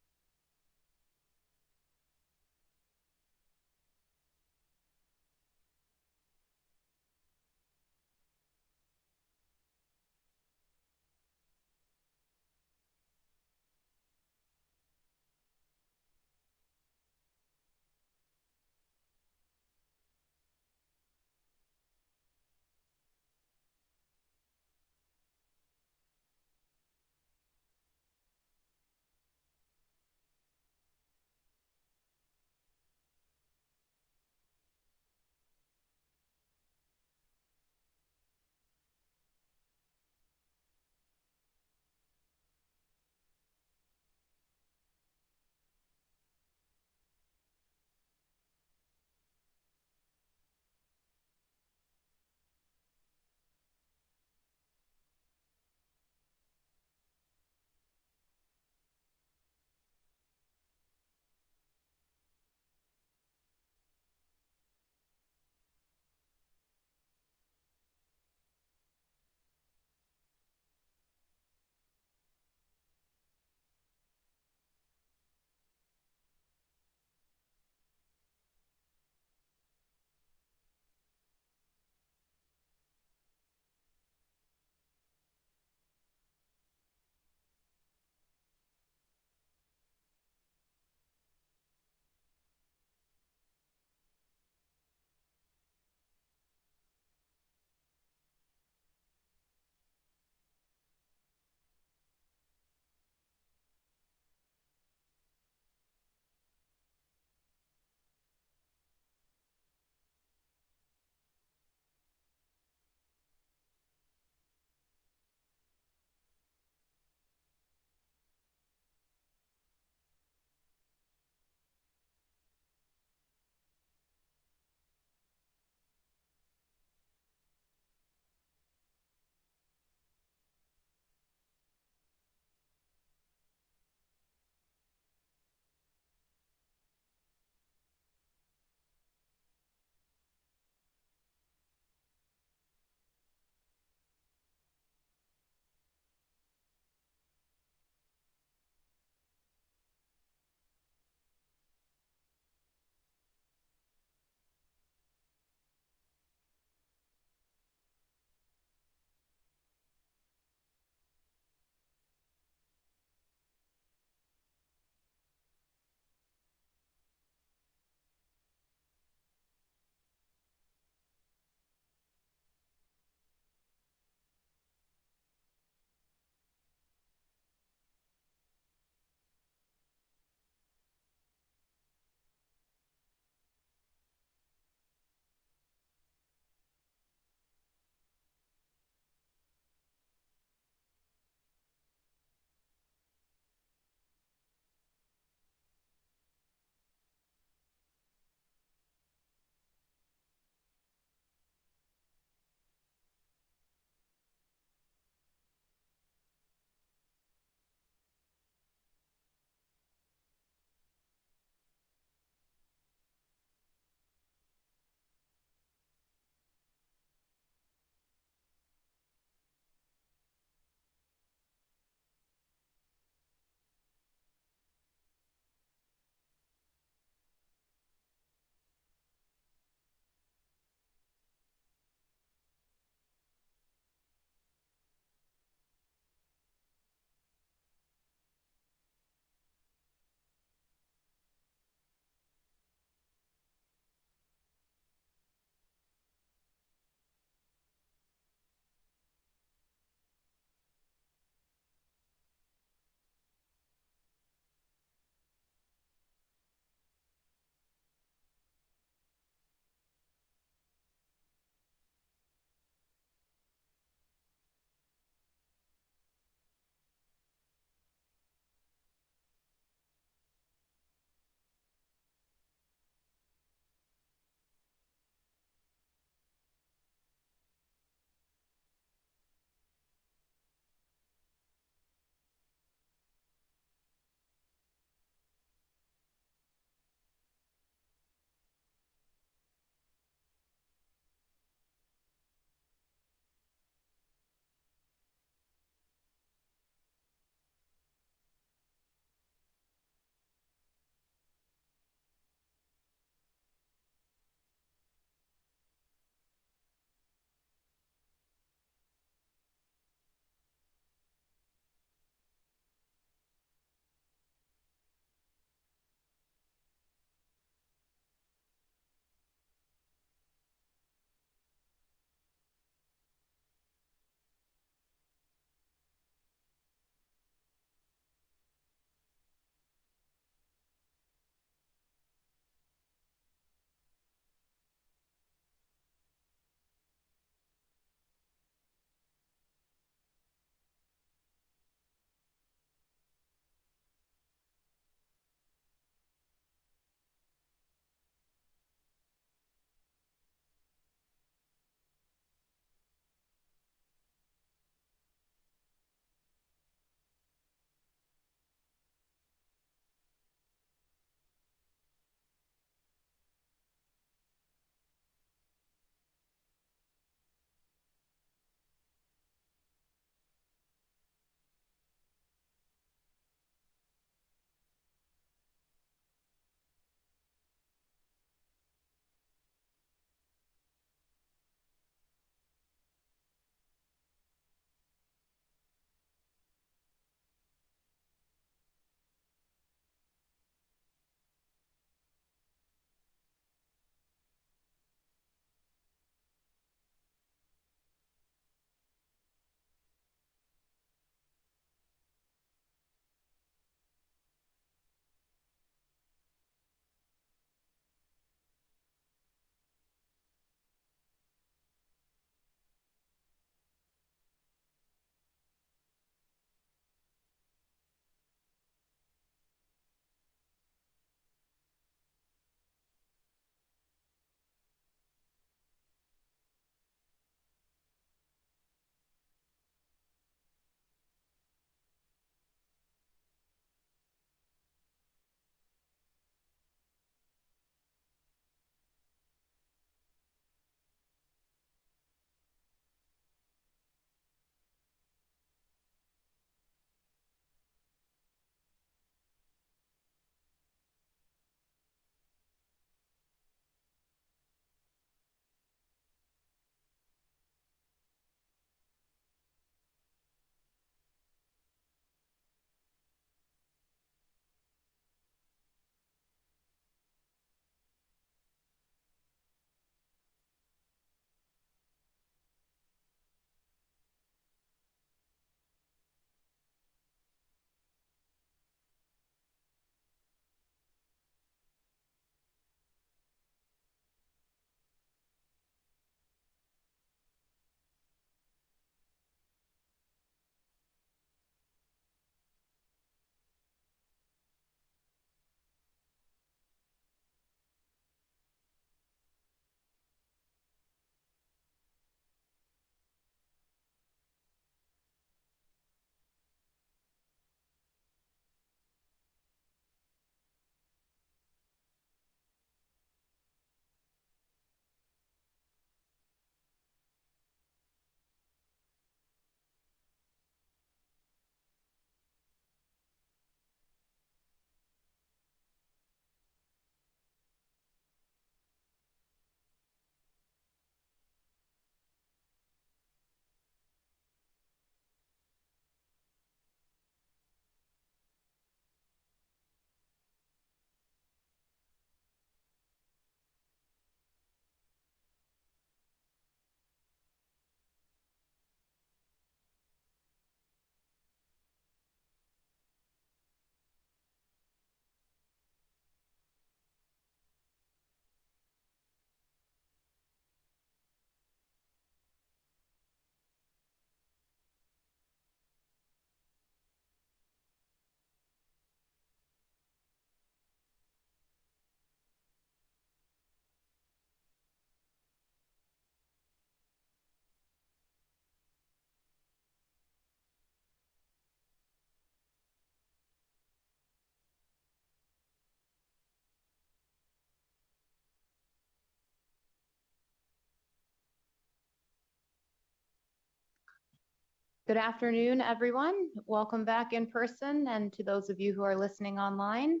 Good afternoon, everyone. Welcome back in person, and to those of you who are listening online,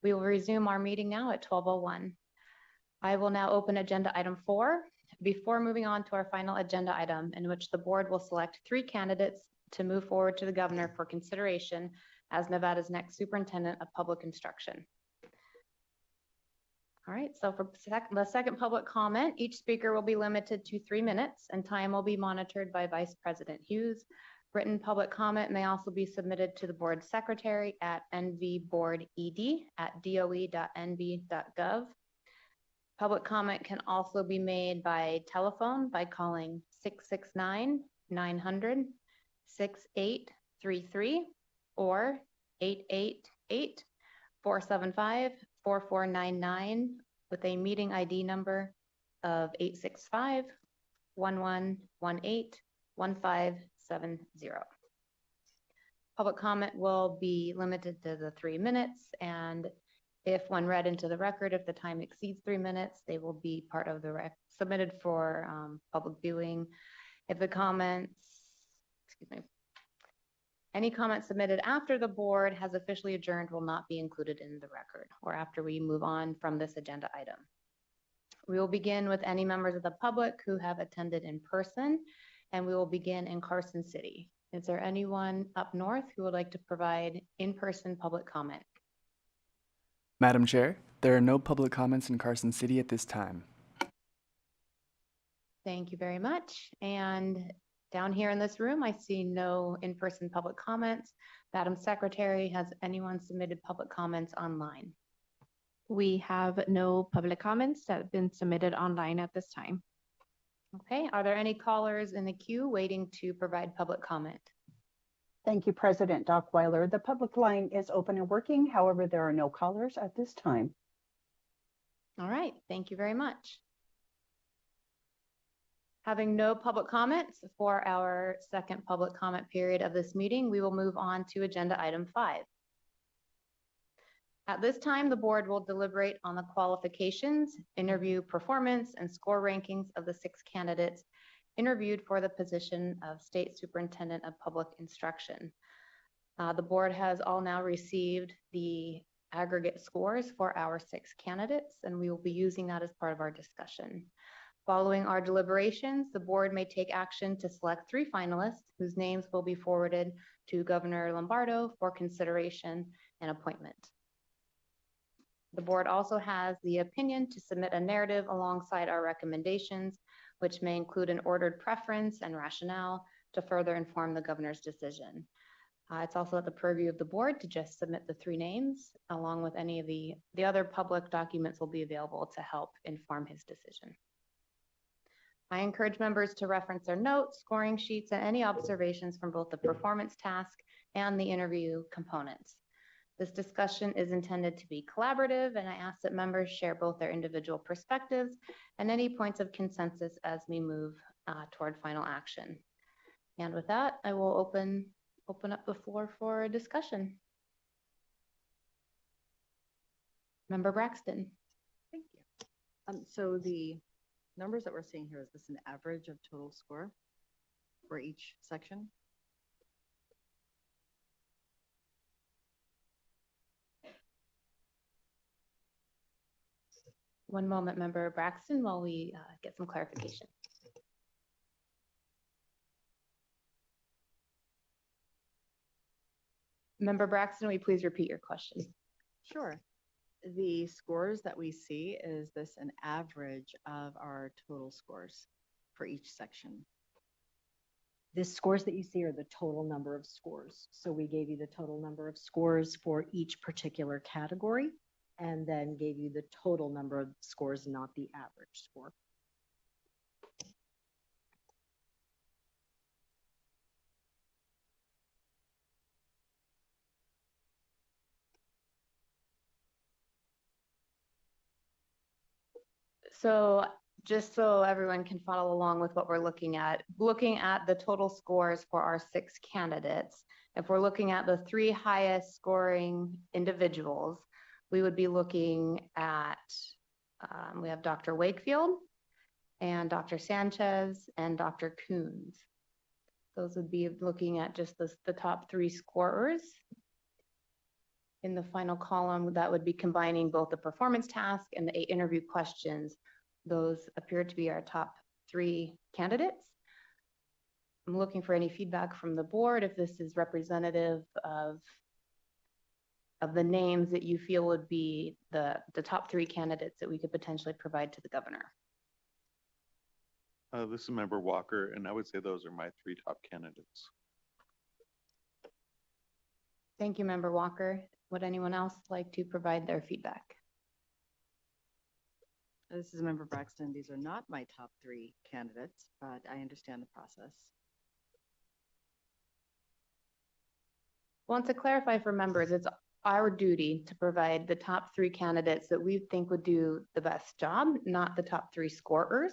we will resume our meeting now at 12:01. I will now open agenda item 4 before moving on to our final agenda item, in which the board will select 3 candidates to move forward to the governor for consideration as Nevada's next superintendent of public instruction. All right, so for the second public comment, each speaker will be limited to 3 minutes, and time will be monitored by Vice President Hughes. Written public comment may also be submitted to the board secretary at nvboarded@doe.nv.gov. Public comment can also be made by telephone by calling 669-900-6833 or 888-475-4499 with a meeting ID number of 865-1118-1570. Public comment will be limited to the 3 minutes, and if when read into the record, if the time exceeds 3 minutes, they will be part of the submitted for public viewing. If the comments, any comments submitted after the board has officially adjourned will not be included in the record or after we move on from this agenda item. We will begin with any members of the public who have attended in person, and we will begin in Carson City. Is there anyone up north who would like to provide in-person public comment? Madam Chair, there are no public comments in Carson City at this time. Thank you very much. And down here in this room, I see no in-person public comments. Madam Secretary, has anyone submitted public comments online? We have no public comments that have been submitted online at this time. Okay, are there any callers in the queue waiting to provide public comment? Thank you, President Dockweiler. The public line is open and working. However, there are no callers at this time. All right, thank you very much. Having no public comments for our second public comment period of this meeting, we will move on to agenda item 5. At this time, the board will deliberate on the qualifications, interview performance, and score rankings of the 6 candidates interviewed for the position of State Superintendent of Public Instruction. The board has all now received the aggregate scores for our 6 candidates, and we will be using that as part of our discussion. Following our deliberations, the board may take action to select 3 finalists whose names will be forwarded to Governor Lombardo for consideration and appointment. The board also has the opinion to submit a narrative alongside our recommendations, which may include an ordered preference and rationale to further inform the governor's decision. It's also at the purview of the board to just submit the 3 names, along with any of the other public documents will be available to help inform his decision. I encourage members to reference their notes, scoring sheets, and any observations from both the performance task and the interview components. This discussion is intended to be collaborative, and I ask that members share both their individual perspectives and any points of consensus as we move toward final action. And with that, I will open up the floor for a discussion. Member Braxton. Thank you. So the numbers that we're seeing here, is this an average of total score for each section? One moment, Member Braxton, while we get some clarification. Member Braxton, will you please repeat your question? Sure. The scores that we see, is this an average of our total scores for each section? The scores that you see are the total number of scores. So we gave you the total number of scores for each particular category, and then gave you the total number of scores, not the average score. So just so everyone can follow along with what we're looking at the total scores for our 6 candidates, if we're looking at the 3 highest scoring individuals, we would be looking at, we have Dr. Wakefield and Dr. Sanchez and Dr. Coons. Those would be looking at just the top 3 scorers. In the final column, that would be combining both the performance task and the 8 interview questions. Those appear to be our top 3 candidates. I'm looking for any feedback from the board if this is representative of the names that you feel would be the top 3 candidates that we could potentially provide to the governor. This is Member Walker, and I would say those are my 3 top candidates. Thank you, Member Walker. Would anyone else like to provide their feedback? This is Member Braxton. These are not my top 3 candidates, but I understand the process. Well, and to clarify for members, it's our duty to provide the top 3 candidates that we think would do the best job, not the top 3 scorers.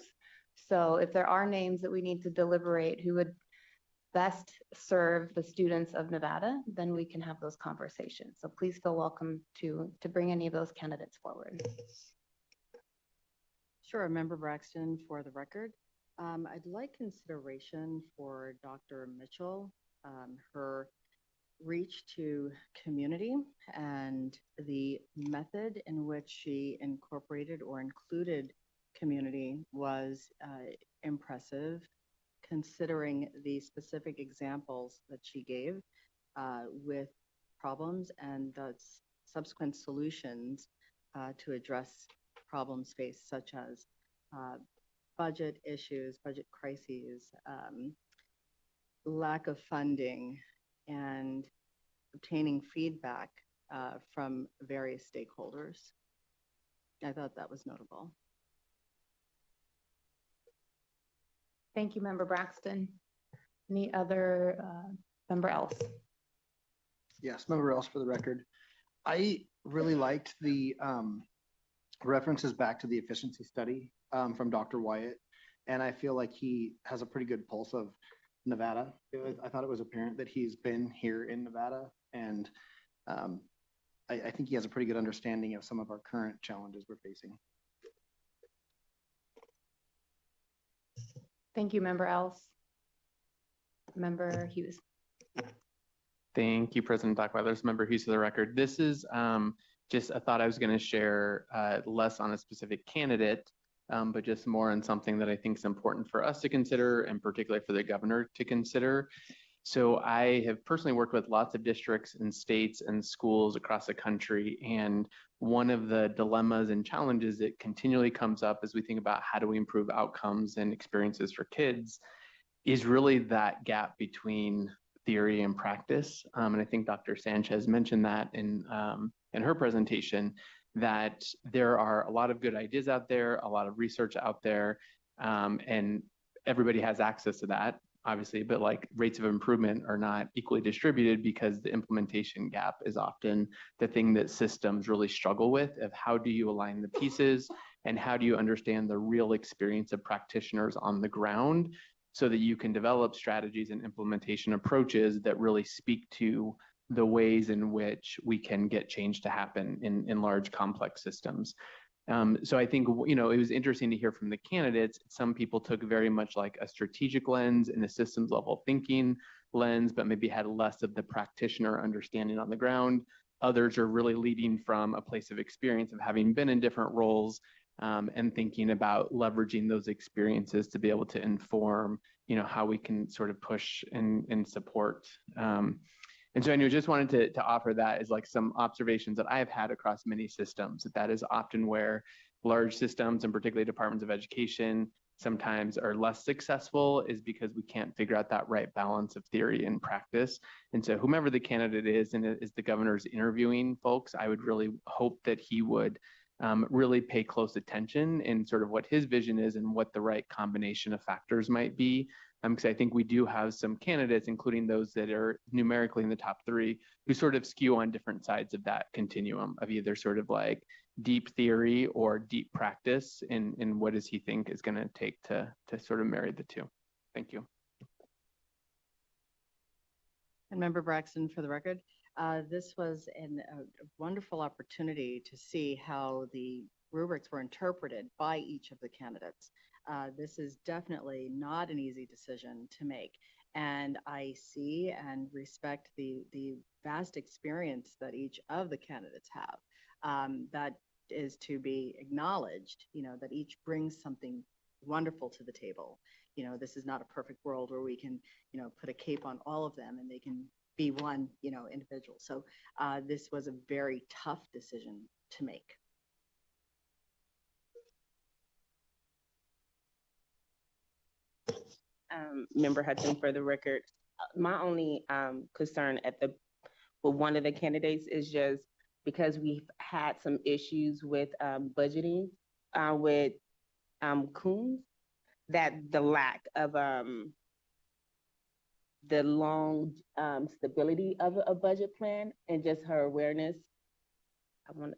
So if there are names that we need to deliberate who would best serve the students of Nevada, then we can have those conversations. So please feel welcome to bring any of those candidates forward. Sure, Member Braxton, for the record. I'd like consideration for Dr. Mitchell, her reach to community and the method in which she incorporated or included community was impressive, considering the specific examples that she gave with problems and the subsequent solutions to address problems faced, such as budget issues, budget crises, lack of funding, and obtaining feedback from various stakeholders. I thought that was notable. Thank you, Member Braxton. Any other member else? Yes, Member else for the record. I really liked the references back to the efficiency study from Dr. Wyatt, and I feel like he has a pretty good pulse of Nevada. I thought it was apparent that he's been here in Nevada, and I think he has a pretty good understanding of some of our current challenges we're facing. Thank you, Member Else. Member Hughes. Thank you, President Dockweiler. Member Hughes for the record. This is just a thought I was going to share, less on a specific candidate, but just more on something that I think is important for us to consider, and particularly for the governor to consider. So I have personally worked with lots of districts and states and schools across the country, and one of the dilemmas and challenges that continually comes up as we think about how do we improve outcomes and experiences for kids is really that gap between theory and practice. And I think Dr. Sanchez mentioned that in her presentation, that there are a lot of good ideas out there, a lot of research out there, and everybody has access to that, obviously, but like rates of improvement are not equally distributed because the implementation gap is often the thing that systems really struggle with, of how do you align the pieces and how do you understand the real experience of practitioners on the ground so that you can develop strategies and implementation approaches that really speak to the ways in which we can get change to happen in large complex systems. So I think, it was interesting to hear from the candidates. Some people took very much like a strategic lens and a systems level thinking lens, but maybe had less of the practitioner understanding on the ground. Others are really leading from a place of experience of having been in different roles, and thinking about leveraging those experiences to be able to inform, how we can sort of push and support. And so I just wanted to offer that as like some observations that I've had across many systems. That is often where large systems, and particularly departments of education, sometimes are less successful, is because we can't figure out that right balance of theory and practice. And so whomever the candidate is, and as the governor's interviewing folks, I would really hope that he would really pay close attention in sort of what his vision is and what the right combination of factors might be. Because I think we do have some candidates, including those that are numerically in the top 3, who sort of skew on different sides of that continuum of either sort of like deep theory or deep practice, and what does he think is going to take to sort of marry the two. Thank you. And Member Braxton, for the record, this was a wonderful opportunity to see how the rubrics were interpreted by each of the candidates. This is definitely not an easy decision to make. And I see and respect the vast experience that each of the candidates have. That is to be acknowledged, that each brings something wonderful to the table. This is not a perfect world where we can, put a cape on all of them and they can be one, individual. So this was a very tough decision to make. Member Hudson, for the record, my only concern with one of the candidates is just because we've had some issues with budgeting with Coons, that the lack of the long stability of a budget plan and just her awareness. I want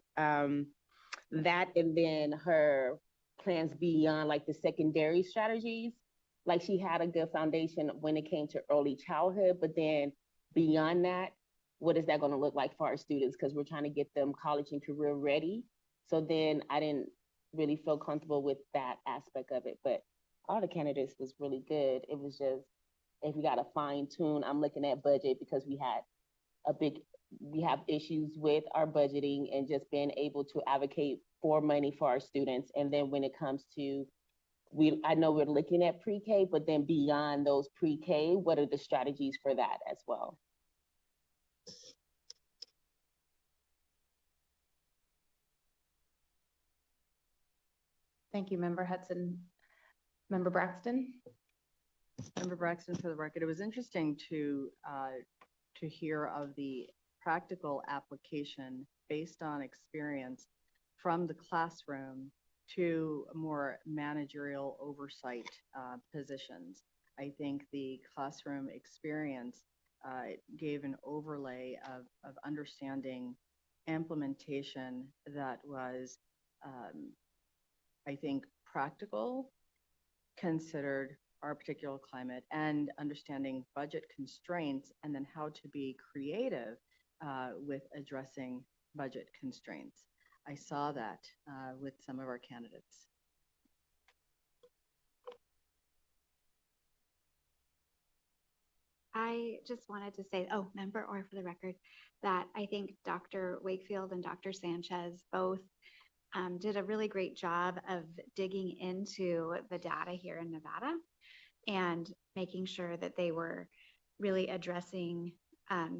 that, and then her plans beyond like the secondary strategies. Like she had a good foundation when it came to early childhood, but then beyond that, what is that going to look like for our students? Because we're trying to get them college and career ready. So then I didn't really feel comfortable with that aspect of it. But all the candidates was really good. It was just, if we got to fine tune, I'm looking at budget because we have issues with our budgeting and just being able to advocate for money for our students. And then when it comes to, I know we're looking at pre-K, but then beyond those pre-K, what are the strategies for that as well? Thank you, Member Hudson. Member Braxton? Member Braxton, for the record, it was interesting to hear of the practical application based on experience from the classroom to more managerial oversight positions. I think the classroom experience gave an overlay of understanding implementation that was, I think, practical, considered our particular climate, and understanding budget constraints, and then how to be creative with addressing budget constraints. I saw that with some of our candidates. I just wanted to say, Member Orr, for the record, that I think Dr. Wakefield and Dr. Sanchez both did a really great job of digging into the data here in Nevada and making sure that they were really addressing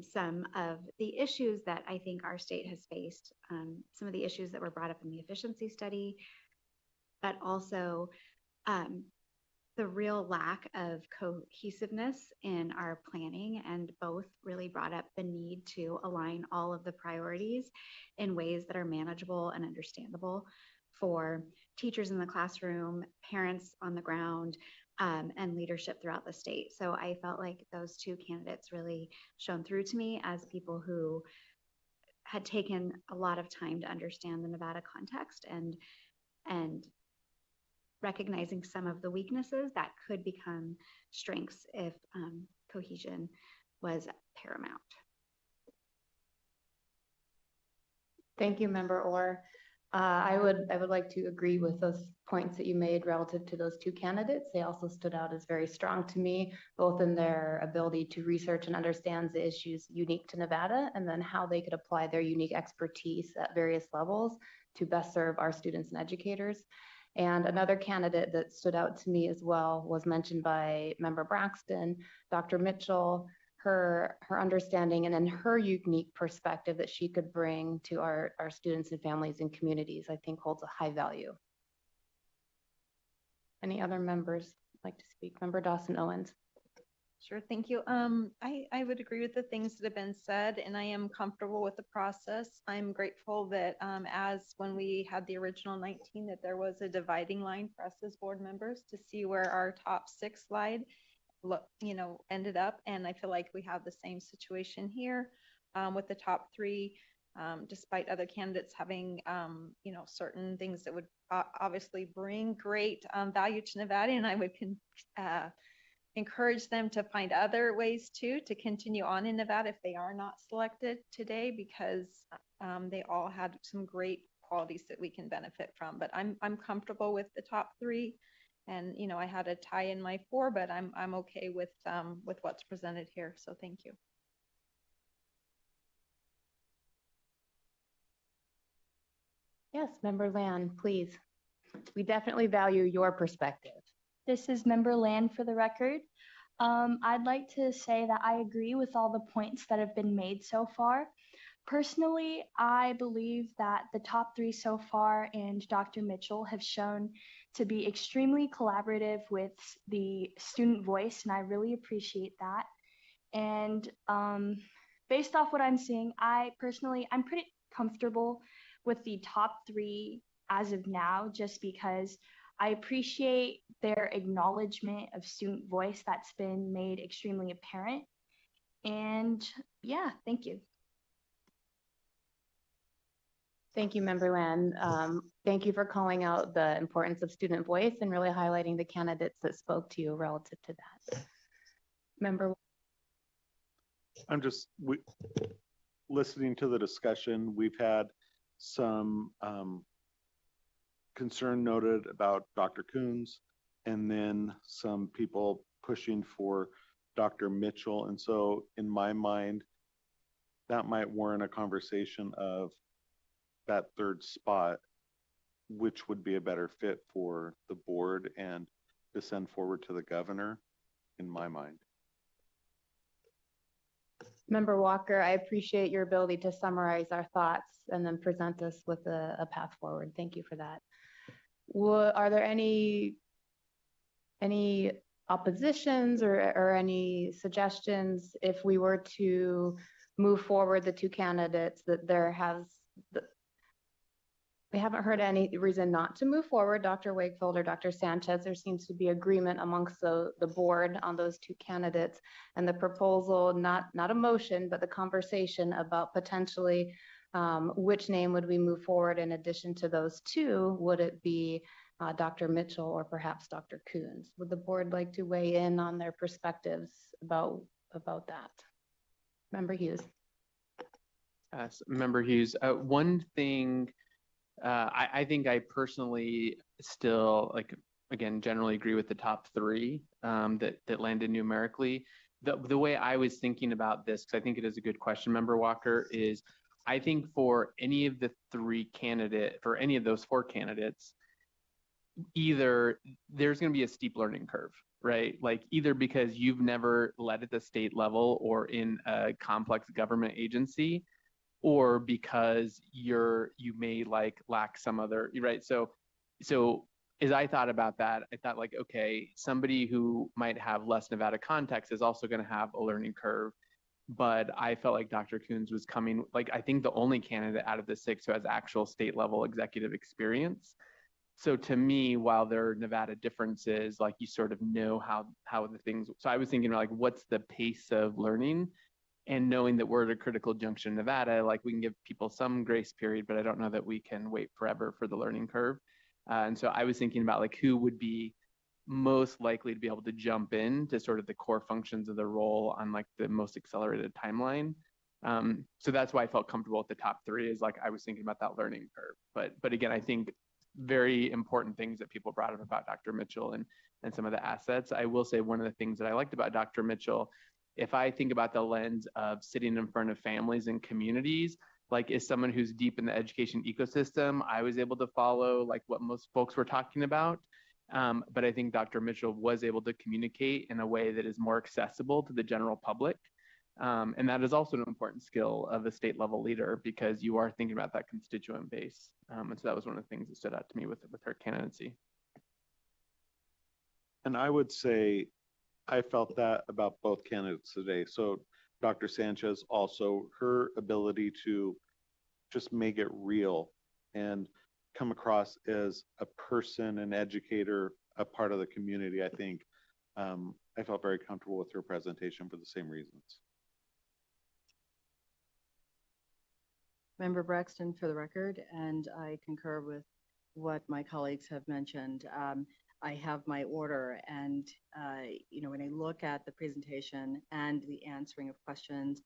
some of the issues that I think our state has faced, some of the issues that were brought up in the efficiency study, but also the real lack of cohesiveness in our planning, and both really brought up the need to align all of the priorities in ways that are manageable and understandable for teachers in the classroom, parents on the ground, and leadership throughout the state. So I felt like those two candidates really shone through to me as people who had taken a lot of time to understand the Nevada context and recognizing some of the weaknesses that could become strengths if cohesion was paramount. Thank you, Member Orr. I would like to agree with those points that you made relative to those two candidates. They also stood out as very strong to me, both in their ability to research and understand the issues unique to Nevada, and then how they could apply their unique expertise at various levels to best serve our students and educators. And another candidate that stood out to me as well was mentioned by Member Braxton, Dr. Mitchell. Her understanding and then her unique perspective that she could bring to our students and families and communities, I think holds a high value. Any other members like to speak? Member Dawson Owens. Sure, thank you. I would agree with the things that have been said, and I am comfortable with the process. I'm grateful that as when we had the original 19, that there was a dividing line for us as board members to see where our top 6 slide ended up. And I feel like we have the same situation here with the top 3, despite other candidates having, certain things that would obviously bring great value to Nevada. And I would encourage them to find other ways to continue on in Nevada if they are not selected today, because they all had some great qualities that we can benefit from. But I'm comfortable with the top 3. And, you know, I had a tie in my 4, but I'm okay with what's presented here. So thank you. Yes, Member Land, please. We definitely value your perspective. This is Member Land for the record. I'd like to say that I agree with all the points that have been made so far. Personally, I believe that the top 3 so far and Dr. Mitchell have shown to be extremely collaborative with the student voice, and I really appreciate that. And based off what I'm seeing, I'm pretty comfortable with the top 3 as of now, just because I appreciate their acknowledgement of student voice that's been made extremely apparent. And yeah, thank you. Thank you, Member Land. Thank you for calling out the importance of student voice and really highlighting the candidates that spoke to you relative to that. Member. Listening to the discussion. We've had some concern noted about Dr. Coons, and then some people pushing for Dr. Mitchell. And so in my mind, that might warrant a conversation of that third spot, which would be a better fit for the board and to send forward to the governor, in my mind. Member Walker, I appreciate your ability to summarize our thoughts and then present us with a path forward. Thank you for that. Are there any oppositions or any suggestions if we were to move forward the 2 candidates we haven't heard any reason not to move forward, Dr. Wakefield or Dr. Sanchez. There seems to be agreement amongst the board on those 2 candidates, and the proposal, not a motion, but the conversation about potentially which name would we move forward in addition to those 2. Would it be Dr. Mitchell or perhaps Dr. Coons? Would the board like to weigh in on their perspectives about that? Member Hughes. Member Hughes, one thing I think I personally still, like, again, generally agree with the top 3 that landed numerically. The way I was thinking about this, because I think it is a good question, Member Walker, is I think for any of the 3 candidates, for any of those 4 candidates, either there's going to be a steep learning curve, right? Like either because you've never led at the state level or in a complex government agency, or because you may like lack some other, right? So as I thought about that, I thought like, okay, somebody who might have less Nevada context is also going to have a learning curve. But I felt like Dr. Coons was coming, like, I think the only candidate out of the 6 who has actual state level executive experience. So to me, while there are Nevada differences, like you sort of know how the things, so I was thinking about like, what's the pace of learning? And knowing that we're at a critical junction in Nevada, like we can give people some grace period, but I don't know that we can wait forever for the learning curve. And so I was thinking about like who would be most likely to be able to jump in to sort of the core functions of the role on like the most accelerated timeline. So that's why I felt comfortable at the top 3 is like I was thinking about that learning curve. But again, I think very important things that people brought up about Dr. Mitchell and some of the assets. I will say one of the things that I liked about Dr. Mitchell, if I think about the lens of sitting in front of families and communities, like as someone who's deep in the education ecosystem, I was able to follow like what most folks were talking about. But I think Dr. Mitchell was able to communicate in a way that is more accessible to the general public. And that is also an important skill of a state level leader because you are thinking about that constituent base. And so that was one of the things that stood out to me with her candidacy. And I would say I felt that about both candidates today. So Dr. Sanchez also, her ability to just make it real and come across as a person, an educator, a part of the community, I think I felt very comfortable with her presentation for the same reasons. Member Braxton for the record, and I concur with what my colleagues have mentioned. I have my order, and when I look at the presentation and the answering of questions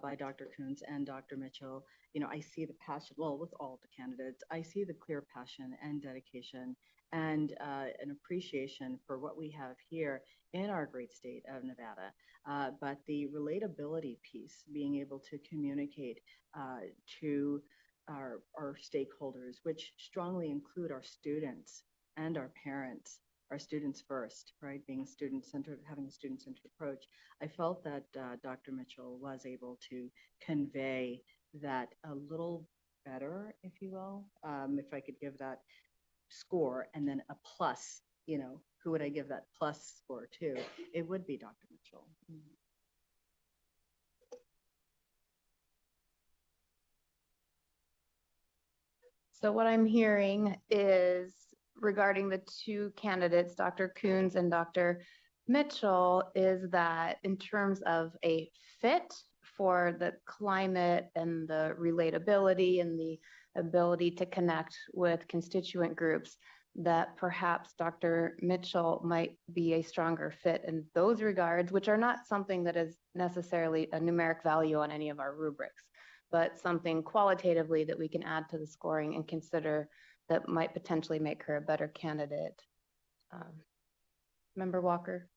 by Dr. Coons and Dr. Mitchell, I see the passion, well, with all the candidates, I see the clear passion and dedication and an appreciation for what we have here in our great state of Nevada. But the relatability piece, being able to communicate to our stakeholders, which strongly include our students and our parents, our students first, right? Being student-centered, having a student-centered approach. I felt that Dr. Mitchell was able to convey that a little better, if you will. If I could give that score and then a plus, who would I give that plus score to? It would be Dr. Mitchell. So what I'm hearing is regarding the two candidates, Dr. Coons and Dr. Mitchell, is that in terms of a fit for the climate and the relatability and the ability to connect with constituent groups, that perhaps Dr. Mitchell might be a stronger fit in those regards, which are not something that is necessarily a numeric value on any of our rubrics, but something qualitatively that we can add to the scoring and consider that might potentially make her a better candidate. Member Walker.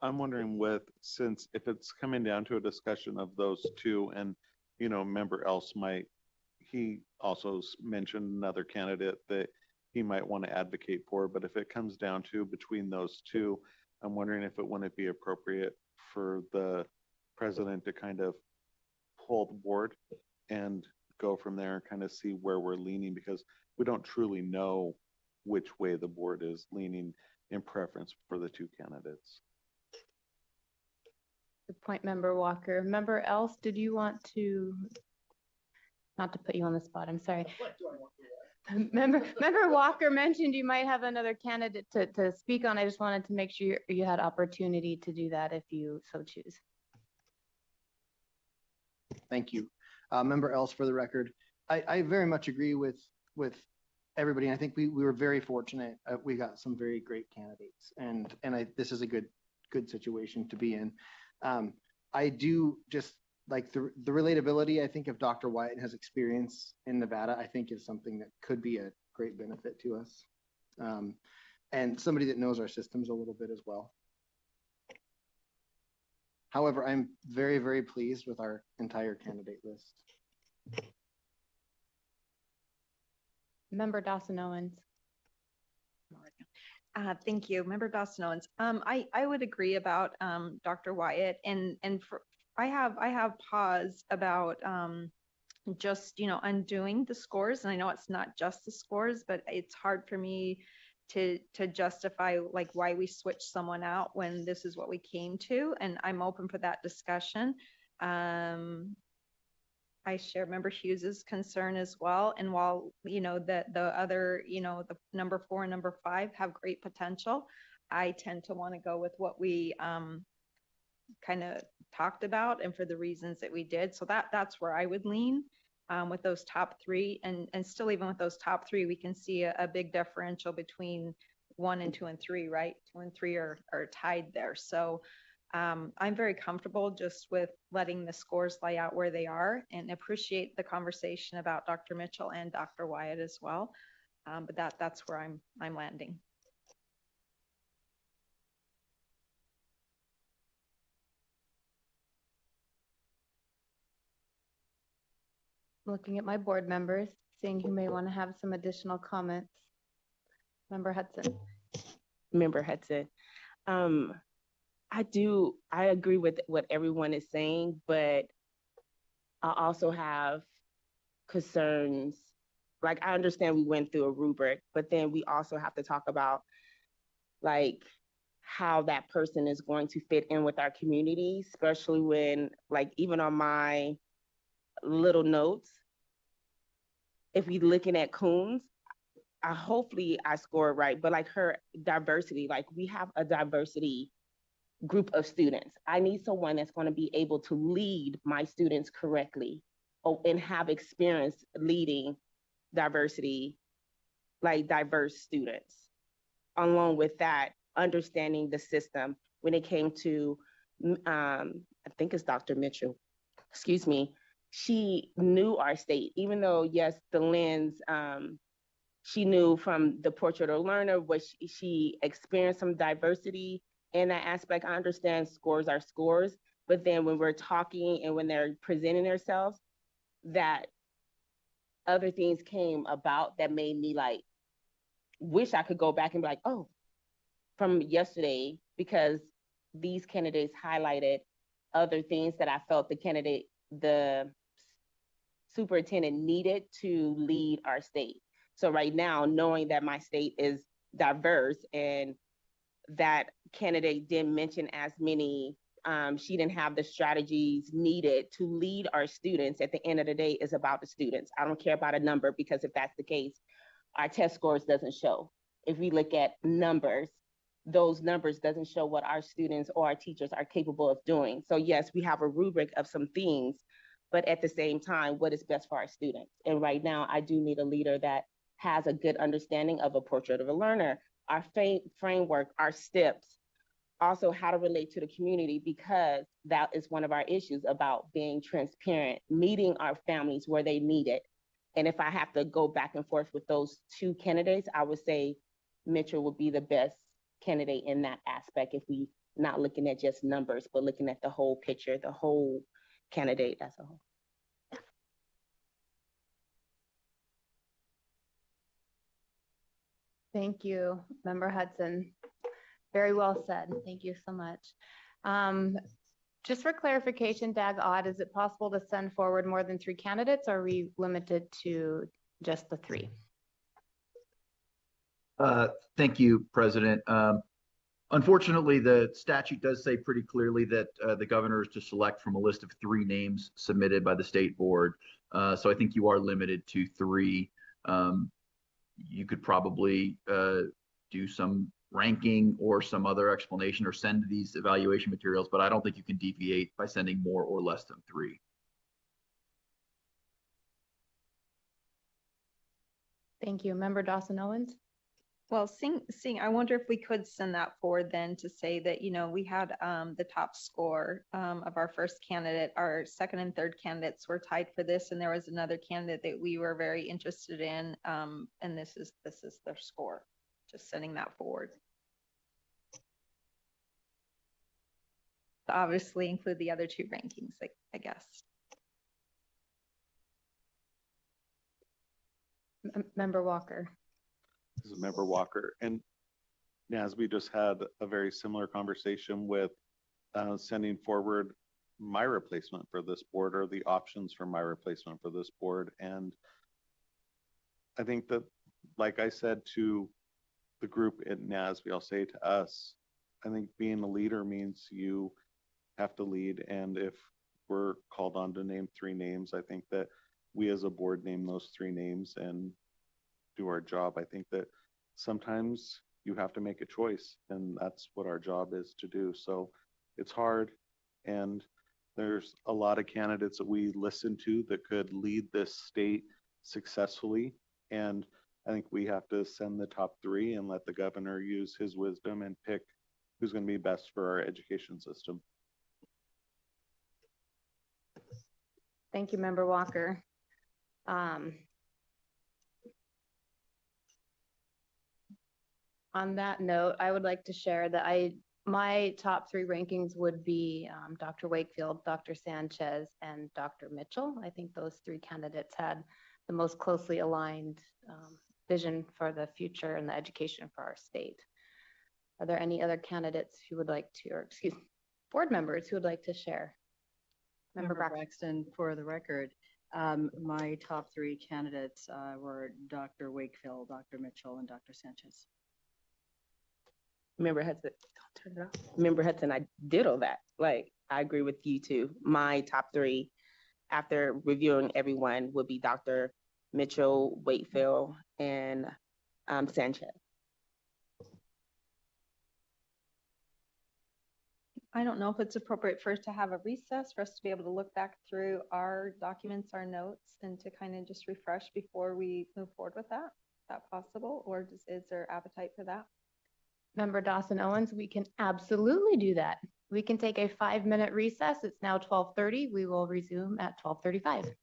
I'm wondering since if it's coming down to a discussion of those two and, member else he also mentioned another candidate that he might want to advocate for, but if it comes down to between those two, I'm wondering if it wouldn't be appropriate for the president to kind of pull the board and go from there and kind of see where we're leaning, because we don't truly know which way the board is leaning in preference for the two candidates. Good point, Member Walker. Member Else, did you want to, not to put you on the spot, I'm sorry. Member Walker mentioned you might have another candidate to speak on. I just wanted to make sure you had opportunity to do that if you so choose. Thank you. Member Else, for the record, I very much agree with everybody. And I think we were very fortunate. We got some very great candidates, and this is a good situation to be in. I do just like the relatability. I think if Dr. Wyatt has experience in Nevada, I think is something that could be a great benefit to us, and somebody that knows our systems a little bit as well. However, I'm very, very pleased with our entire candidate list. Member Dawson Owens. Thank you, Member Dawson Owens. I would agree about Dr. Wyatt, and I have pause about just undoing the scores, and I know it's not just the scores, but it's hard for me to justify like why we switched someone out when this is what we came to, and I'm open for that discussion. I share Member Hughes's concern as well. And while, the other, the number 4 and number 5 have great potential, I tend to want to go with what we kind of talked about and for the reasons that we did. So that's where I would lean with those top 3. And still, even with those top 3, we can see a big differential between 1 and 2 and 3, right? 2 and 3 are tied there. So I'm very comfortable just with letting the scores lay out where they are, and appreciate the conversation about Dr. Mitchell and Dr. Wyatt as well. But that's where I'm landing. Looking at my board members, seeing who may want to have some additional comments. Member Hudson. Member Hudson. I agree with what everyone is saying, but I also have concerns. Like, I understand we went through a rubric, but then we also have to talk about like how that person is going to fit in with our community, especially when, like, even on my little notes, if we looking at Coons, hopefully I score right, but like her diversity, like we have a diversity group of students. I need someone that's going to be able to lead my students correctly and have experience leading diversity, like diverse students. Along with that, understanding the system when it came to, I think it's Dr. Mitchell, excuse me, she knew our state, even though, yes, the lens, she knew from the portrait of a learner, what she experienced some diversity in that aspect. I understand scores are scores, but then when we're talking and when they're presenting themselves, that other things came about that made me like, wish I could go back and be like, oh, from yesterday, because these candidates highlighted other things that I felt the superintendent needed to lead our state. So right now, knowing that my state is diverse and that candidate didn't mention as many, she didn't have the strategies needed to lead our students. At the end of the day, is about the students. I don't care about a number, because if that's the case, our test scores doesn't show. If we look at numbers, those numbers doesn't show what our students or our teachers are capable of doing. So yes, we have a rubric of some things, but at the same time, what is best for our students? And right now, I do need a leader that has a good understanding of a portrait of a learner, our framework, our steps, also how to relate to the community, because that is one of our issues about being transparent, meeting our families where they need it. And if I have to go back and forth with those two candidates, I would say Mitchell would be the best candidate in that aspect, if we not looking at just numbers, but looking at the whole picture, the whole candidate as a whole. Thank you, Member Hudson. Very well said. Thank you so much. Just for clarification, Dag Odd, is it possible to send forward more than 3 candidates, or are we limited to just the 3? Thank you, President. Unfortunately, the statute does say pretty clearly that the governor is to select from a list of 3 names submitted by the state board. So I think you are limited to 3. You could probably do some ranking or some other explanation, or send these evaluation materials, but I don't think you can deviate by sending more or less than 3. Thank you. Member Dawson Owens? Well, I wonder if we could send that forward then, to say that, you know, we had the top score of our first candidate. Our second and third candidates were tied for this, and there was another candidate that we were very interested in, and this is their score. Just sending that forward. Obviously include the other 2 rankings, I guess. Member Walker. This is Member Walker. And as we just had a very similar conversation with sending forward my replacement for this board, or the options for my replacement for this board. And I think that, like I said to the group at NASB, I'll say to us, I think being a leader means you have to lead. And if we're called on to name 3 names, I think that we as a board name those 3 names and do our job. I think that sometimes you have to make a choice, and that's what our job is to do. So it's hard, and there's a lot of candidates that we listen to that could lead this state successfully. And I think we have to send the top 3 and let the governor use his wisdom and pick who's going to be best for our education system. Thank you, Member Walker. On that note, I would like to share that my top 3 rankings would be Dr. Wakefield, Dr. Sanchez, and Dr. Mitchell. I think those 3 candidates had the most closely aligned vision for the future and the education for our state. Are there any other candidates who would like to, or excuse me, board members who would like to share? Member Braxton, for the record, my top 3 candidates were Dr. Wakefield, Dr. Mitchell, and Dr. Sanchez. Member Hudson, don't turn it off. Member Hudson, I ditto that. Like, I agree with you too. My top 3, after reviewing everyone, would be Dr. Mitchell, Wakefield, and Sanchez. I don't know if it's appropriate for us to have a recess for us to be able to look back through our documents, our notes, and to kind of just refresh before we move forward with that. Is that possible, or is there appetite for that? Member Dawson Owens, we can absolutely do that. We can take a 5-minute recess. It's now 12:30. We will resume at 12:35.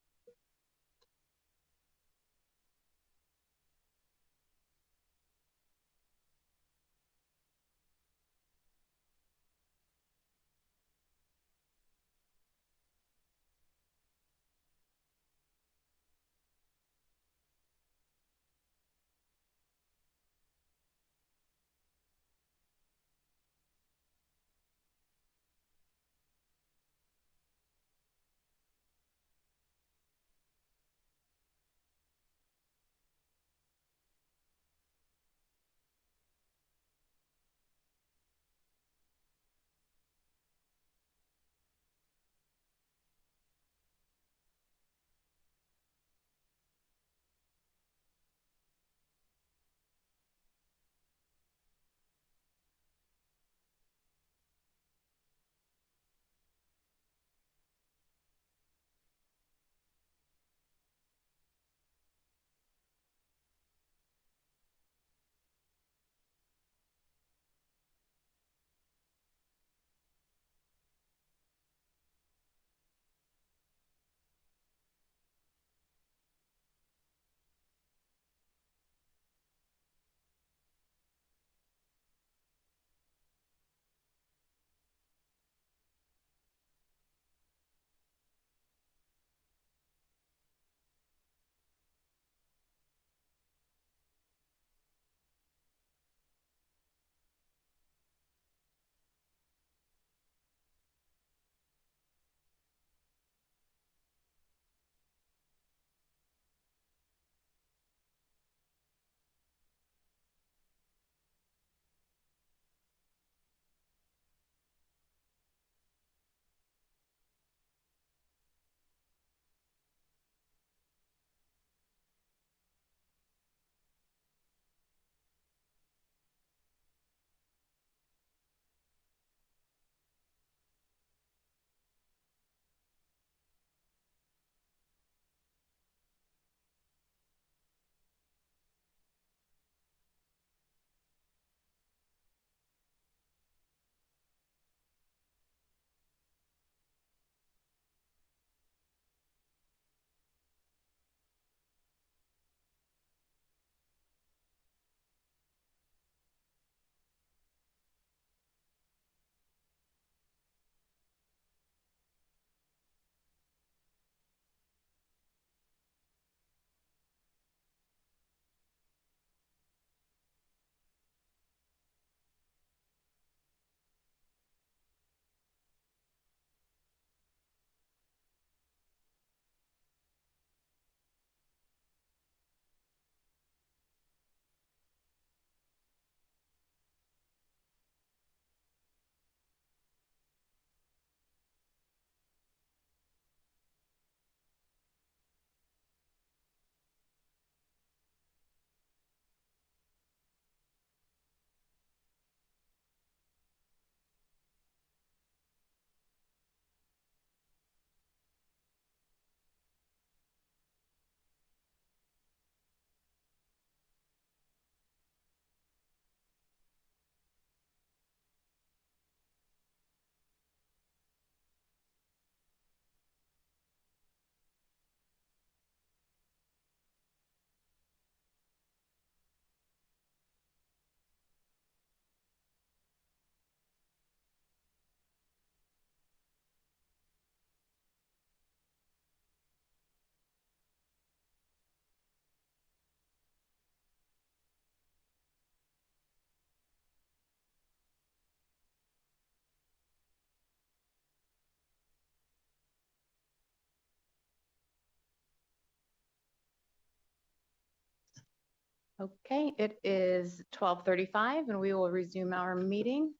Okay, it is 12:35 and we will resume our meeting.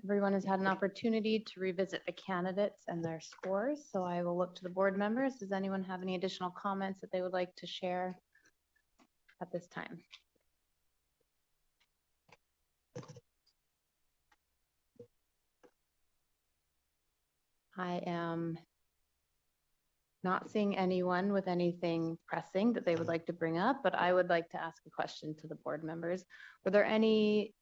Everyone has had an opportunity to revisit the candidates and their scores, so I will look to the board members. Does anyone have any additional comments that they would like to share at this time? I am not seeing anyone with anything pressing that they would like to bring up, but I would like to ask a question to the board members. Were there any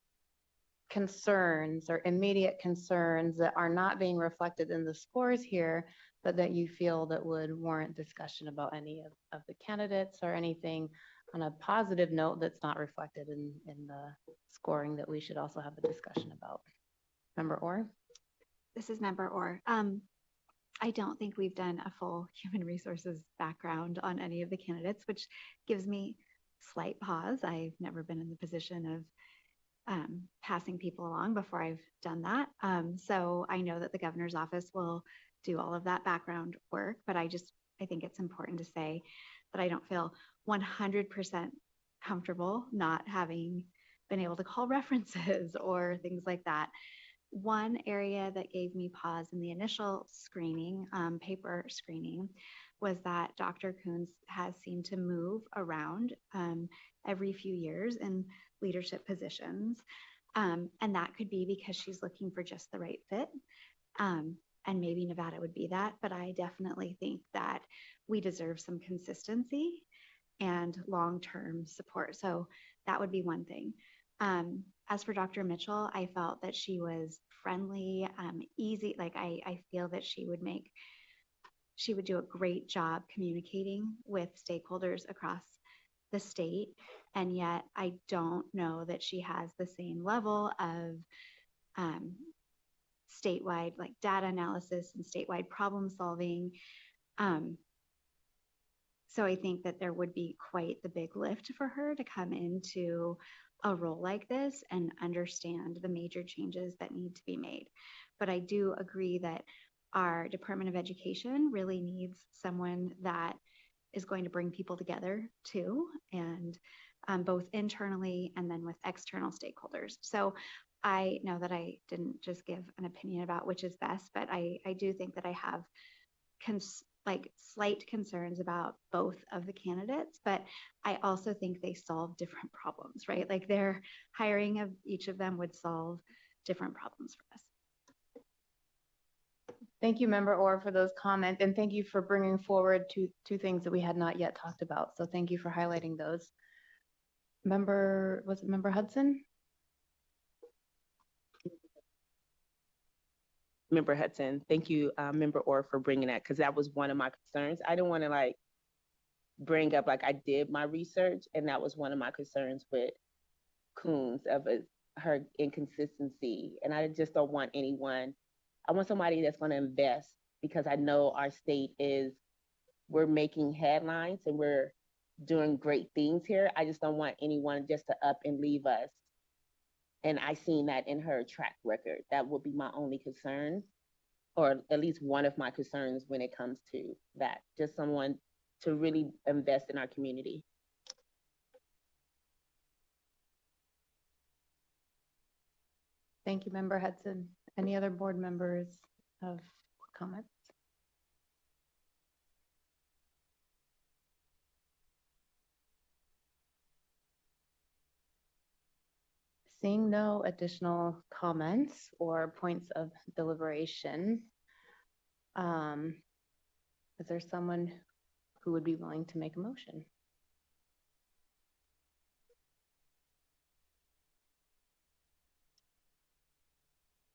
concerns or immediate concerns that are not being reflected in the scores here, but that you feel that would warrant discussion about any of the candidates, or anything on a positive note that's not reflected in the scoring that we should also have a discussion about. Member Orr? This is Member Orr. I don't think we've done a full human resources background on any of the candidates, which gives me slight pause. I've never been in the position of passing people along before I've done that. So I know that the governor's office will do all of that background work, but I think it's important to say that I don't feel 100% comfortable not having been able to call references or things like that. One area that gave me pause in the initial screening, paper screening, was that Dr. Coons has seemed to move around every few years in leadership positions. And that could be because she's looking for just the right fit. And maybe Nevada would be that, but I definitely think that we deserve some consistency and long-term support. So that would be one thing. As for Dr. Mitchell, I felt that she was friendly, easy. Like I feel that she would do a great job communicating with stakeholders across the state. And yet I don't know that she has the same level of statewide like data analysis and statewide problem solving. So I think that there would be quite the big lift for her to come into a role like this and understand the major changes that need to be made. But I do agree that our Department of Education really needs someone that is going to bring people together too, and both internally and then with external stakeholders. So I know that I didn't just give an opinion about which is best, but I do think that I have slight concerns about both of the candidates, but I also think they solve different problems, right? Like their hiring of each of them would solve different problems for us. Thank you, Member Orr, for those comments, and thank you for bringing forward two things that we had not yet talked about. So thank you for highlighting those. Was it Member Hudson? Member Hudson, thank you, Member Orr, for bringing that, because that was one of my concerns. I don't want to bring up I did my research, and that was one of my concerns with Coons of her inconsistency. And I just don't want anyone. I want somebody that's going to invest, because I know our state we're making headlines and we're doing great things here. I just don't want anyone just to up and leave us. And I seen that in her track record. That would be my only concern, or at least one of my concerns when it comes to that. Just someone to really invest in our community. Thank you, Member Hudson. Any other board members have comments? Seeing no additional comments or points of deliberation, is there someone who would be willing to make a motion?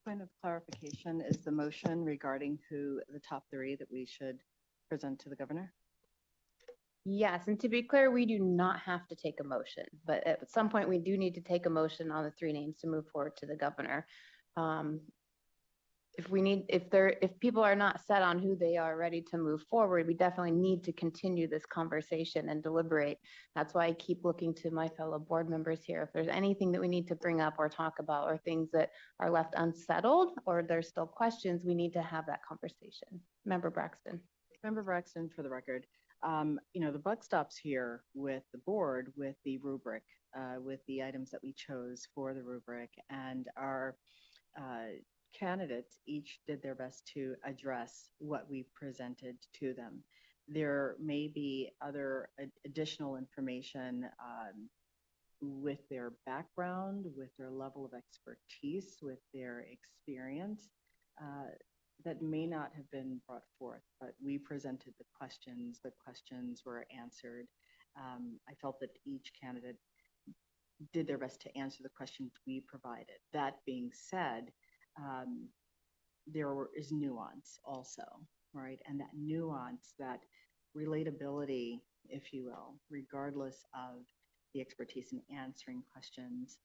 Point of clarification, is the motion regarding who the top three that we should present to the governor? Yes, and to be clear, we do not have to take a motion, but at some point we do need to take a motion on the three names to move forward to the governor. If people are not set on who they are ready to move forward, we definitely need to continue this conversation and deliberate. That's why I keep looking to my fellow board members here. If there's anything that we need to bring up or talk about, or things that are left unsettled, or there's still questions, we need to have that conversation. Member Braxton. Member Braxton, for the record, the buck stops here with the board, with the rubric, with the items that we chose for the rubric, and our candidates each did their best to address what we presented to them. There may be other additional information with their background, with their level of expertise, with their experience that may not have been brought forth, but we presented the questions were answered. I felt that each candidate did their best to answer the questions we provided. That being said, is nuance also, right? And that nuance, that relatability, if you will, regardless of the expertise in answering questions,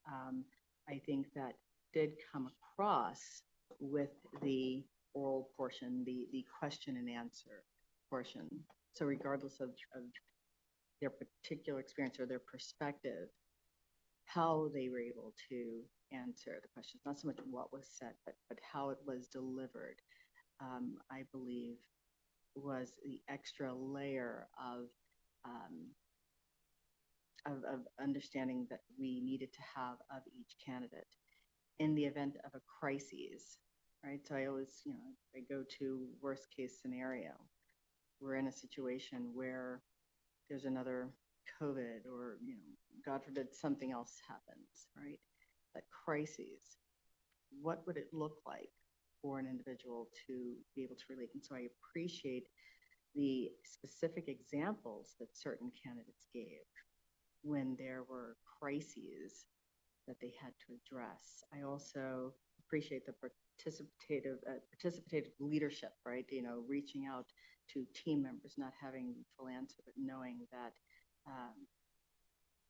I think that did come across with the oral portion, the question and answer portion. So regardless of their particular experience or their perspective, how they were able to answer the questions, not so much what was said, but how it was delivered, I believe was the extra layer of understanding that we needed to have of each candidate in the event of a crisis, right? So I always, I go to worst case scenario. We're in a situation where there's another COVID or, God forbid, something else happens, right? That crisis, what would it look like for an individual to be able to relate? And so I appreciate the specific examples that certain candidates gave when there were crises that they had to address. I also appreciate the participative leadership, right? Reaching out to team members, not having the full answer, but knowing that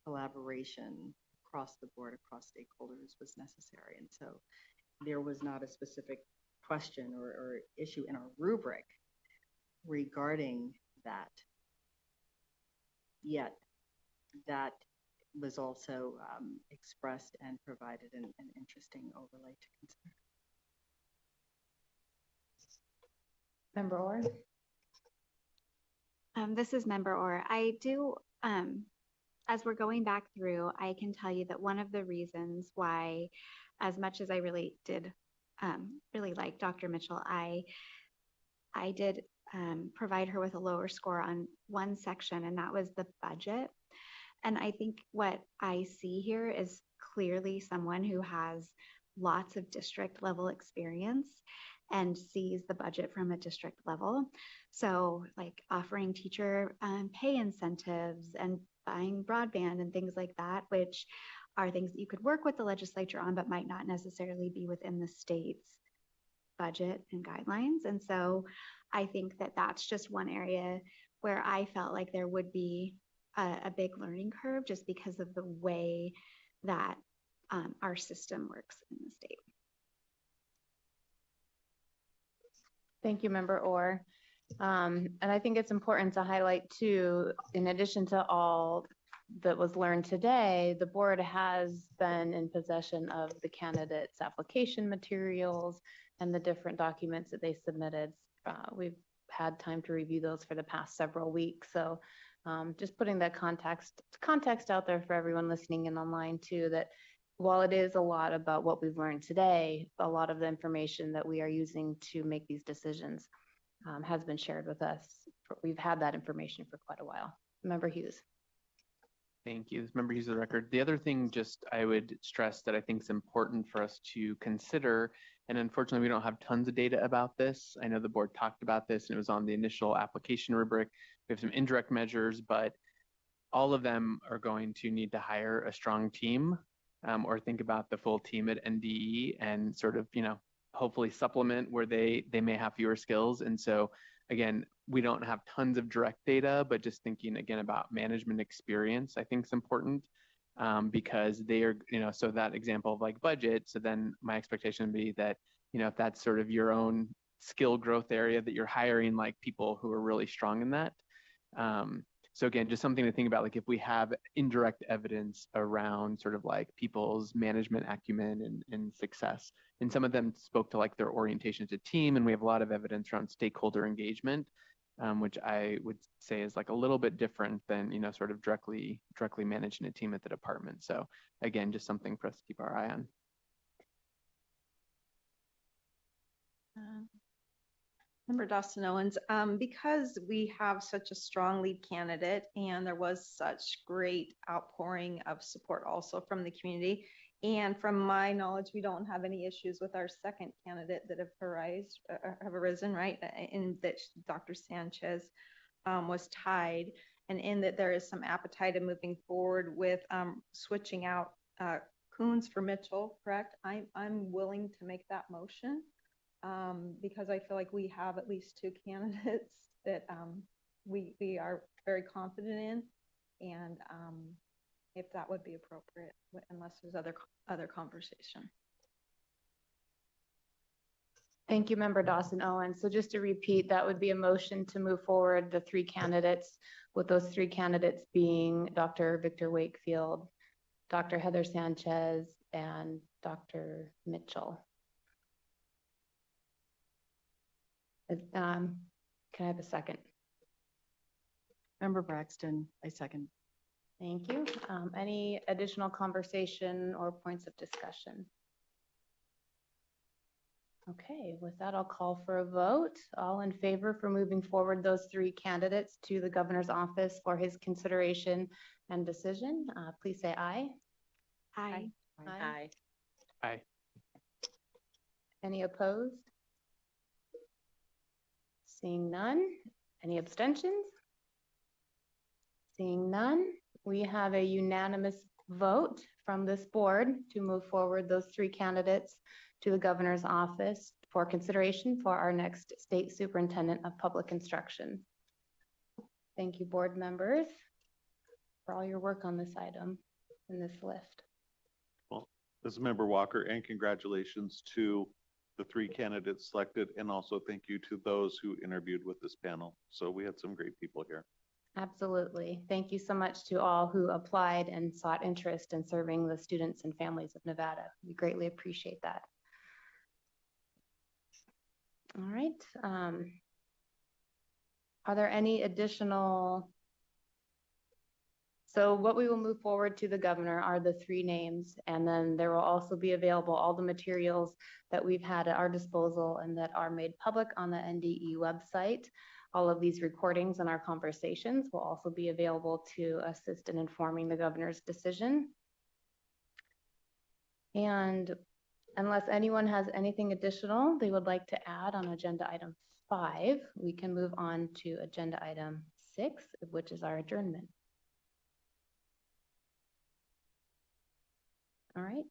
collaboration across the board, across stakeholders was necessary. And so there was not a specific question or issue in our rubric regarding that, yet that was also expressed and provided an interesting overlay to consider. Member Orr? This is Member Orr. I do, as we're going back through, I can tell you that one of the reasons why, as much as I really did really like Dr. Mitchell, I did provide her with a lower score on one section, and that was the budget. And I think what I see here is clearly someone who has lots of district level experience and sees the budget from a district level. So like offering teacher pay incentives and buying broadband and things like that, which are things that you could work with the legislature on, but might not necessarily be within the state's budget and guidelines. And so I think that that's just one area where I felt like there would be a big learning curve just because of the way that our system works in the state. Thank you, Member Orr. And I think it's important to highlight too, in addition to all that was learned today, the board has been in possession of the candidates' application materials and the different documents that they submitted. We've had time to review those for the past several weeks. So just putting that context out there for everyone listening in online too, that while it is a lot about what we've learned today, a lot of the information that we are using to make these decisions has been shared with us. We've had that information for quite a while. Member Hughes. Thank you. Member Hughes of the record. The other thing just I would stress that I think is important for us to consider, and unfortunately we don't have tons of data about this. I know the board talked about this and it was on the initial application rubric. We have some indirect measures, but all of them are going to need to hire a strong team or think about the full team at NDE and sort of, hopefully supplement where they may have fewer skills. And so again, we don't have tons of direct data, but just thinking again about management experience, I think is important because they are, so that example of like budget. So then my expectation would be that, if that's sort of your own skill growth area that you're hiring like people who are really strong in that. So again, just something to think about, like if we have indirect evidence around sort of like people's management acumen and success, and some of them spoke to like their orientation to team, and we have a lot of evidence around stakeholder engagement, which I would say is like a little bit different than, sort of directly managing a team at the department. So again, just something for us to keep our eye on. Member Dawson Owens, because we have such a strong lead candidate and there was such great outpouring of support also from the community, and from my knowledge, we don't have any issues with our second candidate that have arisen, right? In that Dr. Sanchez was tied. and in that there is some appetite in moving forward with switching out Coons for Mitchell, correct? I'm willing to make that motion because I feel like we have at least two candidates that we are very confident in, and if that would be appropriate, unless there's other conversation. Thank you, Member Dawson Owens. So just to repeat, that would be a motion to move forward the three candidates, with those three candidates being Dr. Victor Wakefield, Dr. Heather Sanchez, and Dr. Mitchell. Can I have a second? Member Braxton, I second. Thank you. Any additional conversation or points of discussion? Okay, with that, I'll call for a vote. All in favor for moving forward those three candidates to the governor's office for his consideration and decision, please say aye. Aye. Aye. Aye. Any opposed? Seeing none. Any abstentions? Seeing none, we have a unanimous vote from this board to move forward those three candidates to the governor's office for consideration for our next state superintendent of public instruction. Thank you, board members, for all your work on this item and this list. Well, this is Member Walker, and congratulations to the three candidates selected, and also thank you to those who interviewed with this panel. So we had some great people here. Absolutely. Thank you so much to all who applied and sought interest in serving the students and families of Nevada. We greatly appreciate that. All right. Are there any additional? So what we will move forward to the governor are the three names, and then there will also be available all the materials that we've had at our disposal and that are made public on the NDE website. All of these recordings and our conversations will also be available to assist in informing the governor's decision. And unless anyone has anything additional they would like to add on agenda item 5, we can move on to agenda item 6, which is our adjournment. All right.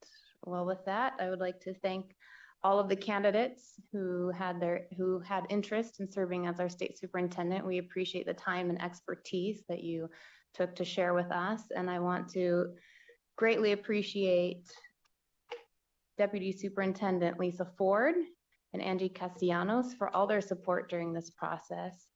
Well, with that, I would like to thank all of the candidates who had interest in serving as our state superintendent. We appreciate the time and expertise that you took to share with us, and I want to greatly appreciate Deputy Superintendent Lisa Ford and Angie Castellanos for all their support during this process,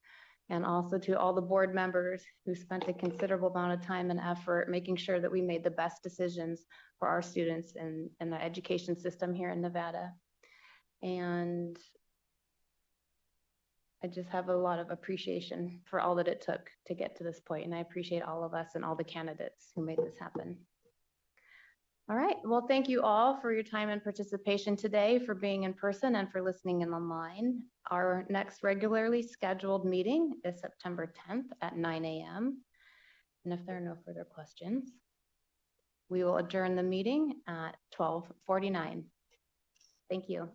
and also to all the board members who spent a considerable amount of time and effort making sure that we made the best decisions for our students and the education system here in Nevada. And I just have a lot of appreciation for all that it took to get to this point, and I appreciate all of us and all the candidates who made this happen. All right, well, thank you all for your time and participation today, for being in person and for listening in online. Our next regularly scheduled meeting is September 10th at 9 a.m. And if there are no further questions, we will adjourn the meeting at 12:49. Thank you.